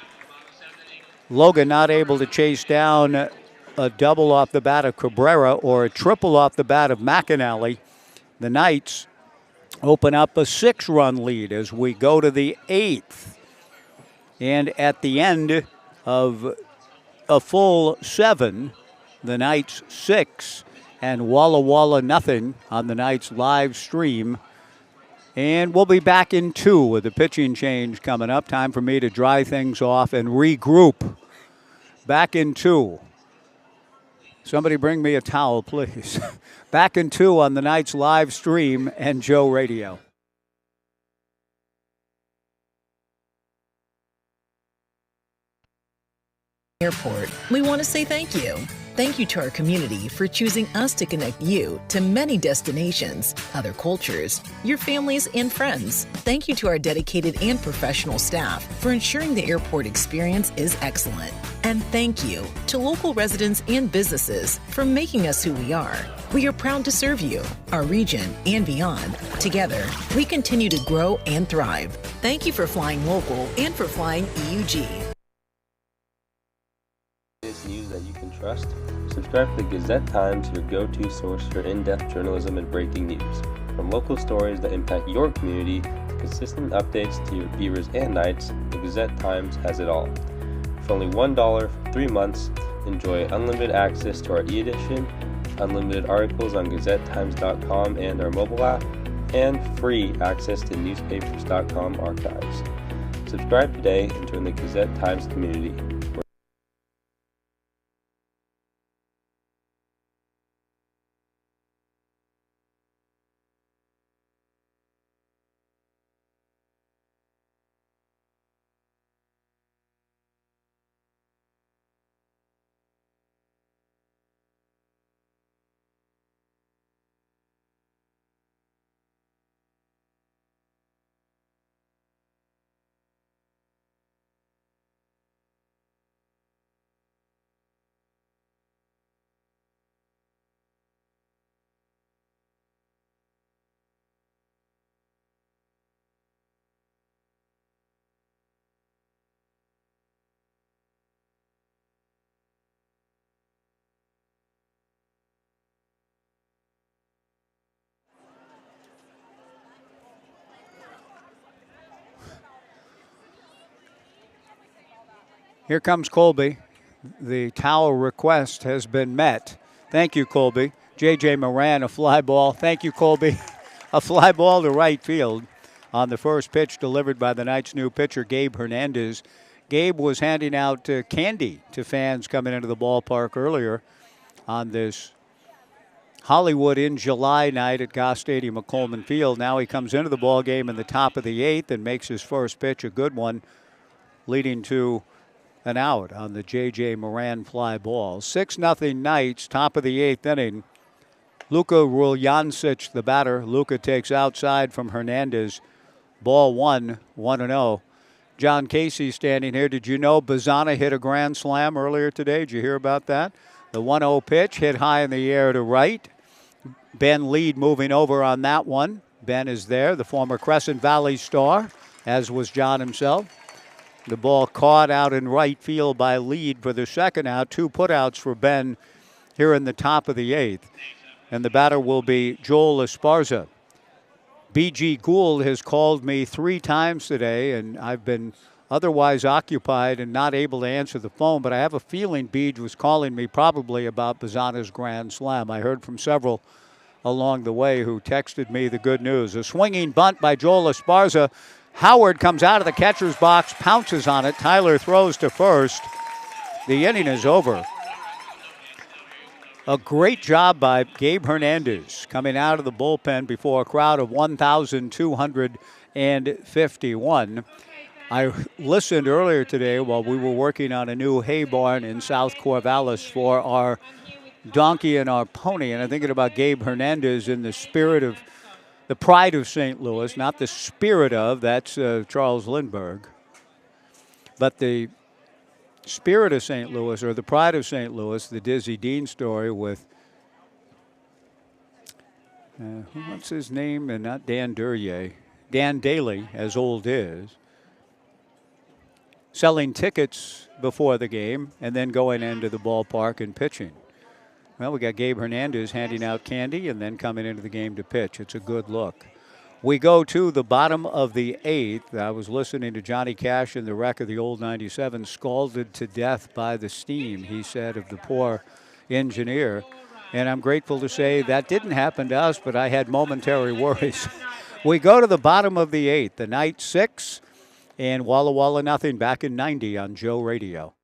Logan not able to chase down a double off the bat of Cabrera or a triple off the bat of McAnally. The Knights open up a 6-run lead as we go to the 8th. And at the end of a full 7, the Knights 6 and Walla Walla nothing on the Knights live stream. And we'll be back in 2 with a pitching change coming up. Time for me to dry things off and regroup. Back in 2. Somebody bring me a towel, please. Back in 2 on the Knights live stream and Joe Radio.
Airport, we want to say thank you. Thank you to our community for choosing us to connect you to many destinations, other cultures, your families, and friends. Thank you to our dedicated and professional staff for ensuring the airport experience is excellent. And thank you to local residents and businesses for making us who we are. We are proud to serve you, our region, and beyond. Together, we continue to grow and thrive. Thank you for flying local and for flying EUG.
News that you can trust. Subscribe to the Gazette-Times, your go-to source for in-depth journalism and breaking news. From local stories that impact your community to consistent updates to your Beavers and Knights, the Gazette-Times has it all. For only $1 for 3 months, enjoy unlimited access to our e-edition, unlimited articles on GazetteTimes.com and our mobile app, and free access to newspapers.com archives. Subscribe today and join the Gazette-Times community.
Here comes Colby. The towel request has been met. Thank you, Colby. J.J. Moran, a fly ball. Thank you, Colby. A fly ball to right field on the first pitch delivered by the Knights' new pitcher, Gabe Hernandez. Gabe was handing out candy to fans coming into the ballpark earlier on this Hollywood in July night at Goss Stadium at Coleman Field. Now he comes into the ball game in the top of the 8th and makes his first pitch, a good one, leading to an out on the J.J. Moran fly ball. 6-0 Knights, top of the 8th inning. Luka Ruljancic, the batter. Luka takes outside from Hernandez. Ball 1, 1-0. John Casey standing here. Did you know Bazana hit a grand slam earlier today? Did you hear about that? The 1-0 pitch hit high in the air to right. Ben Lead moving over on that one. Ben is there, the former Crescent Valley star, as was John himself. The ball caught out in right field by Lead for the second out. 2 putouts for Ben here in the top of the 8th. And the batter will be Joel Esparza. B.G. Gould has called me 3 times today, and I've been otherwise occupied and not able to answer the phone, but I have a feeling Beej was calling me probably about Bazana's grand slam. I heard from several along the way who texted me the good news. A swinging bunt by Joel Esparza. Howard comes out of the catcher's box, pounces on it. Tyler throws to first. The inning is over. A great job by Gabe Hernandez coming out of the bullpen before a crowd of 1,251. I listened earlier today while we were working on a new hay barn in South Corvallis for our donkey and our pony, and I'm thinking about Gabe Hernandez in the spirit of the pride of St. Louis, not the spirit of, that's Charles Lindbergh, but the spirit of St. Louis, or the pride of St. Louis, the Dizzy Dean story with, what's his name? And not Dan Duryea, Dan Daly, as old is, selling tickets before the game and then going into the ballpark and pitching. Well, we got Gabe Hernandez handing out candy and then coming into the game to pitch. It's a good look. We go to the bottom of the 8th. I was listening to Johnny Cash in the wreck of the old 97, scalded to death by the steam, he said, of the poor engineer. And I'm grateful to say that didn't happen to us, but I had momentary worries. We go to the bottom of the 8th, the night 6, and Walla Walla nothing back in 90 on Joe Radio.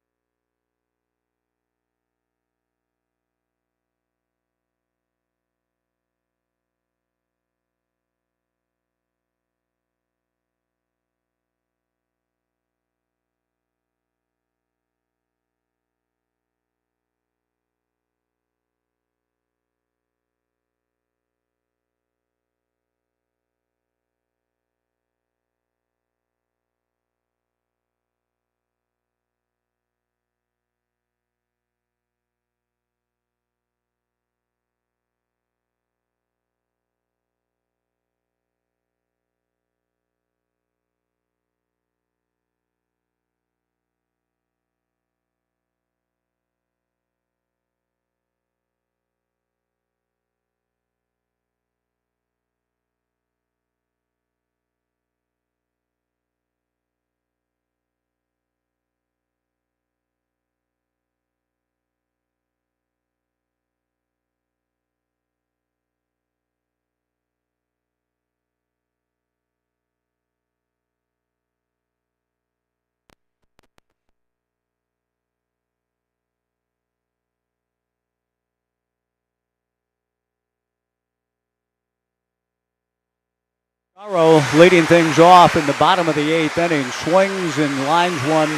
Morrow leading things off in the bottom of the 8th inning, swings and lines one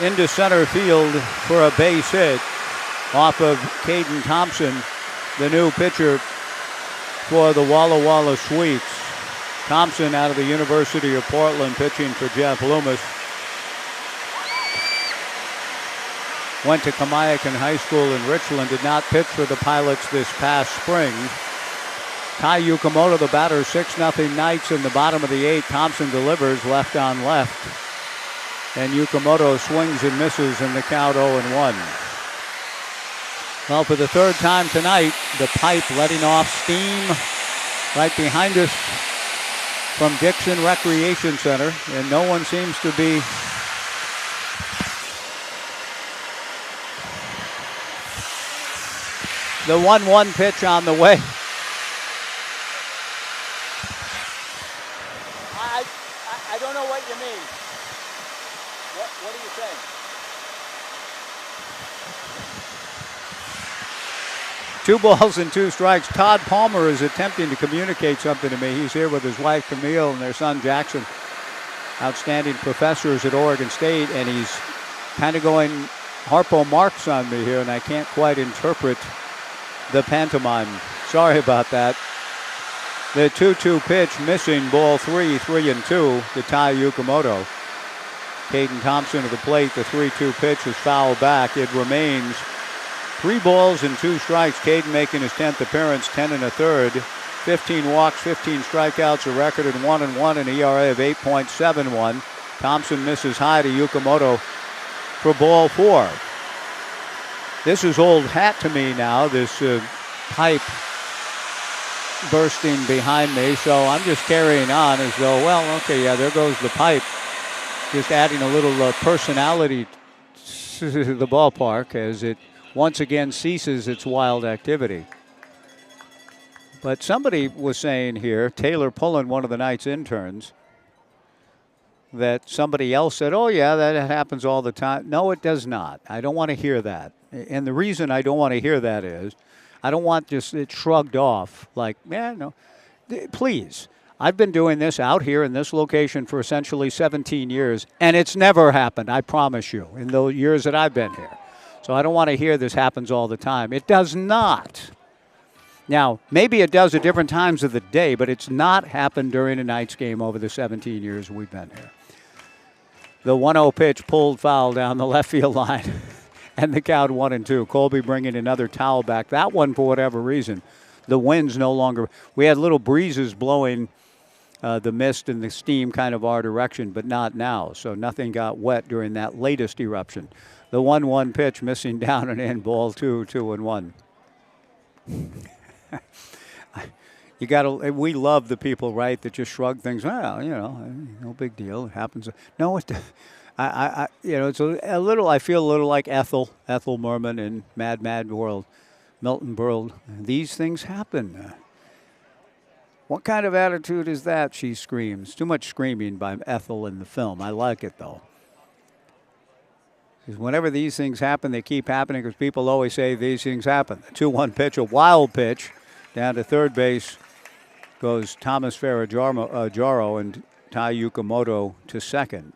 into center field for a base hit off of Caden Thompson, the new pitcher for the Walla Walla Sweets. Thompson out of the University of Portland pitching for Jeff Loomis. Went to Kamiakin High School in Richland, did not pitch for the Pilots this past spring. Ty Yukamoto, the batter, 6-0 Knights in the bottom of the 8th. Thompson delivers left on left. And Yukamoto swings and misses in the count 0-1. Well, for the third time tonight, the pipe letting off steam right behind us from Dixon Recreation Center. And no one seems to be the 1-1 pitch on the way. I don't know what you mean. What are you saying? Two balls and two strikes. Todd Palmer is attempting to communicate something to me. He's here with his wife Camille and their son Jackson, outstanding professors at Oregon State, and he's kind of going Harpo Marx on me here, and I can't quite interpret the pantomime. Sorry about that. The 2-2 pitch missing, ball 3-2 to Ty Yukamoto. Caden Thompson to the plate. The 3-2 pitch is fouled back. It remains 3 balls and 2 strikes. Caden making his 10th appearance, 10 1/3. 15 walks, 15 strikeouts, a record at 1-1, an ERA of 8.71. Thompson misses high to Yukamoto for ball 4. This is old hat to me now, this pipe bursting behind me, so I'm just carrying on as though, well, okay, yeah, there goes the pipe. Just adding a little personality to the ballpark as it once again ceases its wild activity. But somebody was saying here, Taylor Pullen, one of the night's interns, that somebody else said, oh, yeah, that happens all the time. No, it does not. I don't want to hear that. And the reason I don't want to hear that is I don't want just it shrugged off like, yeah, no. Please. I've been doing this out here in this location for essentially 17 years, and it's never happened, I promise you, in the years that I've been here. So I don't want to hear this happens all the time. It does not. Now, maybe it does at different times of the day, but it's not happened during a night's game over the 17 years we've been here. The 1-0 pitch pulled foul down the left field line, and the count 1-2. Colby bringing another towel back. That one, for whatever reason, the wind's no longer. We had little breezes blowing the mist and the steam kind of our direction, but not now. So nothing got wet during that latest eruption. The 1-1 pitch missing down and in, ball 2, 2-1. You got to. We love the people, right, that just shrug things. Well, no big deal. It happens. No, it's a little. I feel a little like Ethel Merman in Mad World, Milton Berle. These things happen. What kind of attitude is that? She screams. Too much screaming by Ethel in the film. I like it though. Because whenever these things happen, they keep happening because people always say these things happen. The 2-1 pitch, a wild pitch, down to third base goes Thomas Ferrajaro and Tai Yukamoto to second.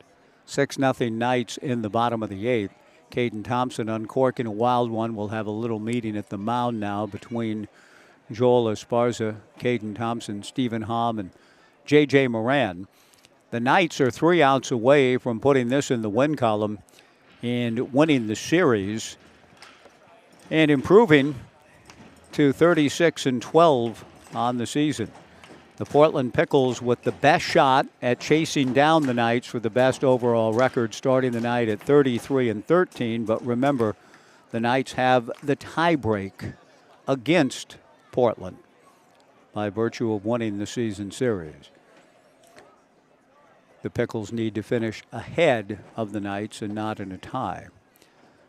6-0 Knights in the bottom of the 8th. Caden Thompson uncorking a wild one. We'll have a little meeting at the mound now between Joel Esparza, Caden Thompson, Stephen Hom, and J.J. Moran. The Knights are 3 outs away from putting this in the win column and winning the series and improving to 36-12 on the season. The Portland Pickles with the best shot at chasing down the Knights for the best overall record, starting the night at 33-13. But remember, the Knights have the tiebreak against Portland by virtue of winning the season series. The Pickles need to finish ahead of the Knights and not in a tie.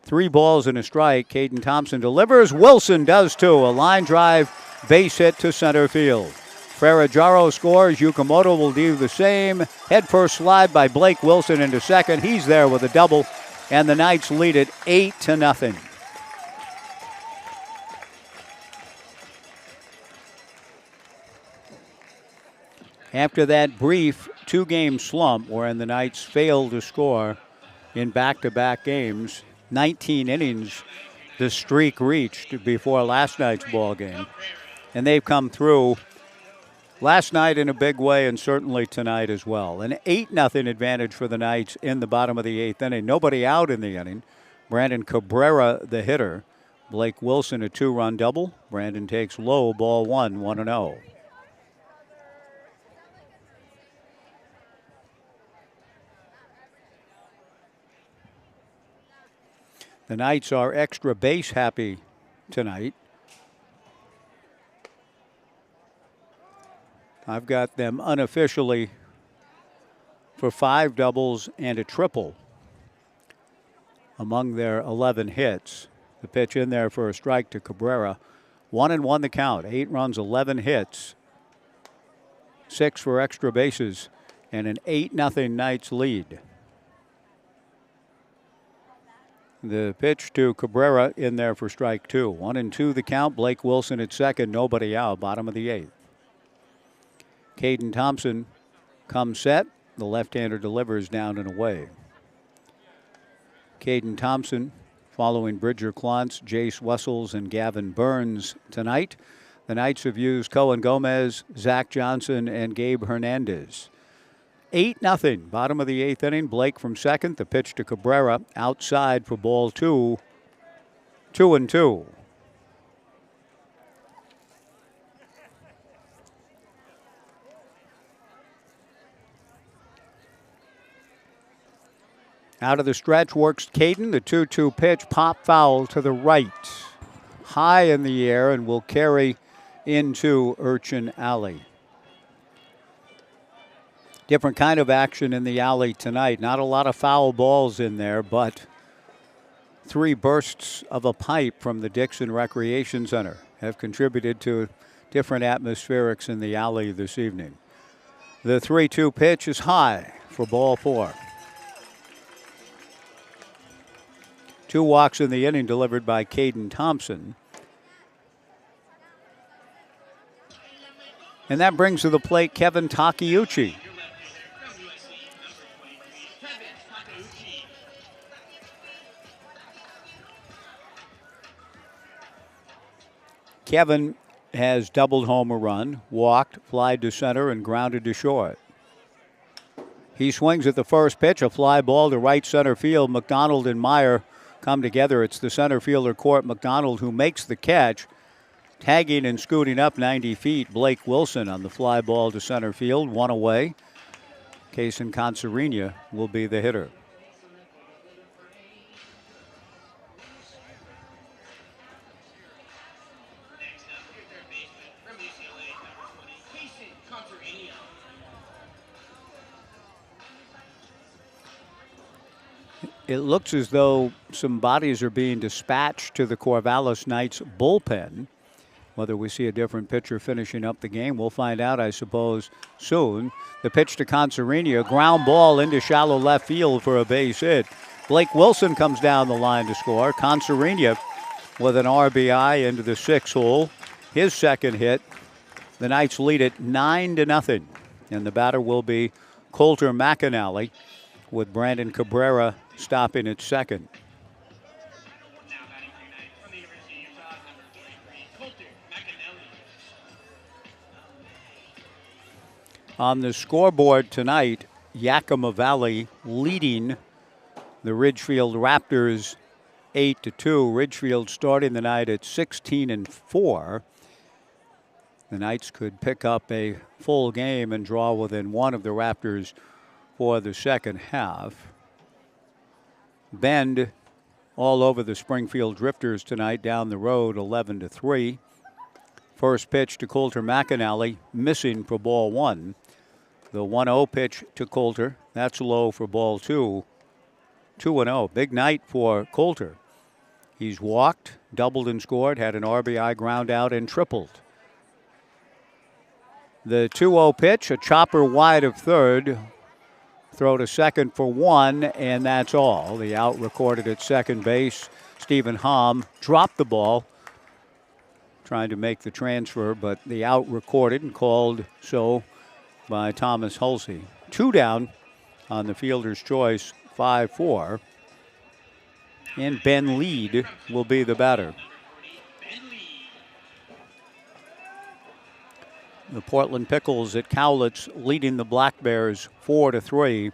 3 balls and a strike. Caden Thompson delivers. Wilson does too. A line drive, base hit to center field. Ferrajaro scores. Yukamoto will do the same. Head first slide by Blake Wilson into second. He's there with a double, and the Knights lead it 8-0. After that brief 2-game slump wherein the Knights failed to score in back-to-back games, 19 innings the streak reached before last night's ball game. And they've come through last night in a big way and certainly tonight as well. An 8-0 advantage for the Knights in the bottom of the 8th inning. Nobody out in the inning. Brandon Cabrera, the hitter. Blake Wilson, a 2-run double. Brandon takes low, ball 1, 1-0. The Knights are extra base happy tonight. I've got them unofficially for 5 doubles and a triple among their 11 hits. The pitch in there for a strike to Cabrera. 1-1 the count. 8 runs, 11 hits. 6 for extra bases and an 8-0 Knights lead. The pitch to Cabrera in there for strike 2. 1-2 the count. Blake Wilson at second. Nobody out. Bottom of the 8th. Caden Thompson comes set. The left-hander delivers down and away. Caden Thompson following Bridger Klontz, Jace Wessels, and Gavin Burns tonight. The Knights have used Cohen Gomez, Zach Johnson, and Gabe Hernandez. 8-0, bottom of the 8th inning. Blake from second. The pitch to Cabrera outside for ball 2. 2-2. Out of the stretch works Caden. The 2-2 pitch, pop foul to the right. High in the air and will carry into Urchin Alley. Different kind of action in the alley tonight. Not a lot of foul balls in there, but 3 bursts of a pipe from the Dixon Recreation Center have contributed to different atmospherics in the alley this evening. The 3-2 pitch is high for ball 4. 2 walks in the inning delivered by Caden Thompson. And that brings to the plate Kevin Takeuchi. Kevin has doubled home a run, walked, flied to center, and grounded to short. He swings at the first pitch, a fly ball to right center field. McDonald and Meyer come together. It's the center fielder, Court McDonald, who makes the catch. Tagging and scooting up 90 feet, Blake Wilson on the fly ball to center field, one away. Kaysen Concerina will be the hitter. It looks as though some bodies are being dispatched to the Corvallis Knights bullpen. Whether we see a different pitcher finishing up the game, we'll find out, I suppose, soon. The pitch to Concerina, a ground ball into shallow left field for a base hit. Blake Wilson comes down the line to score. Concerina with an RBI into the 6 hole. His second hit. The Knights lead it 9-0. And the batter will be Coulter McAnally, with Brandon Cabrera stopping at second. On the scoreboard tonight, Yakima Valley leading the Ridgefield Raptors 8-2. Ridgefield starting the night at 16-4. The Knights could pick up a full game and draw within one of the Raptors for the second half. Bend all over the Springfield Drifters tonight down the road, 11-3. First pitch to Coulter McAnally, missing for ball 1. The 1-0 pitch to Coulter, that's low for ball 2. 2-0. Big night for Coulter. He's walked, doubled and scored, had an RBI ground out and tripled. The 2-0 pitch, a chopper wide of third. Throw to second for 1, and that's all. The out recorded at second base. Stephen Hom dropped the ball, trying to make the transfer, but the out recorded and called so by Thomas Hulsey. 2 down on the fielder's choice, 5-4. And Ben Lead will be the batter. The Portland Pickles at Cowlitz leading the Black Bears 4-3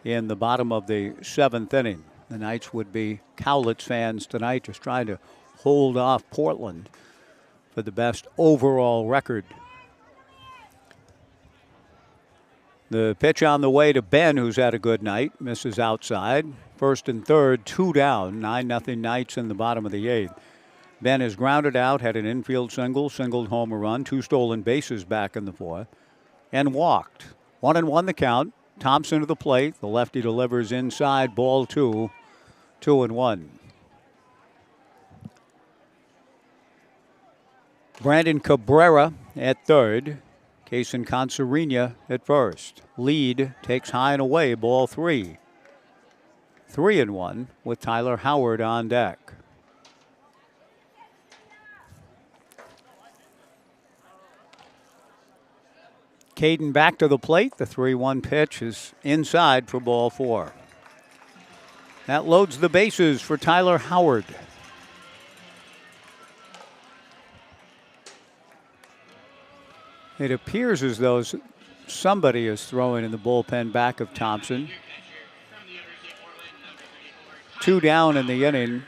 in the bottom of the 7th inning. The Knights would be Cowlitz fans tonight, just trying to hold off Portland for the best overall record. The pitch on the way to Ben, who's had a good night, misses outside. First and third, 2 down, 9-0 Knights in the bottom of the 8th. Ben is grounded out, had an infield single, singled home a run, 2 stolen bases back in the 4th, and walked. 1-1 the count. Thompson to the plate. The lefty delivers inside, ball 2, 2-1. Brandon Cabrera at third. Kaysen Concerina at first. Lead takes high and away, ball 3. 3-1 with Tyler Howard on deck. Caden back to the plate. The 3-1 pitch is inside for ball 4. That loads the bases for Tyler Howard. It appears as though somebody is throwing in the bullpen back of Thompson. 2 down in the inning.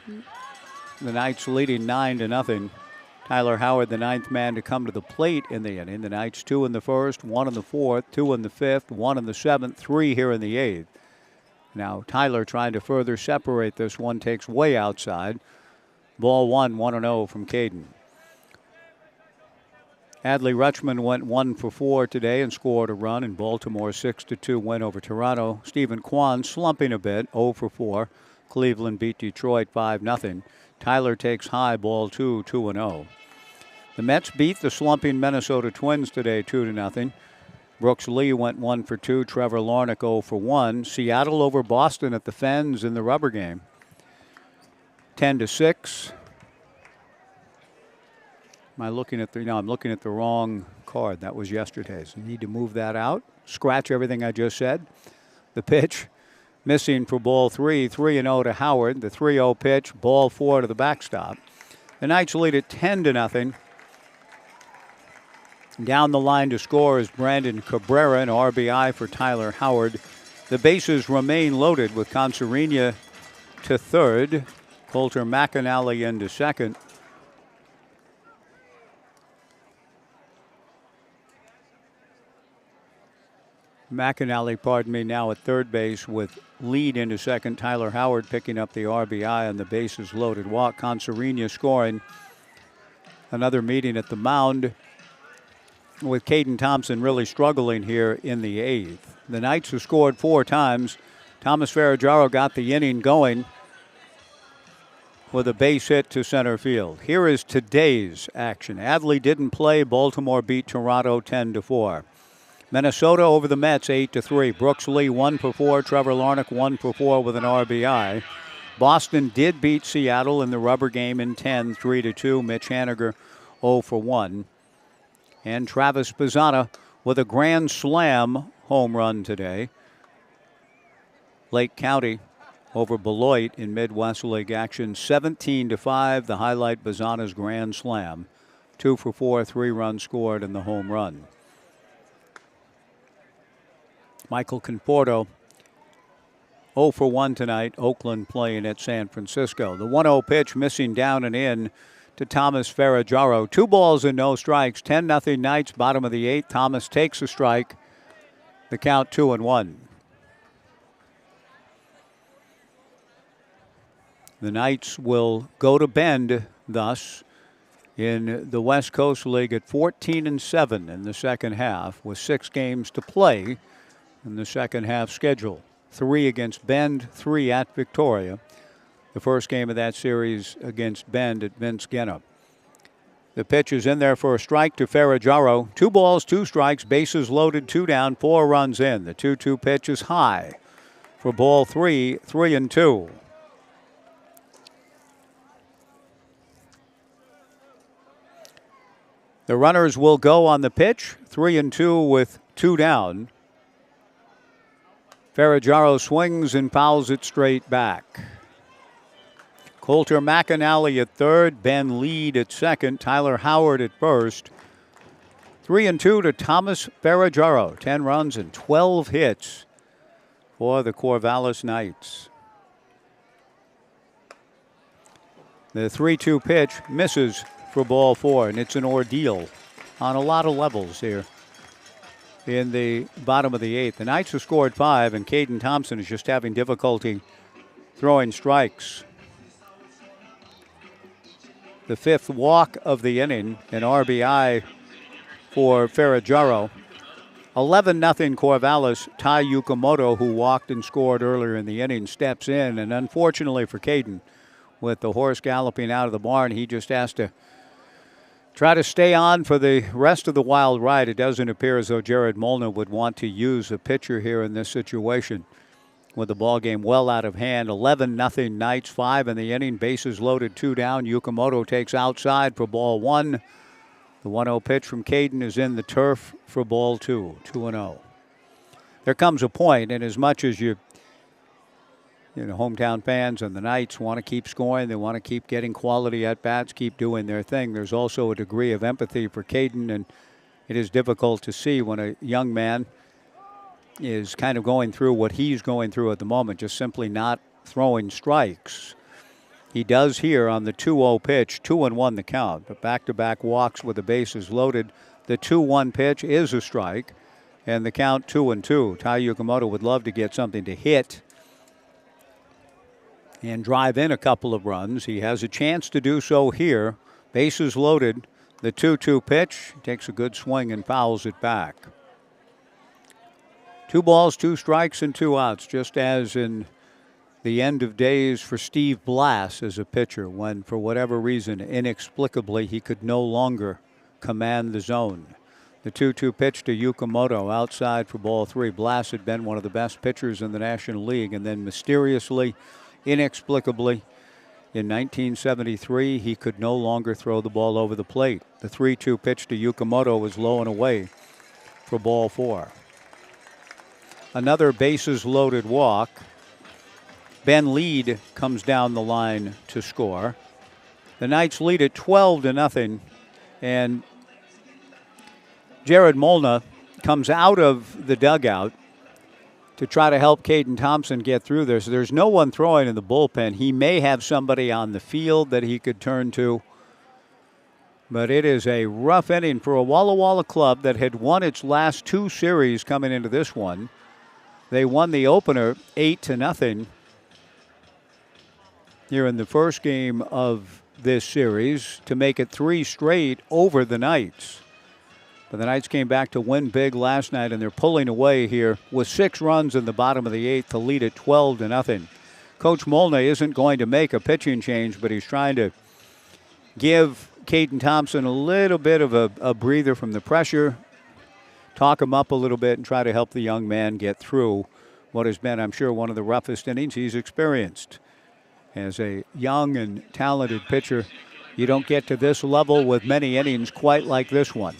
The Knights leading 9-0. Tyler Howard, the 9th man to come to the plate in the inning. The Knights 2 in the 1st, 1 in the 4th, 2 in the 5th, 1 in the 7th, 3 here in the 8th. Now Tyler trying to further separate this one, takes way outside. Ball 1, 1-0 from Caden. Adley Rutschman went 1 for 4 today and scored a run in Baltimore's 6-2 win over Toronto. Stephen Kwan slumping a bit, 0 for 4. Cleveland beat Detroit 5-0. Tyler takes high, ball 2, 2-0. The Mets beat the slumping Minnesota Twins today 2-0. Brooks Lee went 1 for 2. Trevor Larnach 0 for 1. Seattle over Boston at the Fens in the rubber game. 10-6. Am I looking at the? No, I'm looking at the wrong card. That was yesterday's. You need to move that out. Scratch everything I just said. The pitch missing for ball 3, 3-0 to Howard. The 3-0 pitch, ball 4 to the backstop. The Knights lead at 10-0. Down the line to score is Brandon Cabrera, an RBI for Tyler Howard. The bases remain loaded with Concerina to third, Coulter McAnally into second. McAnally, now at third base with lead into second. Tyler Howard picking up the RBI on the bases loaded walk. Concerina scoring. Another meeting at the mound with Caden Thompson really struggling here in the eighth. The Knights have scored 4 times. Thomas Ferragamo got the inning going with a base hit to center field. Here is today's action. Adley didn't play. Baltimore beat Toronto 10-4. Minnesota over the Mets 8-3. Brooks Lee 1 for 4. Trevor Larnach 1 for 4 with an RBI. Boston did beat Seattle in the rubber game in 10, 3-2. Mitch Haniger 0 for 1. And Travis Pizzana with a grand slam home run today. Lake County over Beloit in Midwest League action, 17-5. The highlight, Pizzana's grand slam. 2 for 4, 3 runs scored in the home run. Michael Conforto 0 for 1 tonight. Oakland playing at San Francisco. The 1-0 pitch missing down and in to Thomas Ferragamo. 2 balls and no strikes. 10-0 Knights, bottom of the 8th. Thomas takes a strike. The count 2-1. The Knights will go to Bend thus in the West Coast League at 14-7 in the second half with 6 games to play in the second half schedule. 3 against Bend, 3 at Victoria. The first game of that series against Bend at Vince Guenna. The pitch is in there for a strike to Ferragamo. 2 balls, 2 strikes, bases loaded, 2 down, 4 runs in. The 2-2 pitch is high for ball 3, 3-2. The runners will go on the pitch, 3-2 with 2 down. Ferragamo swings and fouls it straight back. Coulter McAnally at third, Ben Lead at second, Tyler Howard at first. 3-2 to Thomas Ferragamo, 10 runs and 12 hits for the Corvallis Knights. The 3-2 pitch misses for ball 4, and it's an ordeal on a lot of levels here in the bottom of the 8th. The Knights have scored 5, and Caden Thompson is just having difficulty throwing strikes. The 5th walk of the inning, an RBI for Ferragamo. 11-0 Corvallis. Ty Yukamoto, who walked and scored earlier in the inning, steps in, and unfortunately for Caden, with the horse galloping out of the barn, he just has to try to stay on for the rest of the wild ride. It doesn't appear as though Jared Molnar would want to use a pitcher here in this situation. With the ball game well out of hand, 11-0 Knights, 5 in the inning, bases loaded, 2 down. Yukamoto takes outside for ball 1. The 1-0 pitch from Caden is in the turf for ball 2, 2-0. There comes a point, and as much as hometown fans and the Knights want to keep scoring, they want to keep getting quality at-bats, keep doing their thing, there's also a degree of empathy for Caden, and it is difficult to see when a young man is kind of going through what he's going through at the moment, just simply not throwing strikes. He does here on the 2-0 pitch, 2-1 the count, but back-to-back walks with the bases loaded. The 2-1 pitch is a strike, and the count 2-2. Tai Yukamoto would love to get something to hit and drive in a couple of runs. He has a chance to do so here. Bases loaded. The 2-2 pitch takes a good swing and fouls it back. 2 balls, 2 strikes, and 2 outs, just as in the end of days for Steve Blass as a pitcher when, for whatever reason, inexplicably, he could no longer command the zone. The 2-2 pitch to Yukamoto outside for ball 3. Blass had been one of the best pitchers in the National League, and then mysteriously, inexplicably, In 1973, he could no longer throw the ball over the plate. The 3-2 pitch to Yukamoto was low and away for ball 4. Another bases loaded walk. Ben Lead comes down the line to score. The Knights lead at 12-0, and Jared Molna comes out of the dugout to try to help Caden Thompson get through this. There's no one throwing in the bullpen. He may have somebody on the field that he could turn to, but it is a rough inning for a Walla Walla club that had won its last 2 series coming into this one. They won the opener 8-0 here in the first game of this series to make it 3 straight over the Knights. But the Knights came back to win big last night, and they're pulling away here with 6 runs in the bottom of the 8th to lead at 12-0. Coach Molna isn't going to make a pitching change, but he's trying to give Caden Thompson a little bit of a breather from the pressure, talk him up a little bit, and try to help the young man get through what has been, I'm sure, one of the roughest innings he's experienced. As a young and talented pitcher, you don't get to this level with many innings quite like this one.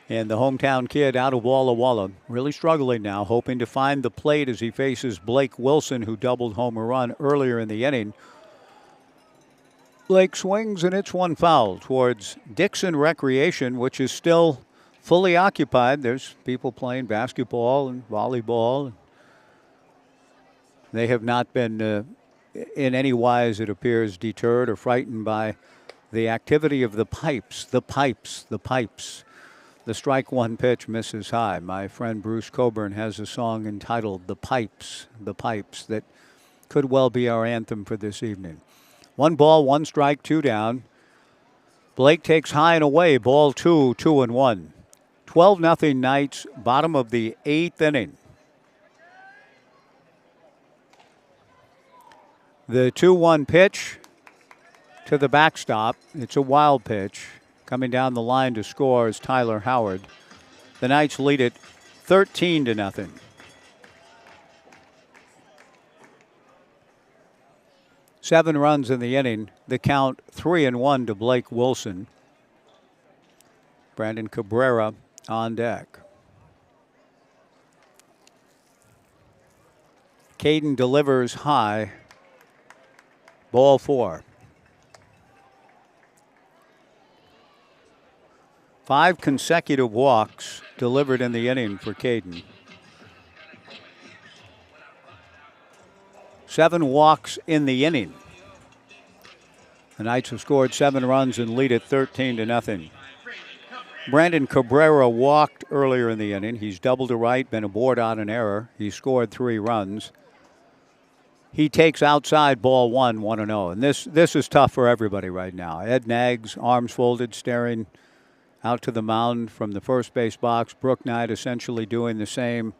And the hometown kid out of Walla Walla really struggling now, hoping to find the plate as he faces Blake Wilson, who doubled home a run earlier in the inning. Blake swings, and it's one foul towards Dixon Recreation, which is still fully occupied. There's people playing basketball and volleyball. They have not been in any wise, it appears, deterred or frightened by the activity of the pipes, the pipes, the pipes. The strike one pitch misses high. My friend Bruce Coburn has a song entitled The Pipes, that could well be our anthem for this evening. 1 ball, 1 strike, 2 down. Blake takes high and away, ball 2, 2-1. 12-0 Knights, bottom of the 8th inning. The 2-1 pitch to the backstop. It's a wild pitch. Coming down the line to score is Tyler Howard. The Knights lead it 13-0. Seven runs in the inning. The count 3-1 to Blake Wilson. Brandon Cabrera on deck. Caden delivers high. Ball 4. 5 consecutive walks delivered in the inning for Caden. 7 walks in the inning. The Knights have scored 7 runs and lead it 13-0. Brandon Cabrera walked earlier in the inning. He's doubled to right, been aboard on an error. He scored 3 runs. He takes outside ball 1, 1-0. And this is tough for everybody right now. Ed Nags, arms folded, staring out to the mound from the first base box. Brooke Knight essentially doing the same.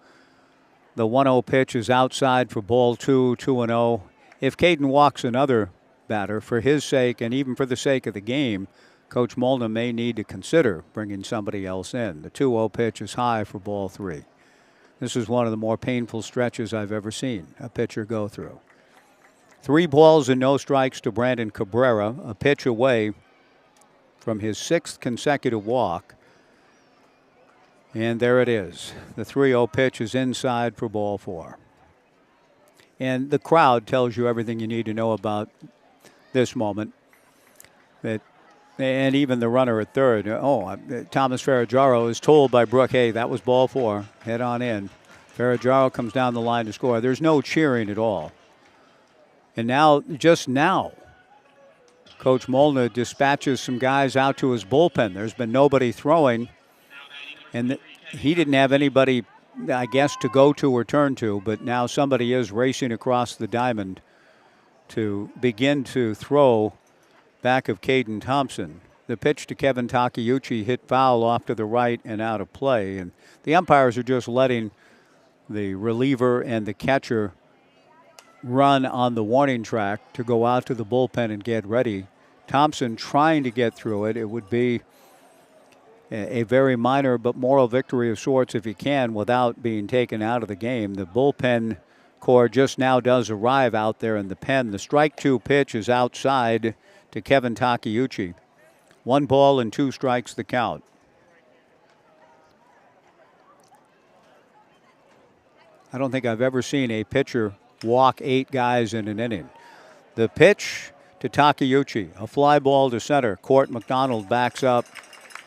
The 1-0 pitch is outside for ball 2, 2-0. If Caden walks another batter, for his sake and even for the sake of the game, Coach Molna may need to consider bringing somebody else in. The 2-0 pitch is high for ball 3. This is one of the more painful stretches I've ever seen a pitcher go through. 3 balls and no strikes to Brandon Cabrera, a pitch away from his 6th consecutive walk. And there it is. The 3-0 pitch is inside for ball 4. And the crowd tells you everything you need to know about this moment. And even the runner at third. Thomas Ferraggiaro is told by Brooke, hey, that was ball 4. Head on in. Ferraggiaro comes down the line to score. There's no cheering at all. And now, just now, Coach Molna dispatches some guys out to his bullpen. There's been nobody throwing, and he didn't have anybody, I guess, to go to or turn to, but now somebody is racing across the diamond to begin to throw back of Caden Thompson. The pitch to Kevin Takeuchi hit foul off to the right and out of play, and the umpires are just letting the reliever and the catcher run on the warning track to go out to the bullpen and get ready. Thompson trying to get through it. It would be a very minor but moral victory of sorts if he can without being taken out of the game. The bullpen Corps just now does arrive out there in the pen. The strike 2 pitch is outside to Kevin Takeuchi. 1 ball and 2 strikes the count. I don't think I've ever seen a pitcher walk 8 guys in an inning. The pitch to Takeuchi, a fly ball to center. Court McDonald backs up,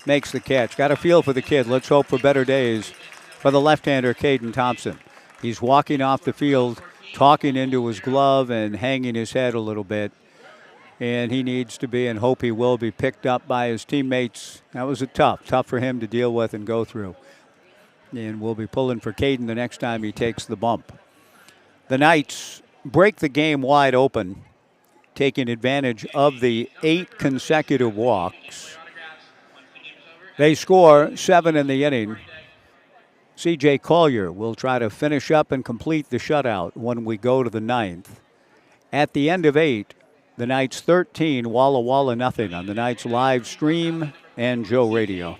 makes the catch. Got a feel for the kid. Let's hope for better days for the left-hander, Caden Thompson. He's walking off the field, talking into his glove and hanging his head a little bit. And he needs to be, and hope he will be, picked up by his teammates. That was tough for him to deal with and go through. And we'll be pulling for Caden the next time he takes the bump. The Knights break the game wide open, taking advantage of the 8 consecutive walks. They score 7 in the inning. C.J. Collier will try to finish up and complete the shutout when we go to the 9th. At the end of 8, the Knights 13, Walla Walla nothing on the Knights live stream and Joe Radio.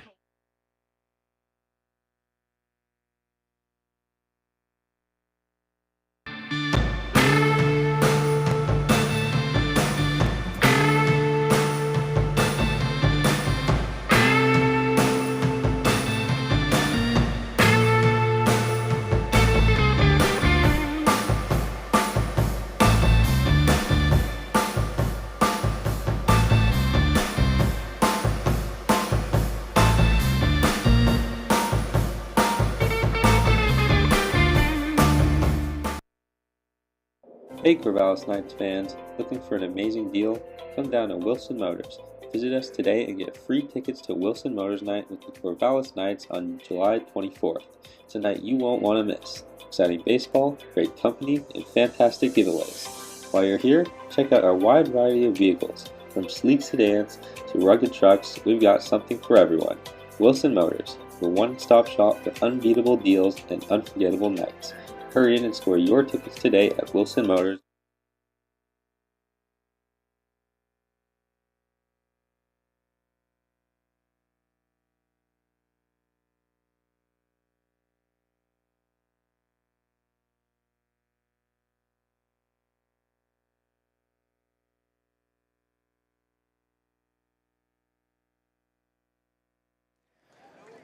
Hey Corvallis Knights fans, looking for an amazing deal? Come down to Wilson Motors. Visit us today and get free tickets to Wilson Motors Night with the Corvallis Knights on July 24th. It's a night you won't want to miss. Exciting baseball, great company, and fantastic giveaways. While you're here, check out our wide variety of vehicles. From sleek sedans to rugged trucks, we've got something for everyone. Wilson Motors, the one-stop shop for unbeatable deals and unforgettable nights. Hurry in and score your tickets today at Wilson Motors.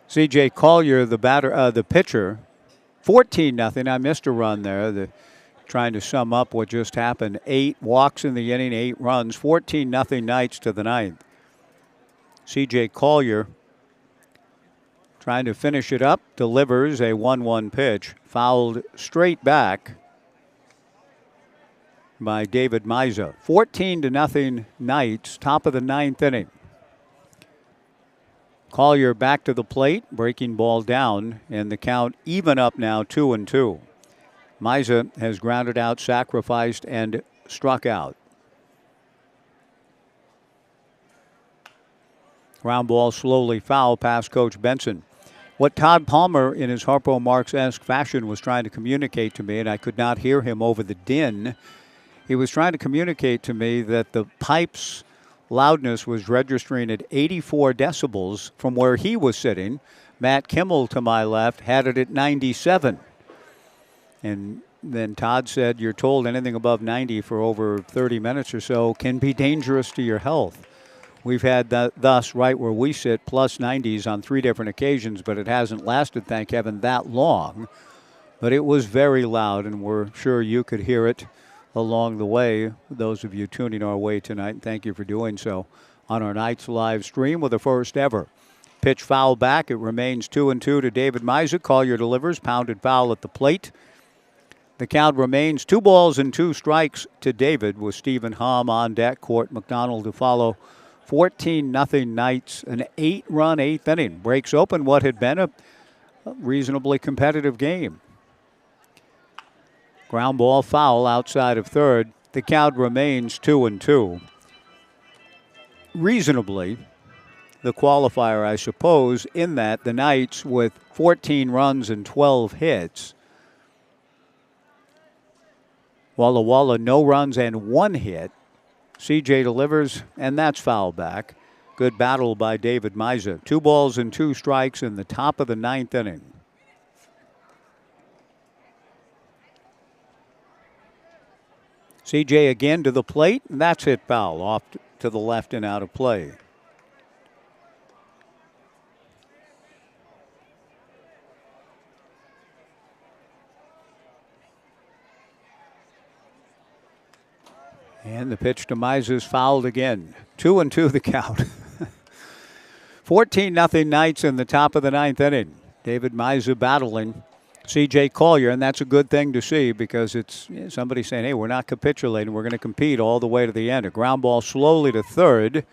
C.J. Collier, the pitcher, 14-0. I missed a run there. Trying to sum up what just happened. 8 walks in the inning, 8 runs, 14-0 Knights to the 9th. C.J. Collier trying to finish it up, delivers a 1-1 pitch, fouled straight back by David Miza. 14-0 Knights, top of the 9th inning. Collier back to the plate, breaking ball down, and the count even up now, 2-2. Miza has grounded out, sacrificed, and struck out. Ground ball slowly foul past Coach Benson. What Todd Palmer, in his Harpo Marx-esque fashion, was trying to communicate to me, and I could not hear him over the din, he was trying to communicate to me that the pipes loudness was registering at 84 decibels from where he was sitting. Matt Kimmel to my left had it at 97. And then Todd said, you're told anything above 90 for over 30 minutes or so can be dangerous to your health. We've had thus right where we sit plus 90s on 3 different occasions, but it hasn't lasted, thank heaven, that long. But it was very loud, and we're sure you could hear it along the way, those of you tuning our way tonight, and thank you for doing so on our Knights live stream with the first ever. Pitch foul back. It remains 2-2 to David Miza. Collier delivers, pounded foul at the plate. The count remains 2 balls and 2 strikes to David with Stephen Hom on deck. Court McDonald to follow. 14-0 Knights, an 8-run 8th inning. Breaks open what had been a reasonably competitive game. Ground ball foul outside of third. The count remains 2-2. Reasonably, the qualifier, I suppose, in that the Knights with 14 runs and 12 hits. Walla Walla, no runs and 1 hit. CJ delivers, and that's foul back. Good battle by David Miza. 2 balls and 2 strikes in the top of the 9th inning. CJ again to the plate, and that's hit foul off to the left and out of play. And the pitch to Mises fouled again. 2-2 the count. 14-0 Knights in the top of the ninth inning. David Mises battling C.J. Collier, and that's a good thing to see because it's somebody saying, hey, we're not capitulating. We're going to compete all the way to the end. A ground ball slowly to third.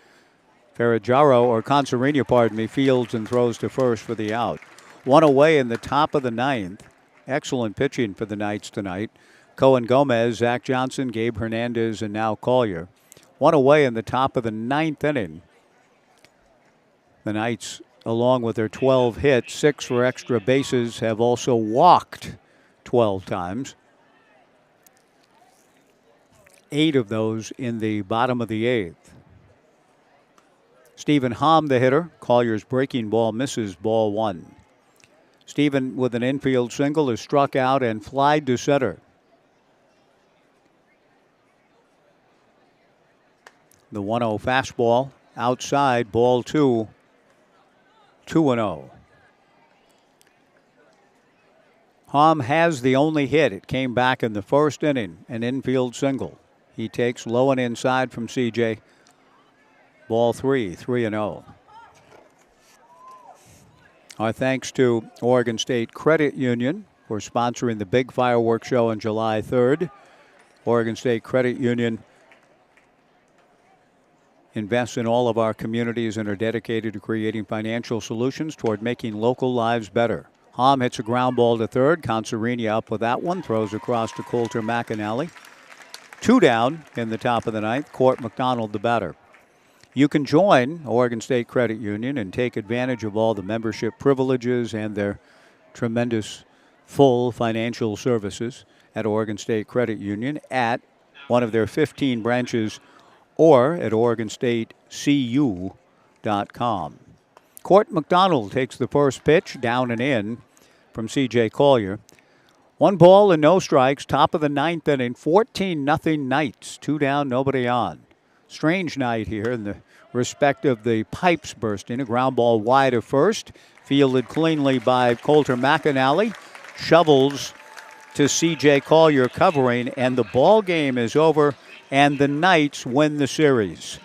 Consarini, fields and throws to first for the out. One away in the top of the ninth. Excellent pitching for the Knights tonight. Cohen Gomez, Zach Johnson, Gabe Hernandez, and now Collier. One away in the top of the ninth inning. The Knights, along with their 12 hits, 6 for extra bases, have also walked 12 times. 8 of those in the bottom of the eighth. Stephen Hamm, the hitter. Collier's breaking ball misses, ball 1. Stephen, with an infield single, is struck out and flied to center. The 1-0 fastball outside, ball 2, 2-0. Hamm has the only hit. It came back in the first inning, an infield single. He takes low and inside from CJ. Ball 3, 3-0. Our thanks to Oregon State Credit Union for sponsoring the big fireworks show on July 3rd. Oregon State Credit Union invests in all of our communities and are dedicated to creating financial solutions toward making local lives better. Hamm hits a ground ball to third. Consarini up with that one. Throws across to Coulter McAnally. 2 down in the top of the ninth. Court McDonald, the batter. You can join Oregon State Credit Union and take advantage of all the membership privileges and their tremendous full financial services at Oregon State Credit Union at one of their 15 branches or at OregonStateCU.com. Court McDonald takes the first pitch, down and in from C.J. Collier. 1 ball and no strikes, top of the ninth inning, 14-0 Knights. 2 down, nobody on. Strange night here in the respect of the pipes bursting. A ground ball wide of first, fielded cleanly by Coulter McAnally. Shovels to C.J. Collier covering, and the ball game is over, and the Knights win the series.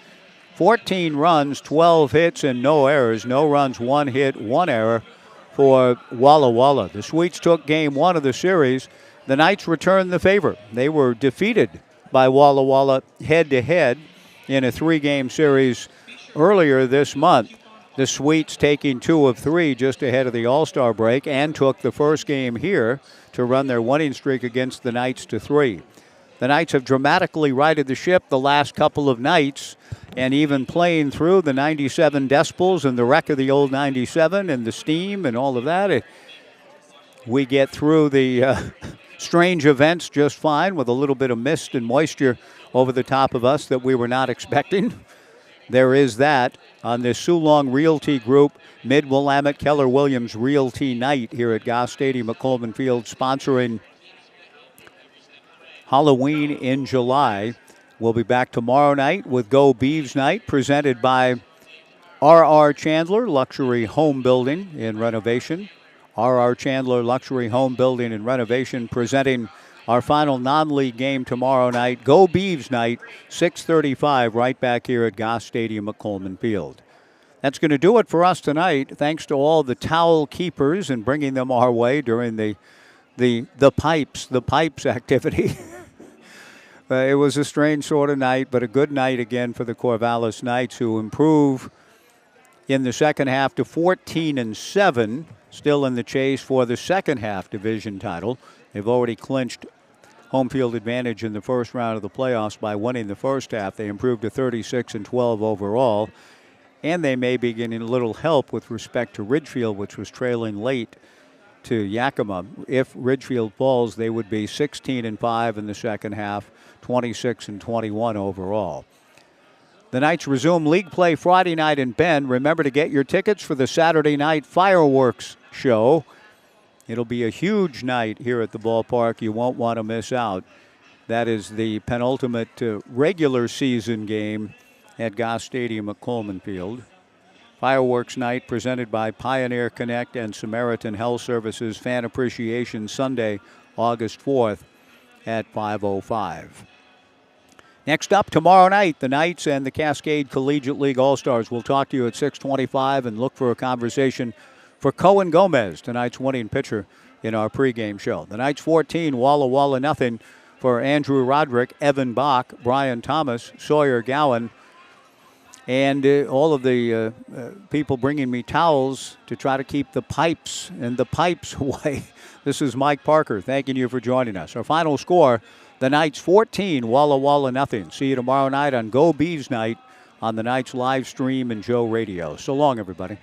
14 runs, 12 hits, and no errors. No runs, 1 hit, 1 error for Walla Walla. The Sweets took game 1 of the series. The Knights returned the favor. They were defeated by Walla Walla head-to-head in a 3-game series earlier this month. The Sweets taking 2 of 3 just ahead of the All-Star break and took the first game here to run their winning streak against the Knights to 3. The Knights have dramatically righted the ship the last couple of nights, and even playing through the 97 decibels and the wreck of the old 97 and the steam and all of that, we get through the strange events just fine with a little bit of mist and moisture over the top of us that we were not expecting. There is that on this Sulong Realty Group Mid-Willamette Keller Williams Realty Night here at Goss Stadium at Coleman Field, sponsoring Halloween in July. We'll be back tomorrow night with Go Beeves Night, presented by R.R. Chandler Luxury Home Building and Renovation. R.R. Chandler Luxury Home Building and Renovation presenting our final non-league game tomorrow night. Go Beeves Night, 6:35, right back here at Goss Stadium at Coleman Field. That's going to do it for us tonight. Thanks to all the towel keepers and bringing them our way during the pipes activity. It was a strange sort of night, but a good night again for the Corvallis Knights, who improve in the second half to 14-7, still in the chase for the second half division title. They've already clinched home field advantage in the first round of the playoffs by winning the first half. They improved to 36-12 overall, and they may be getting a little help with respect to Ridgefield, which was trailing late to Yakima. If Ridgefield falls, they would be 16-5 in the second half, 26-21 overall. The Knights resume league play Friday night in Bend. Remember to get your tickets for the Saturday night fireworks show. It'll be a huge night here at the ballpark. You won't want to miss out. That is the penultimate regular season game at Goss Stadium at Coleman Field. Fireworks night presented by Pioneer Connect and Samaritan Health Services. Fan Appreciation Sunday, August 4th at 5:05. Next up tomorrow night, the Knights and the Cascade Collegiate League All-Stars. We'll talk to you at 6:25 and look for a conversation for Cohen Gomez, tonight's winning pitcher, in our pregame show. The Knights 14, Walla nothing for Andrew Roderick, Evan Bach, Brian Thomas, Sawyer Gowan, and all of the people bringing me towels to try to keep the pipes away. This is Mike Parker thanking you for joining us. Our final score, the Knights 14, Walla nothing. See you tomorrow night on Go Bees Night on the Knights live stream and Joe Radio. So long, everybody.